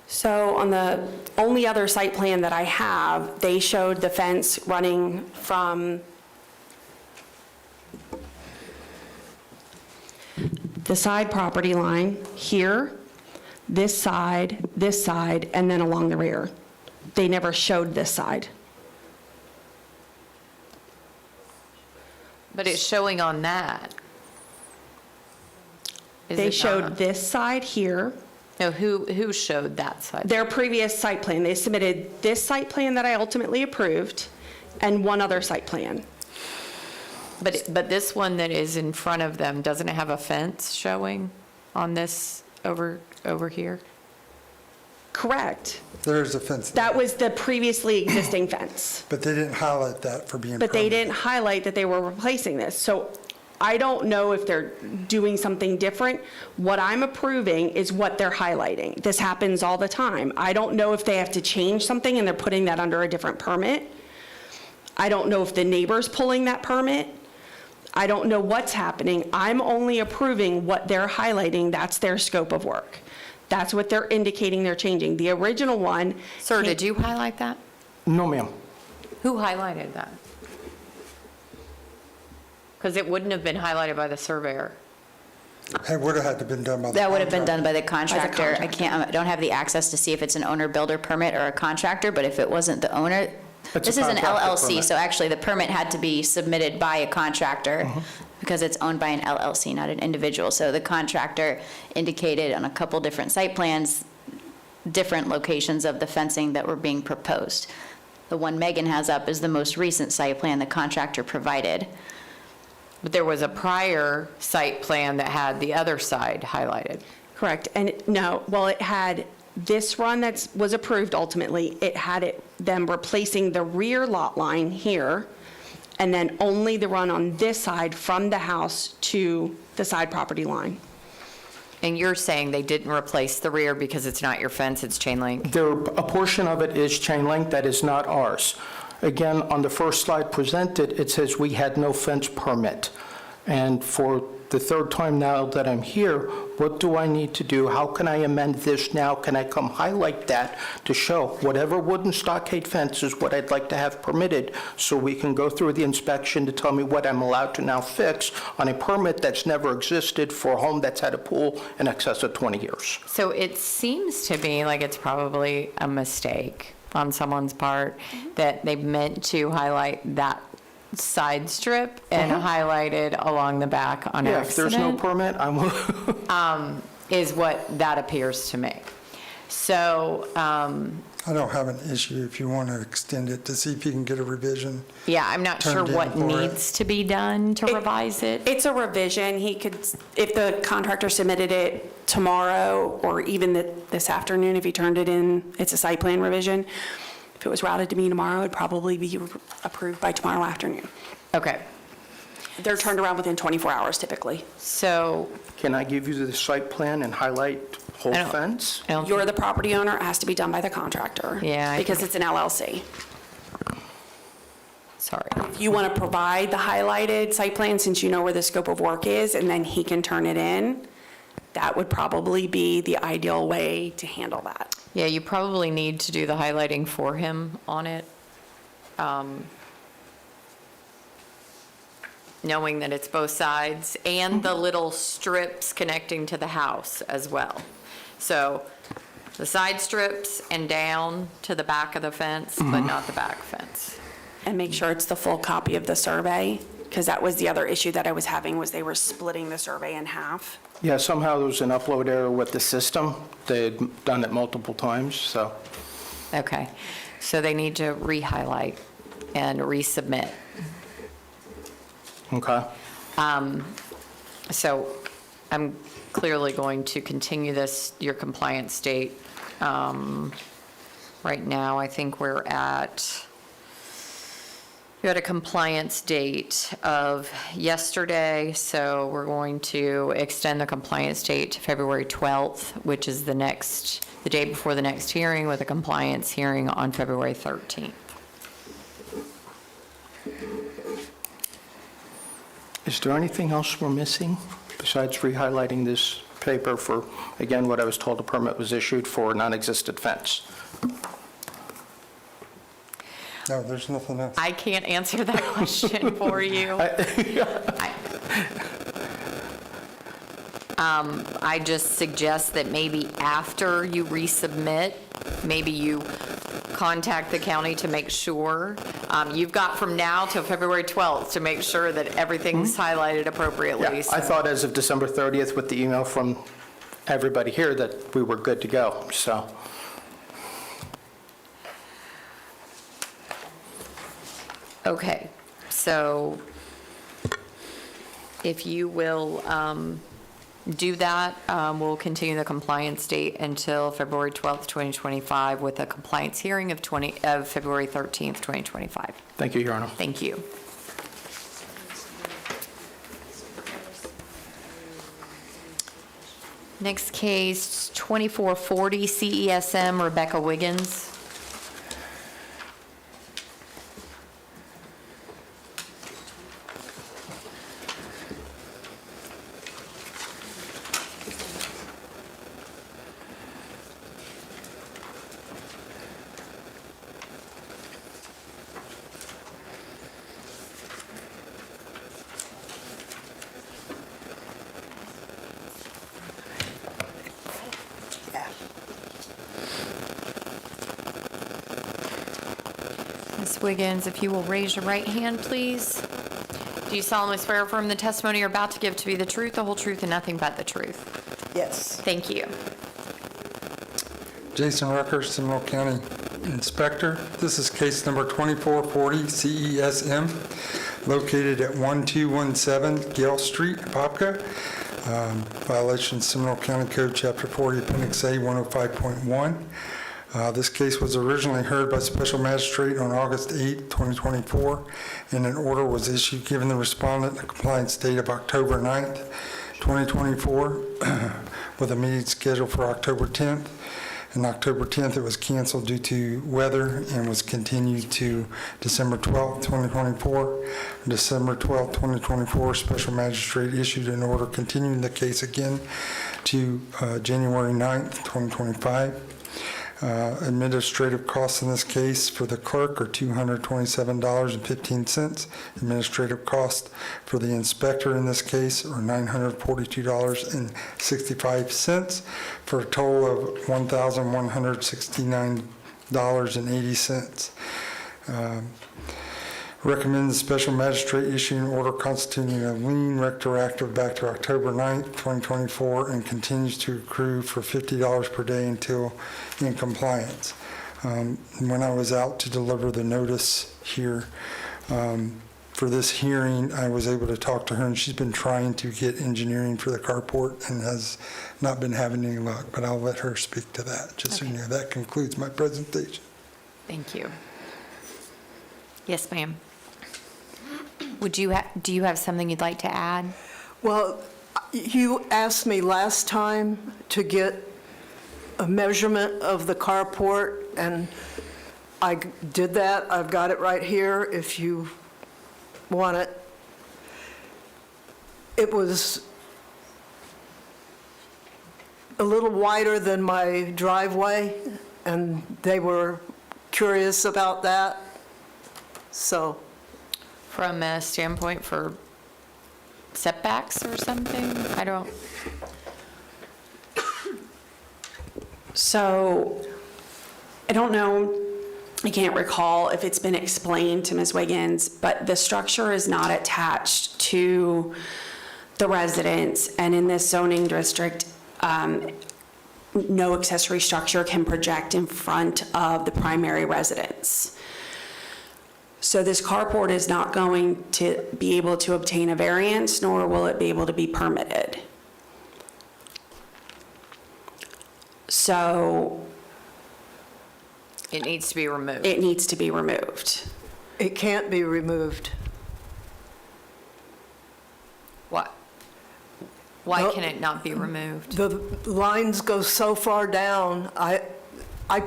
So on the only other site plan that I have, they showed the fence running from the side property line here, this side, and then along the rear. They never showed this side. But it's showing on that. Is They it showed not? this side here. No, who showed that side? Their previous site plan, they submitted this site plan that I ultimately approved and one other site plan. But this one that is in front of them, doesn't it have a fence showing on this over here? Correct. There is a fence. That was the previously existing fence. But they didn't highlight that for being But they permitted. didn't highlight that they were replacing this. So I don't know if they're doing something different. What I'm approving is what they're highlighting. This happens all the time. I don't know if they have to change something and they're putting that under a different permit. I don't know if the neighbor's pulling that permit. I don't know what's happening. I'm only approving what they're highlighting. That's their scope of work. That's what they're indicating they're changing. The original one. Sir, did you highlight that? No, ma'am. Who highlighted that? Because it wouldn't have been highlighted by the surveyor. It would have had to been done by the That would have been contractor. done by the contractor. I don't have the access to see if it's an owner-builder permit or a contractor, but if it wasn't the owner, It's a this is an contractor LLC, permit. so actually the permit had to be submitted by a contractor because it's owned by an LLC, not an individual. So the contractor indicated on a couple different site plans, different locations of the fencing that were being proposed. The one Megan has up is the most recent site plan the contractor provided. But there was a prior site plan that had the other side highlighted. Correct. And no, well, it had this run that was approved ultimately, it had them replacing the rear lot line here, and then only the run on this side from the house to the side property line. And you're saying they didn't replace the rear because it's not your fence, it's chain link? A portion of it is chain link, that is not ours. Again, on the first slide presented, it says we had no fence permit. And for the third time now that I'm here, what do I need to do? How can I amend this now? Can I come highlight that to show whatever wooden stockade fence is what I'd like to have permitted, so we can go through the inspection to tell me what I'm allowed to now fix on a permit that's never existed for a home that's had a pool in excess of 20 years? So it seems to me like it's probably a mistake on someone's part that they meant to highlight that side strip and highlight it along the back on Yeah, if there's no accident, permit, I will. is what that appears to me. So, I don't have an issue if you want to extend it to see if you can get a revision. yeah, I'm not sure Turned in what for it. needs to be done to revise it. It's a revision. He could, if the contractor submitted it tomorrow or even this afternoon, if he turned it in, it's a site plan revision. If it was routed to me tomorrow, it'd probably be approved by tomorrow afternoon. Okay, They're turned around within 24 hours typically. so Can I give you the site plan and highlight whole I don't- fence? I don't You're the property owner, it has to be done by the contractor. Yeah, I Because think- it's an LLC. sorry. If you want to provide the highlighted site plan, since you know where the scope of work is, and then he can turn it in, that would probably be the ideal way to handle that. Yeah, you probably need to do the highlighting for him on it. Knowing that it's both sides and the little strips connecting to the house as well. So the side strips and down to the back of the fence, but not the back fence. And make sure it's the full copy of the survey, because that was the other issue that I was having, was they were splitting the survey in half. Yeah, somehow there was an upload error with the system. They'd done it multiple times, so. Okay, so they need to re-highlight and resubmit. Okay. So I'm clearly going to continue this, your compliance date. Right now, I think we're at a compliance date of yesterday, so we're going to extend the compliance date to February 12th, which is the day before the next hearing, with a compliance hearing on February 13th. Is there anything else we're missing besides re-highlighting this paper for, again, what I was told the permit was issued for a non-existent fence? No, there's nothing else. I can't answer that question for you. I just suggest that maybe after you resubmit, maybe you contact the county to make sure. You've got from now till February 12th to make sure that everything's highlighted appropriately. Yeah, I thought as of December 30th with the email from everybody here that we were good to go, so. Okay, so if you will do that, we'll continue the compliance date until February 12th, 2025, with a compliance hearing of February 13th, 2025. Thank you, Your Honor. Thank you. Next case, 2440 CESM, Rebecca Wiggins. Ms. Wiggins, if you will raise your right hand, please. Do you solemnly swear or affirm the testimony you're about to give to be the truth, the whole truth, and nothing but the truth? Yes. Thank you. Jason Rucker, Seminole County Inspector. This is case number 2440 CESM, located at 1217 Gale Street, Apopka. Violation Seminole County Code, Chapter 40, Appendix A, 105.1. This case was originally heard by Special Magistrate on August 8, 2024, and an order was issued giving the respondent a compliance date of October 9, 2024, with a meeting scheduled for October 10th. On October 10th, it was canceled due to weather and was continued to December 12th, 2024. On December 12th, 2024, Special Magistrate issued an order continuing the case again to January 9th, 2025. Administrative costs in this case for the clerk are $227.15. Administrative costs for the inspector in this case are $942.65, for a total of $1,169.80. Recommend the Special Magistrate issue an order constituting a lien retroactive back to October 9th, 2024, and continues to accrue for $50 per day until in compliance. When I was out to deliver the notice here for this hearing, I was able to talk to her, and she's been trying to get engineering for the carport and has not been having any luck, but I'll let her speak to that, just so you know. That concludes my presentation. Thank you. Yes, ma'am. Do you have something you'd like to add? Well, you asked me last time to get a measurement of the carport, and I did that. I've got it right here if you want it. It was a little wider than my driveway, and they were curious about that. So, From a standpoint for setbacks or something? I don't. So, I don't know, I can't recall if it's been explained to Ms. Wiggins, but the structure is not attached to the residence, and in this zoning district, no accessory structure can project in front of the primary residence. So this carport is not going to be able to obtain a variance, nor will it be able to be permitted. So It needs to be removed. it needs to be removed. it can't be removed. What? Why No. can it not be removed? The lines go so far down, I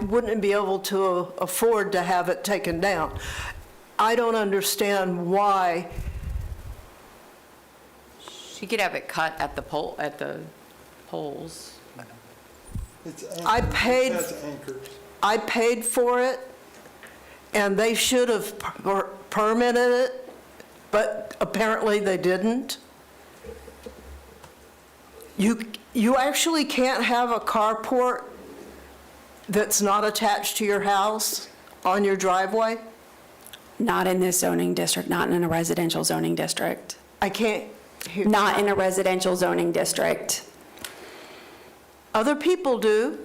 wouldn't be able to afford to have it taken down. I don't understand why. She could have it cut at the poles. I paid for it, and they should have permitted it, but apparently they didn't. You actually can't have a carport that's not attached to your house on your driveway? Not in this zoning district, not in a residential zoning district. I can't hear. Not in a residential zoning district. Other people do.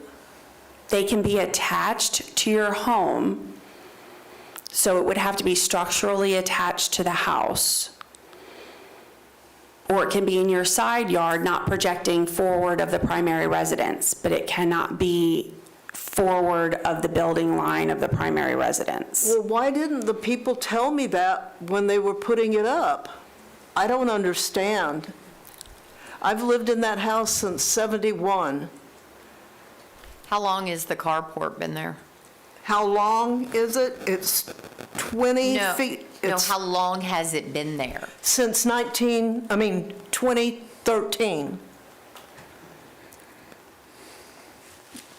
They can be attached to your home, so it would have to be structurally attached to the house. Or it can be in your side yard, not projecting forward of the primary residence, but it cannot be forward of the building line of the primary residence. Well, why didn't the people tell me that when they were putting it up? I don't understand. I've lived in that house since '71. How long has the carport been there? How long is it? It's 20 No, feet. No, It's how long has it been there? since 2013.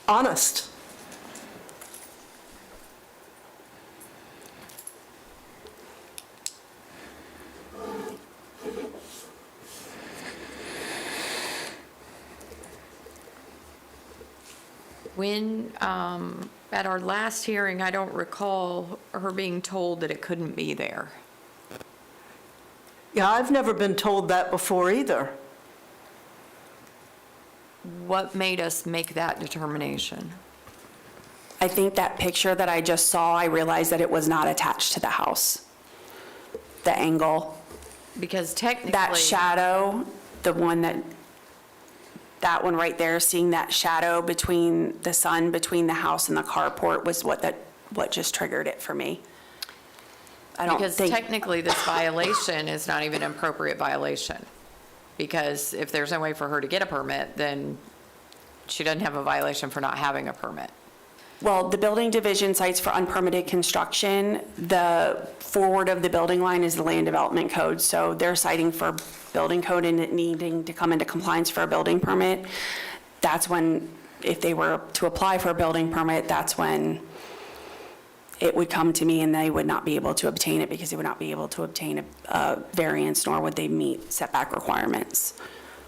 Honest. When, at our last hearing, I don't recall her being told that it couldn't be there. Yeah, I've never been told that before either. What made us make that determination? I think that picture that I just saw, I realized that it was not attached to the house. The angle, Because technically. that shadow, the one that one right there, seeing that shadow between the sun, between the house and the carport was what just triggered it for me. I don't Because think, technically, this violation is not even an appropriate violation. Because if there's no way for her to get a permit, then she doesn't have a violation for not having a permit. well, the building division cites for unpermitted construction, the forward of the building line is the land development code. So they're citing for building code and it needing to come into compliance for a building permit. That's when, if they were to apply for a building permit, that's when it would come to me and they would not be able to obtain it because they would not be able to obtain a variance, nor would they meet setback requirements.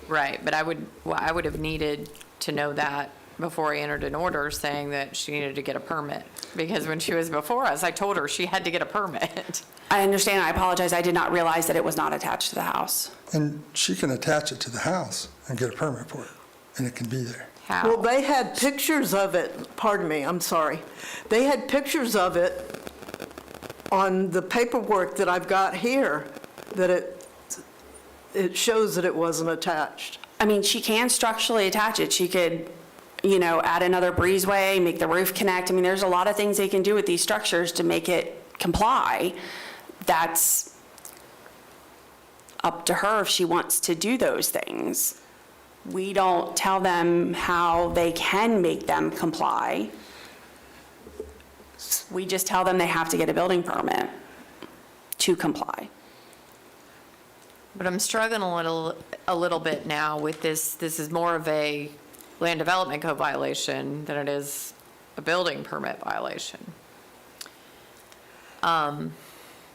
Right, but I would have needed to know that before I entered an order saying that she needed to get a permit. Because when she was before us, I told her she had to get a permit. I understand, I apologize, I did not realize that it was not attached to the house. And she can attach it to the house and get a permit for it, and it can be there. How? Well, they had pictures of it, pardon me, I'm sorry. They had pictures of it on the paperwork that I've got here, that it shows that it wasn't attached. I mean, she can structurally attach it. She could, add another breezeway, make the roof connect. I mean, there's a lot of things they can do with these structures to make it comply. That's up to her if she wants to do those things. We don't tell them how they can make them comply. We just tell them they have to get a building permit to comply. But I'm struggling a little bit now with this. This is more of a land development code violation than it is a building permit violation.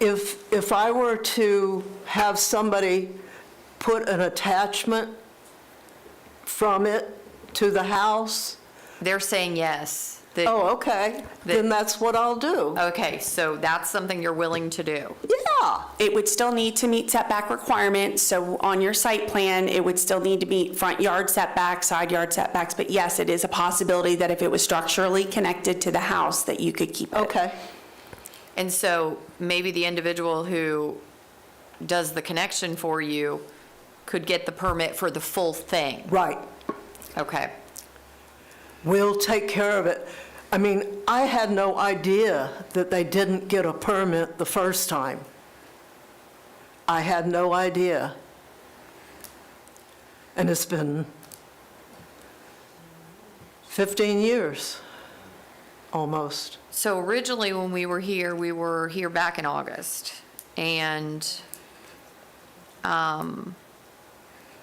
If I were to have somebody put an attachment from it to the house? They're saying yes. Oh, okay, then that's what I'll do. Okay, so that's something you're willing to do? Yeah. It would still need to meet setback requirements, so on your site plan, it would still need to meet front yard setbacks, side yard setbacks, but yes, it is a possibility that if it was structurally connected to the house, that you could keep it. Okay. And so maybe the individual who does the connection for you could get the permit for the full thing? Right. Okay. We'll take care of it. I mean, I had no idea that they didn't get a permit the first time. I had no idea. And it's been 15 years, almost. So originally, when we were here back in August, and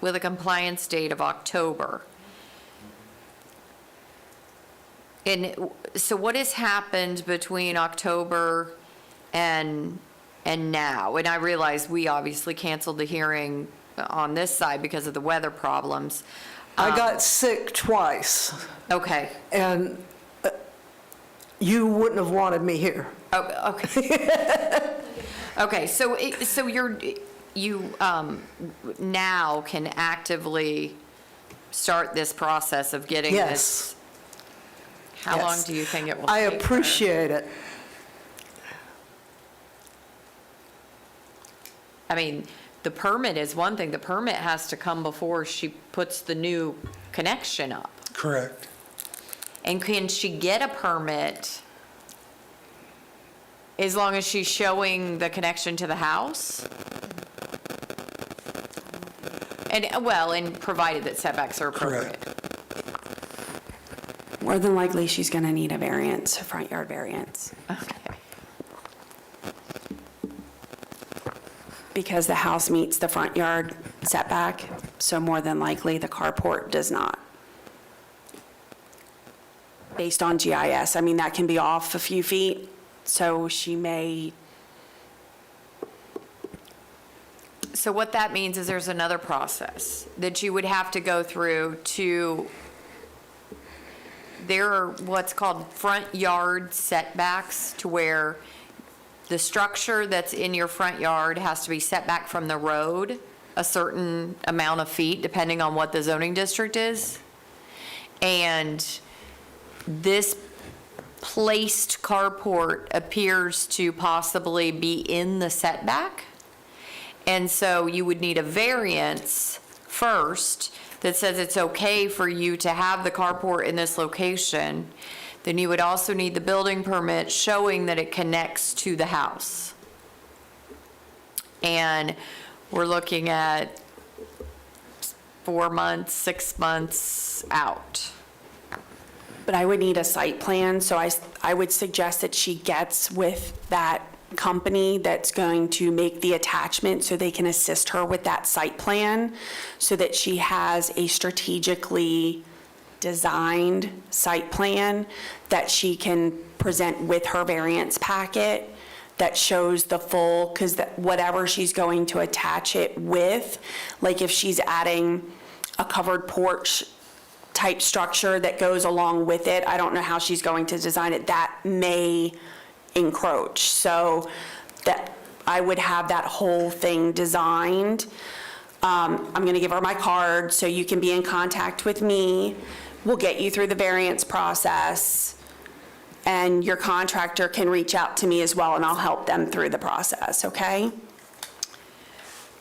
with a compliance date of October. And so what has happened between October and now? And I realize we obviously canceled the hearing on this side because of the weather problems. I got sick twice, Okay. and you wouldn't have wanted me here. Oh, okay. Okay, so you now can actively start this process of getting Yes. this? How long Yes. do you think it will take? I appreciate it. I mean, the permit is one thing. The permit has to come before she puts the new connection up. Correct. And can she get a permit as long as she's showing the connection to the house? And provided that setbacks are appropriate. More than likely, she's going to need a variance, a front yard variance. Okay. Because the house meets the front yard setback, so more than likely, the carport does not. Based on GIS, I mean, that can be off a few feet, so she may. So what that means is there's another process that you would have to go through to, there are what's called front yard setbacks, to where the structure that's in your front yard has to be set back from the road a certain amount of feet, depending on what the zoning district is. And this placed carport appears to possibly be in the setback. And so you would need a variance first that says it's okay for you to have the carport in this location. Then you would also need the building permit showing that it connects to the house. And we're looking at 4 months, 6 months out. But I would need a site plan, so I would suggest that she gets with that company that's going to make the attachment so they can assist her with that site plan, so that she has a strategically designed site plan that she can present with her variance packet that shows the full, because whatever she's going to attach it with, like if she's adding a covered porch type structure that goes along with it, I don't know how she's going to design it, that may encroach. So that I would have that whole thing designed. I'm going to give her my card so you can be in contact with me. We'll get you through the variance process, and your contractor can reach out to me as well, and I'll help them through the process, okay?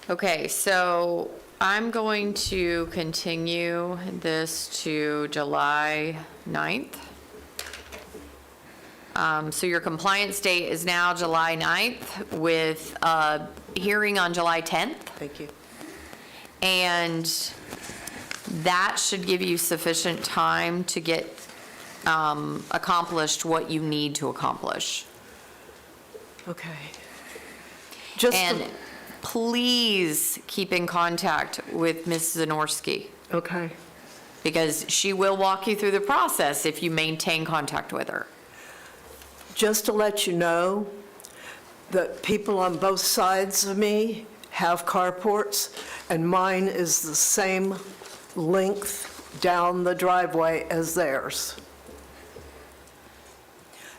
Okay, so I'm going to continue this to July 9th. So your compliance date is now July 9th with a hearing on July 10th. Thank you. And that should give you sufficient time to get accomplished what you need to accomplish. Okay. And please keep in contact with Ms. Zanorski, Okay. because she will walk you through the process if you maintain contact with her. Just to let you know that people on both sides of me have carports, and mine is the same length down the driveway as theirs.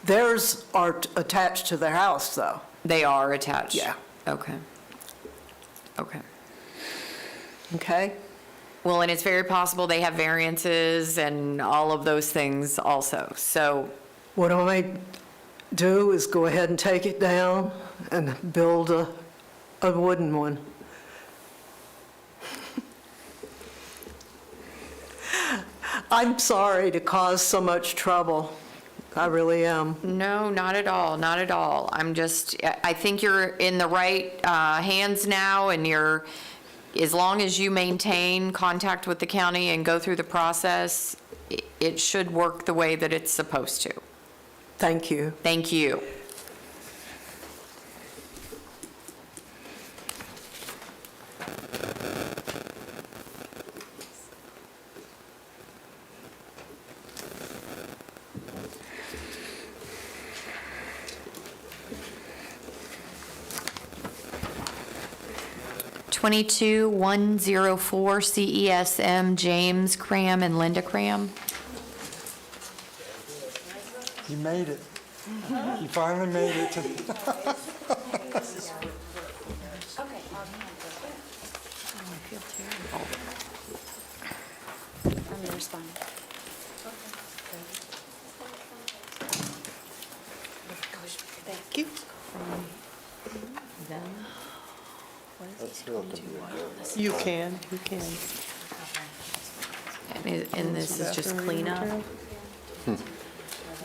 Theirs are attached to their house, though. They are attached? Yeah. Okay. Okay. Okay? Well, and it's very possible they have variances and all of those things also, so. What I might do is go ahead and take it down and build a wooden one. I'm sorry to cause so much trouble. I really am. No, not at all, not at all. I think you're in the right hands now, and as long as you maintain contact with the county and go through the process, it should work the way that it's supposed to. Thank you. Thank you. 22-104 CESM, James Cram and Linda Cram. You made it. You finally made it to... Thank you. You can. And this is just cleanup.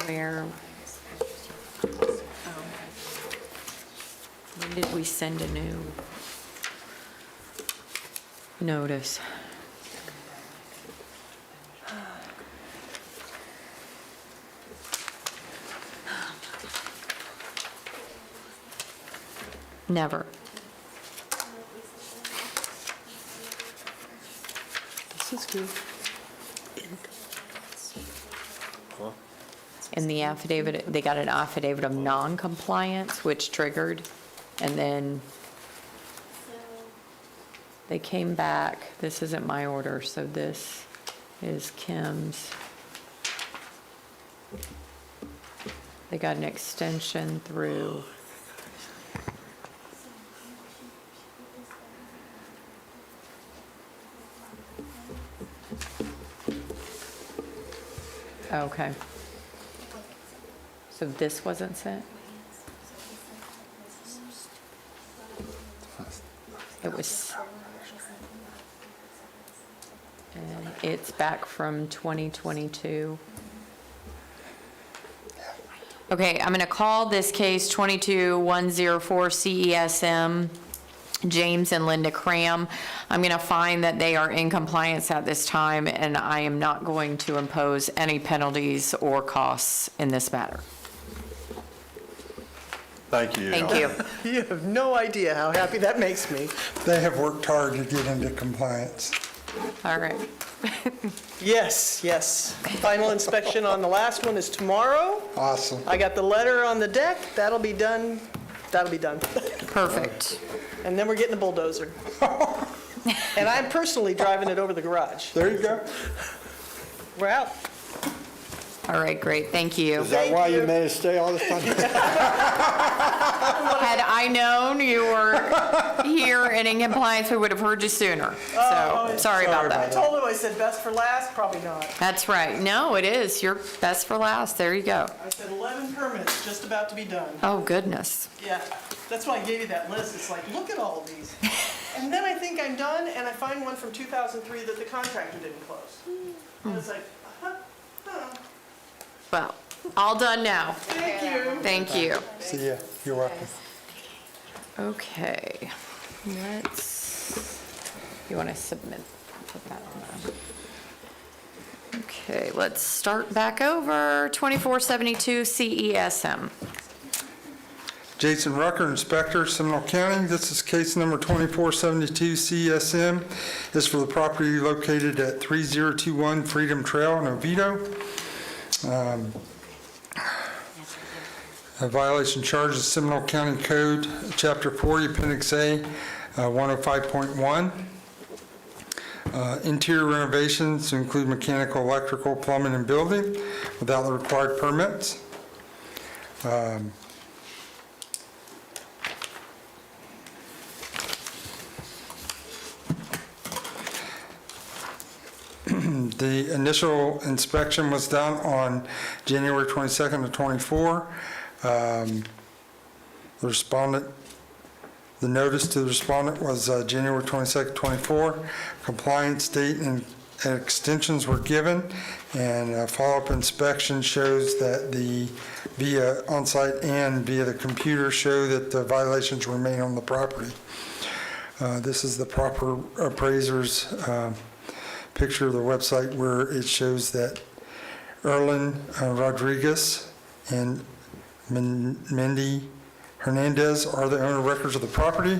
Where, when did we send a new notice? Never. This is good. In the affidavit, they got an affidavit of non-compliance, which triggered, and then they came back. This isn't my order, so this is Kim's. They got an extension through. Okay. So this wasn't sent? It was, and it's back from 2022. Okay, I'm going to call this case 22-104 CESM, James and Linda Cram. I'm going to find that they are in compliance at this time, and I am not going to impose any penalties or costs in this matter. Thank you. Thank you. You have no idea how happy that makes me. They have worked hard to get into compliance. All right. Yes. Final inspection on the last one is tomorrow. Awesome. I got the letter on the deck. That'll be done. Perfect. And then we're getting the bulldozer. And I'm personally driving it over the garage. There you go. We're out. All right, great, thank you. Is that why you made us stay all this time? Had I known you were here and in compliance, we would have heard you sooner. So, sorry about I that. told him, I said best for last, probably not. That's right. No, it is. You're best for last. There you go. I said 11 permits just about to be done. Oh, goodness. Yeah, that's why I gave you that list. It's like, look at all of these. And then I think I'm done, and I find one from 2003 that the contractor didn't close. And it's like, Well, all done now. Thank you. Thank you. See ya. You're welcome. Okay, you want to submit, put that on there. Okay, let's start back over, 2472 CESM. Jason Rucker, Inspector, Seminole County. This is case number 2472 CSM. This is for the property located at 3021 Freedom Trail in Oviedo. A violation charge is Seminole County Code, Chapter 40, Appendix A, 105.1. Interior renovations to include mechanical, electrical, plumbing, and building without the required permits. The initial inspection was done on January 22nd of '24. The notice to the respondent was January 22nd, '24. Compliance date and extensions were given, and a follow-up inspection shows that via on-site and via the computer show that the violations remain on the property. This is the proper appraiser's picture of the website where it shows that Erlen Rodriguez and Mindy Hernandez are the owner records of the property.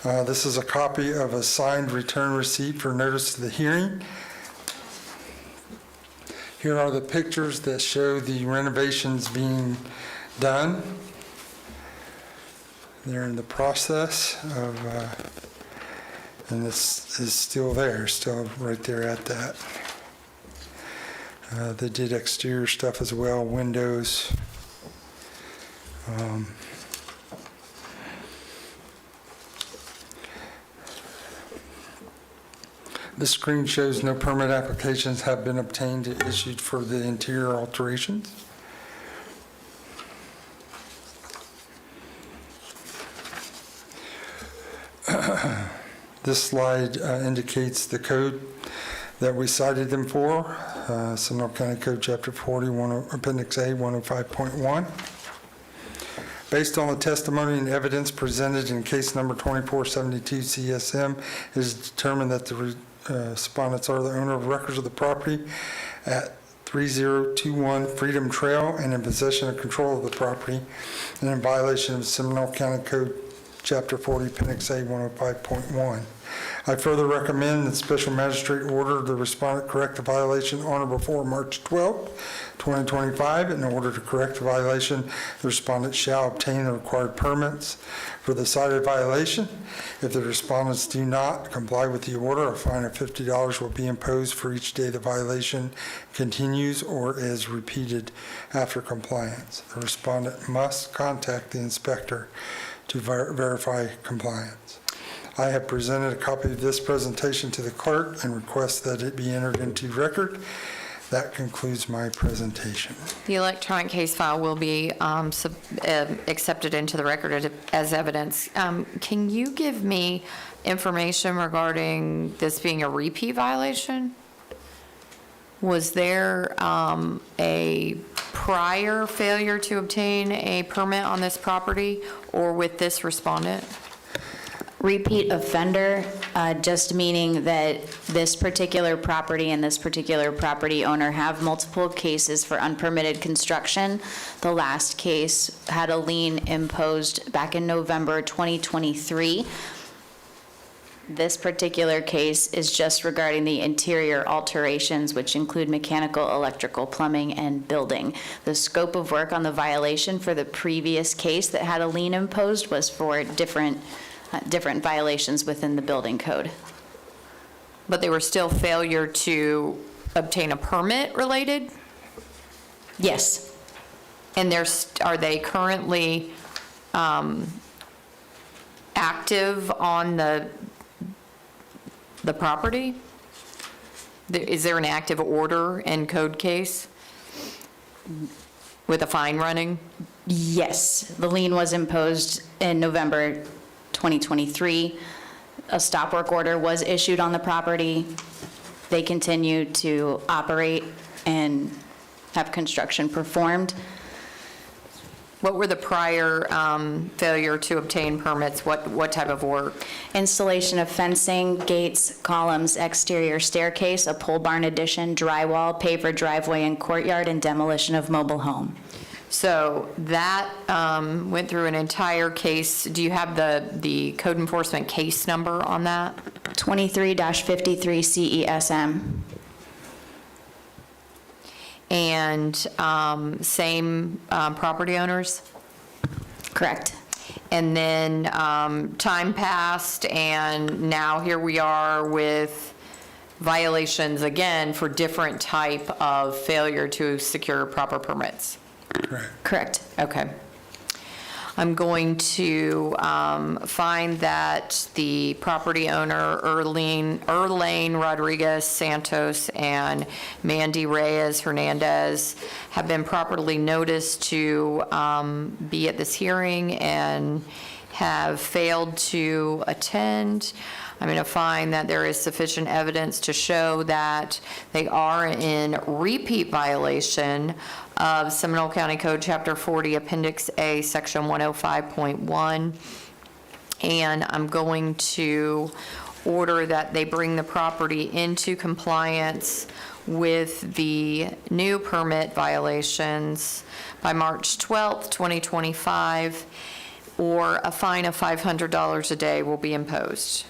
This is a copy of a signed return receipt for notice of the hearing. Here are the pictures that show the renovations being done. They're in the process of And this is still there, still right there at that. They did exterior stuff as well, windows. This screen shows no permit applications have been obtained or issued for the interior alterations. This slide indicates the code that we cited them for, Seminole County Code Chapter 40, Appendix A, 105.1. Based on the testimony and evidence presented in case number 2472 CSM, it is determined that the respondents are the owner of records of the property at 3021 Freedom Trail and in possession of control of the property and in violation of Seminole County Code Chapter 40, Appendix A, 105.1. I further recommend that special magistrate order the respondent correct the violation on or before March 12, 2025. In order to correct the violation, the respondent shall obtain the required permits for the cited violation. If the respondents do not comply with the order, a fine of $50 will be imposed for each day the violation continues or is repeated after compliance. The respondent must contact the inspector to verify compliance. I have presented a copy of this presentation to the clerk and request that it be entered into record. That concludes my presentation. The electronic case file will be accepted into the record as evidence. Can you give me information regarding this being a repeat violation? Was there a prior failure to obtain a permit on this property or with this respondent? Repeat offender, just meaning that this particular property and this particular property owner have multiple cases for unpermitted construction. The last case had a lien imposed back in November 2023. This particular case is just regarding the interior alterations, which include mechanical, electrical, plumbing, and building. The scope of work on the violation for the previous case that had a lien imposed was for different violations within the building code. But they were still failure to obtain a permit related? Yes. And are they currently active on the property? Is there an active order and code case with a fine running? Yes, the lien was imposed in November 2023. A stop work order was issued on the property. They continue to operate and have construction performed. What were the prior failure to obtain permits? What type of work? Installation of fencing, gates, columns, exterior staircase, a pole barn addition, drywall, paver driveway and courtyard, and demolition of mobile home. So that went through an entire case. Do you have the code enforcement case number on that? 23-53 CESM. And same property owners? Correct. And then time passed, and now here we are with violations again for different type of failure to secure proper permits. Correct. Okay. I'm going to find that the property owner, Erlane Rodriguez Santos and Mandy Reyes Hernandez, have been properly noticed to be at this hearing and have failed to attend. I'm going to find that there is sufficient evidence to show that they are in repeat violation of Seminole County Code Chapter 40, Appendix A, Section 105.1. And I'm going to order that they bring the property into compliance with the new permit violations by March 12th, 2025, or a fine of $500 a day will be imposed.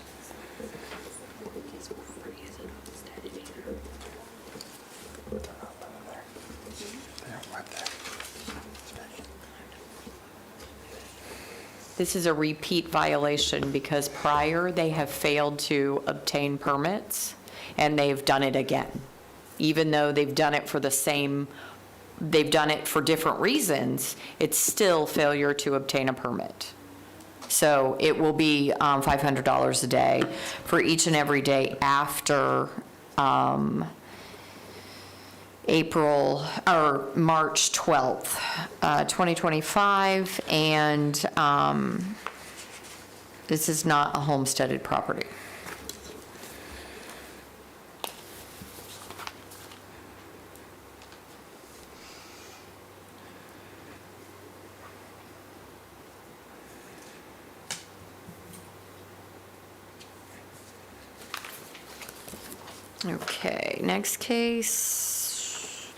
This is a repeat violation because prior they have failed to obtain permits and they've done it again. Even though they've done it for they've done it for different reasons, it's still failure to obtain a permit. So it will be $500 a day for each and every day after March 12th, 2025, and this is not a homesteaded property. Okay, next case,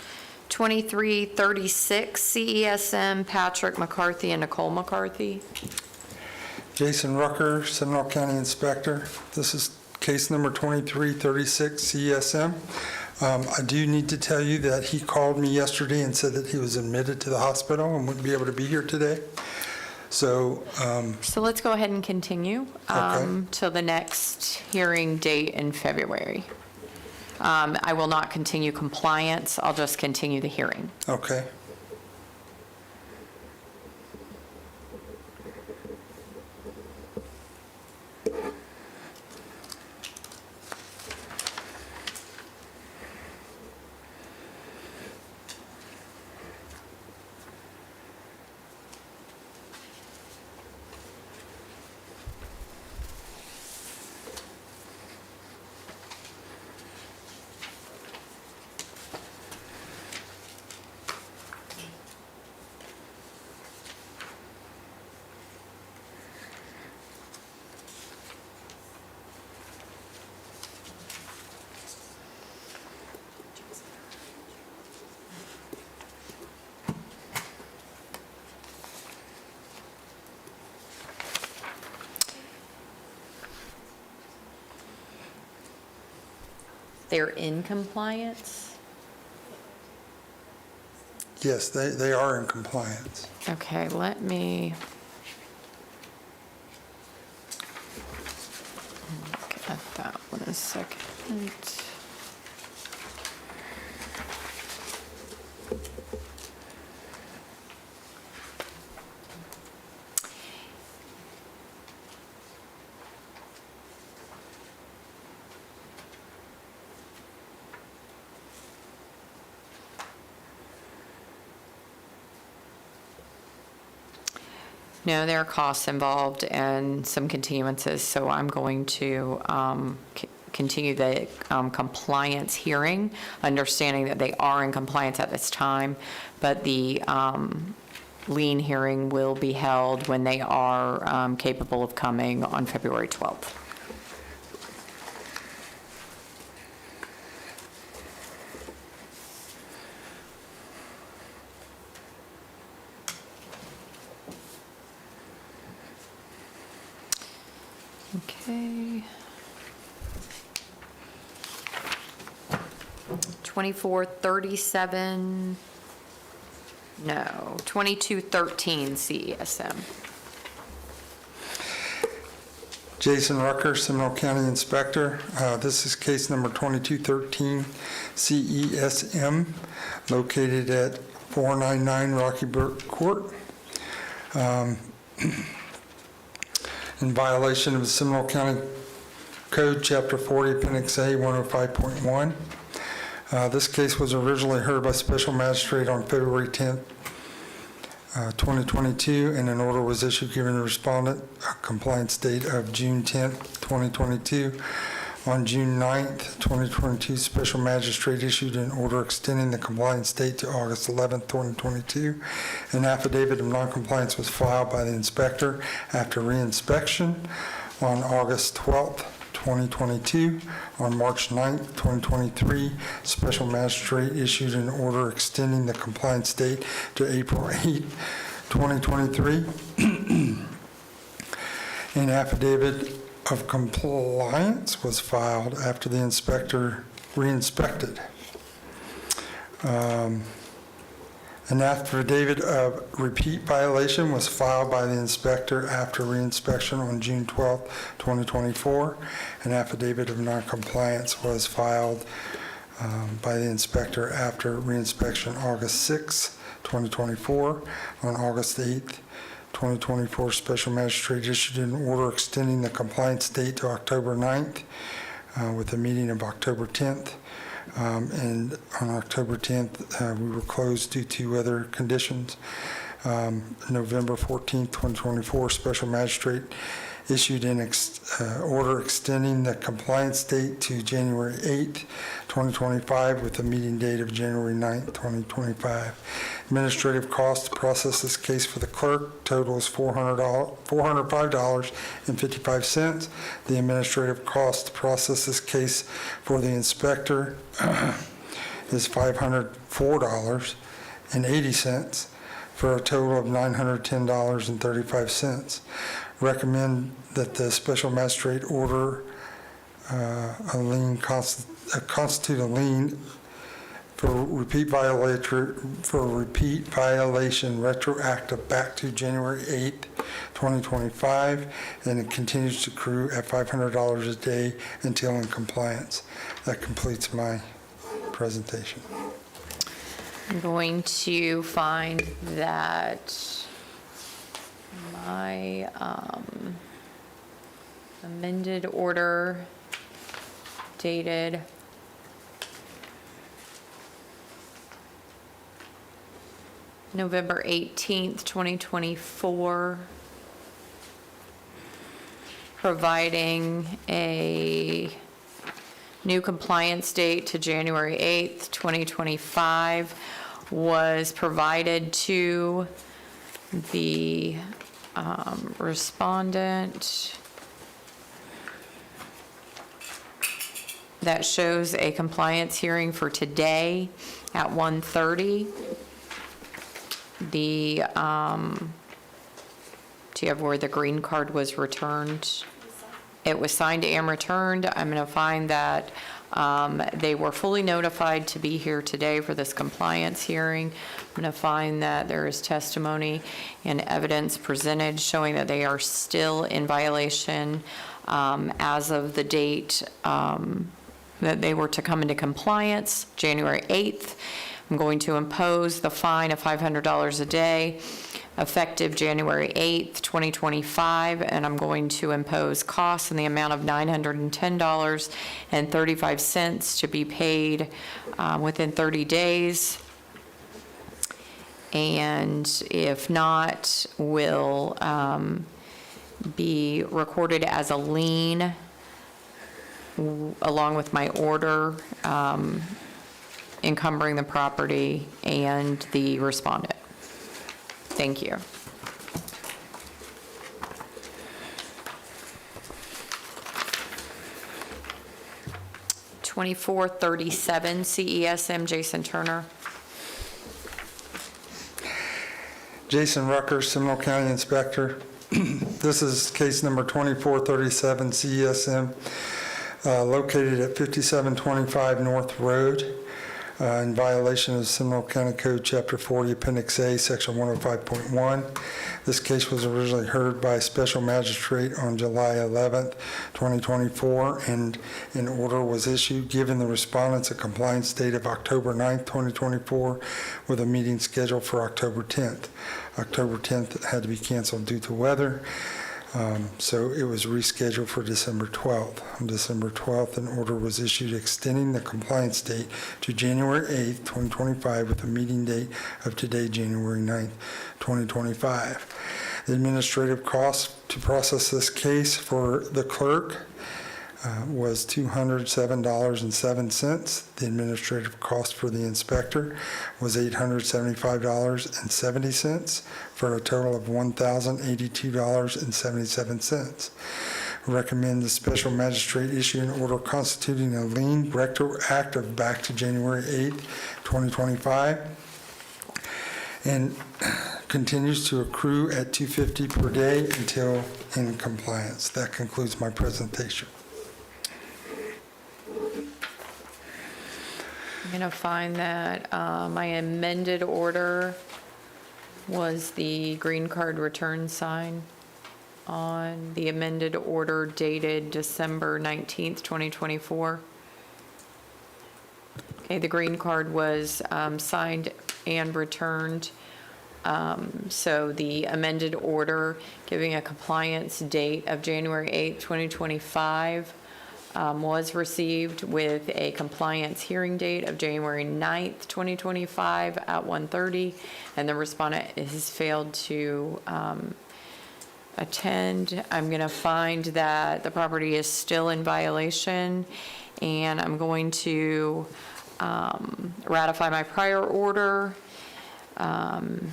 2336 CESM, Patrick McCarthy and Nicole McCarthy. Jason Rucker, Seminole County Inspector. This is case number 2336 CESM. I do need to tell you that he called me yesterday and said that he was admitted to the hospital and wouldn't be able to be here today. So let's go ahead and continue till the next hearing date in February. I will not continue compliance, I'll just continue the hearing. Okay. They're in compliance? Yes, they are in compliance. Okay, let me look at that one a second. No, there are costs involved and some continuances, so I'm going to continue the compliance hearing, understanding that they are in compliance at this time, but the lien hearing will be held when they are capable of coming on February 12th. Okay. 2437, no, 2213 CESM. Jason Rucker, Seminole County Inspector. This is case number 2213 CESM, located at 499 Rocky Brook Court. In violation of the Seminole County Code, Chapter 40, Appendix A, 105.1. This case was originally heard by Special Magistrate on February 10th, 2022, and an order was issued giving the respondent a compliance date of June 10th, 2022. On June 9th, 2022, Special Magistrate issued an order extending the compliance date to August 11th, 2022. An affidavit of noncompliance was filed by the inspector after reinspection on August 12th, 2022. On March 9th, 2023, Special Magistrate issued an order extending the compliance date to April 8th, 2023. An affidavit of compliance was filed after the inspector re-inspected. An affidavit of repeat violation was filed by the inspector after reinspection on June 12, 2024. An affidavit of noncompliance was filed by the inspector after reinspection August 6, 2024. On August 8, 2024, Special Magistrate issued an order extending the compliance date to October 9th with a meeting of October 10th. And on October 10th, we were closed due to weather conditions. November 14th, 2024, Special Magistrate issued an order extending the compliance date to January 8th, 2025, with a meeting date of January 9th, 2025. Administrative cost to process this case for the clerk totals $405.55. The administrative cost to process this case for the inspector is $504.80 for a total of $910.35. Recommend that the Special Magistrate order constitute a lien for repeat violation retroactive back to January 8th, 2025, and it continues to accrue at $500 a day until in compliance. That completes my presentation. I'm going to find that my amended order dated November 18th, 2024, providing a new compliance date to January 8th, 2025, was provided to the respondent. That shows a compliance hearing for today at 1:30. Do you have where the green card was returned? It was signed and returned. I'm going to find that they were fully notified to be here today for this compliance hearing. I'm going to find that there is testimony and evidence presented showing that they are still in violation as of the date that they were to come into compliance, January 8th. I'm going to impose the fine of $500 a day effective January 8th, 2025, and I'm going to impose costs in the amount of $910.35 to be paid within 30 days. And if not, will be recorded as a lien along with my order encumbering the property and the respondent. Thank you. (2437) CESM, Jason Turner. Jason Rucker, Seminole County Inspector. This is case number 2437 CESM, located at 5725 North Road, in violation of Seminole County Code Chapter 40, Appendix A, Section 105.1. This case was originally heard by Special Magistrate on July 11th, 2024, and an order was issued giving the respondents a compliance date of October 9th, 2024, with a meeting scheduled for October 10th. October 10th had to be canceled due to weather. So it was rescheduled for December 12th. On December 12th, an order was issued extending the compliance date to January 8th, 2025, with a meeting date of today, January 9th, 2025. The administrative cost to process this case for the clerk was $207.07. The administrative cost for the inspector was $875.70 for a total of $1,082.77. Recommend the Special Magistrate issue an order constituting a lien retroactive back to January 8th, 2025, and continues to accrue at $250 per day until in compliance. That concludes my presentation. going to find that my amended order was the green card return sign on the amended order dated December 19th, 2024. Okay, the green card was signed and returned. So the amended order giving a compliance date of January 8th, 2025 was received with a compliance hearing date of January 9th, 2025 at 1:30, and the respondent has failed to attend. I'm going to find that the property is still in violation, and I'm going to ratify my prior order and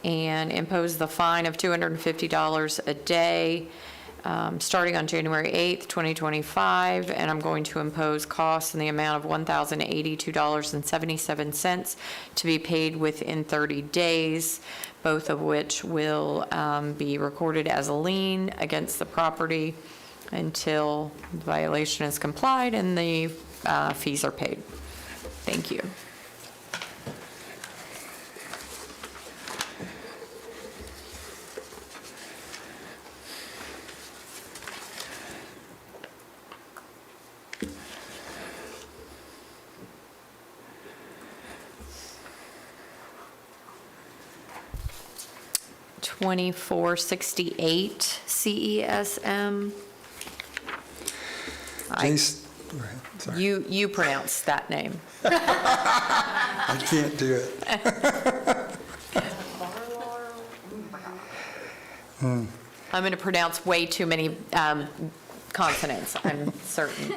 impose the fine of $250 a day starting on January 8th, 2025, and I'm going to impose costs in the amount of $1,082.77 to be paid within 30 days, both of which will be recorded as a lien against the property until the violation is complied and the fees are paid. Thank you. $2468 CESM. Jason, go ahead, sorry. You pronounce that name. I can't do it. I'm going to pronounce way too many consonants, I'm certain.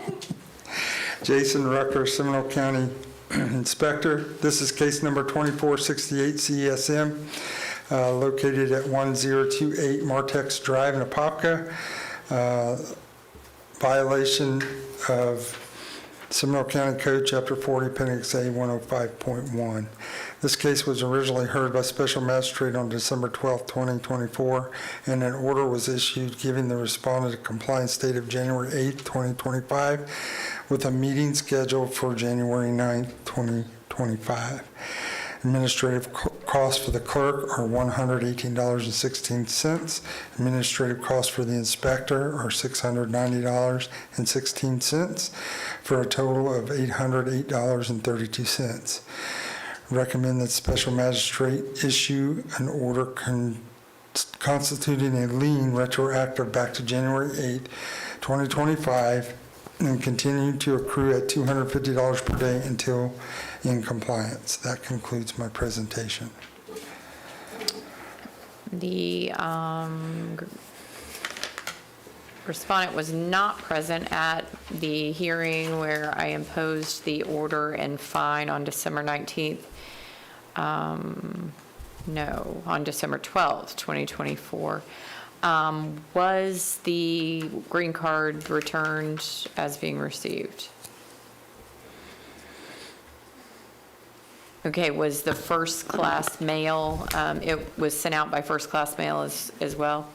Jason Rucker, Seminole County Inspector. This is case number 2468 CESM, located at 1028 Martex Drive in Apopka. Violation of Seminole County Code, Chapter 40, Appendix A, 105.1. This case was originally heard by Special Magistrate on December 12, 2024, and an order was issued giving the respondent a compliance date of January 8, 2025, with a meeting scheduled for January 9, 2025. Administrative costs for the clerk are $118.16. Administrative costs for the inspector are $690.16, for a total of $808.32. Recommend that Special Magistrate issue an order constituting a lien retroactive back to January 8, 2025, and continue to accrue at $250 per day until in compliance. That concludes my presentation. The respondent was not present at the hearing where I imposed the order and fine on December 19th. No, on December 12th, 2024. Was the green card returned as being received? Okay, was the first class mail, it was sent out by first class mail as well?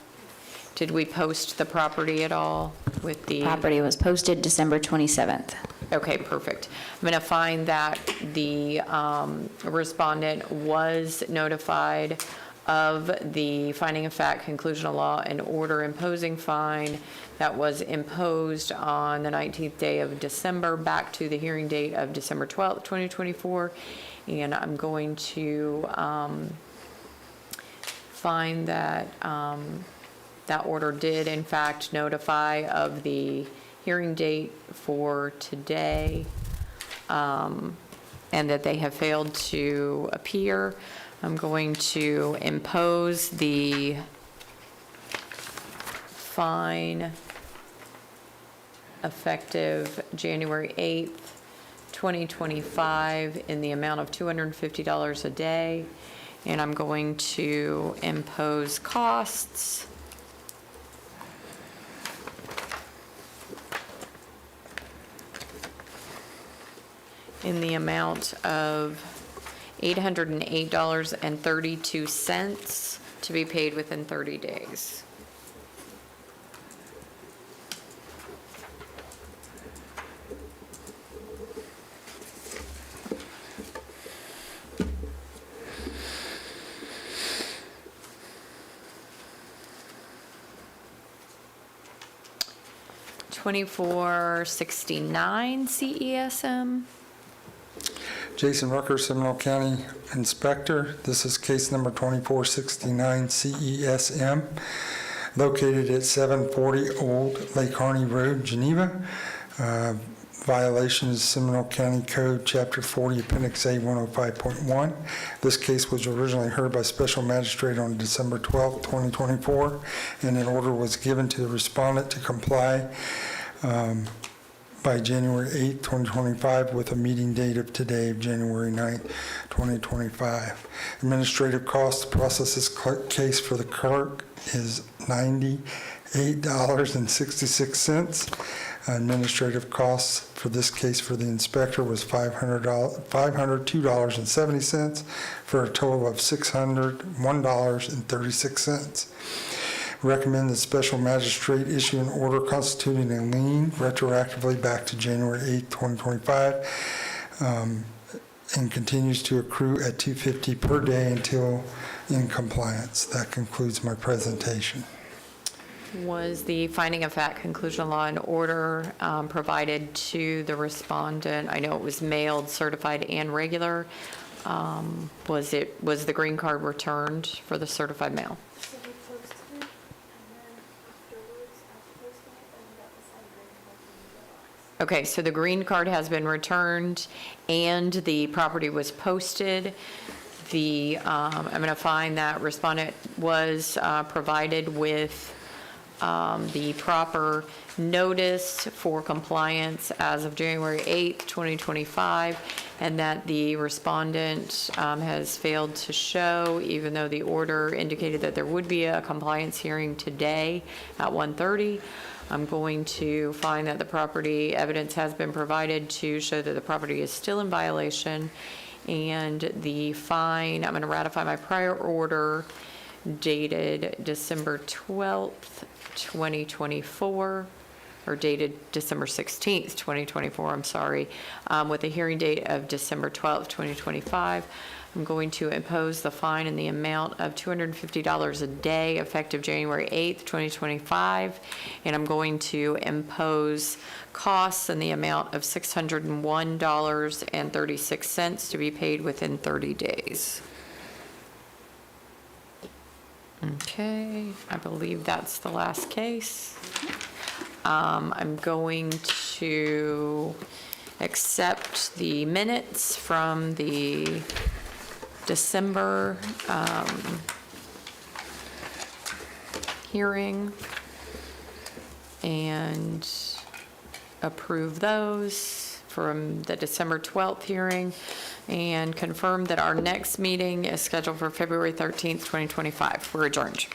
Did we post the property at all with the? Property was posted December 27th. Okay, perfect. I'm going to find that the respondent was notified of the finding of fact, conclusion of law, and order imposing fine that was imposed on the 19th day of December back to the hearing date of December 12th, 2024. And I'm going to find that that order did in fact notify of the hearing date for today, and that they have failed to appear. I'm going to impose the fine effective January 8th, 2025 in the amount of $250 a day, and I'm going to impose costs in the amount of $808.32 to be paid within 30 days. 2469 CESM. Jason Rucker, Seminole County Inspector. This is case number 2469 CESM, located at 740 Old Lake Harney Road, Geneva. Violation is Seminole County Code, Chapter 40, Appendix A 105.1. This case was originally heard by Special Magistrate on December 12, 2024, and an order was given to the respondent to comply by January 8, 2025, with a meeting date of today, January 9, 2025. Administrative cost to process this case for the clerk is $98.66. Administrative costs for this case for the inspector was $502.70, for a total of $601.36. Recommend that Special Magistrate issue an order constituting a lien retroactively back to January 8, 2025, and continues to accrue at $250 per day until in compliance. That concludes my presentation. Was the finding of fact, conclusion of law, and order provided to the respondent? I know it was mailed, certified, and regular. Was the green card returned for the certified mail? Okay, so the green card has been returned and the property was posted. I'm going to find that respondent was provided with the proper notice for compliance as of January 8th, 2025, and that the respondent has failed to show, even though the order indicated that there would be a compliance hearing today at 1:30. I'm going to find that the property evidence has been provided to show that the property is still in violation, and the fine, I'm going to ratify my prior order dated December 12th, 2024, or dated December 16th, 2024, I'm sorry, with a hearing date of December 12th, 2025. I'm going to impose the fine in the amount of $250 a day effective January 8th, 2025, and I'm going to impose costs in the amount of $601.36 to be paid within 30 days. Okay, I believe that's the last case. I'm going to accept the minutes from the December hearing and approve those from the December 12th hearing, and confirm that our next meeting is scheduled for February 13th, 2025. We're adjourned.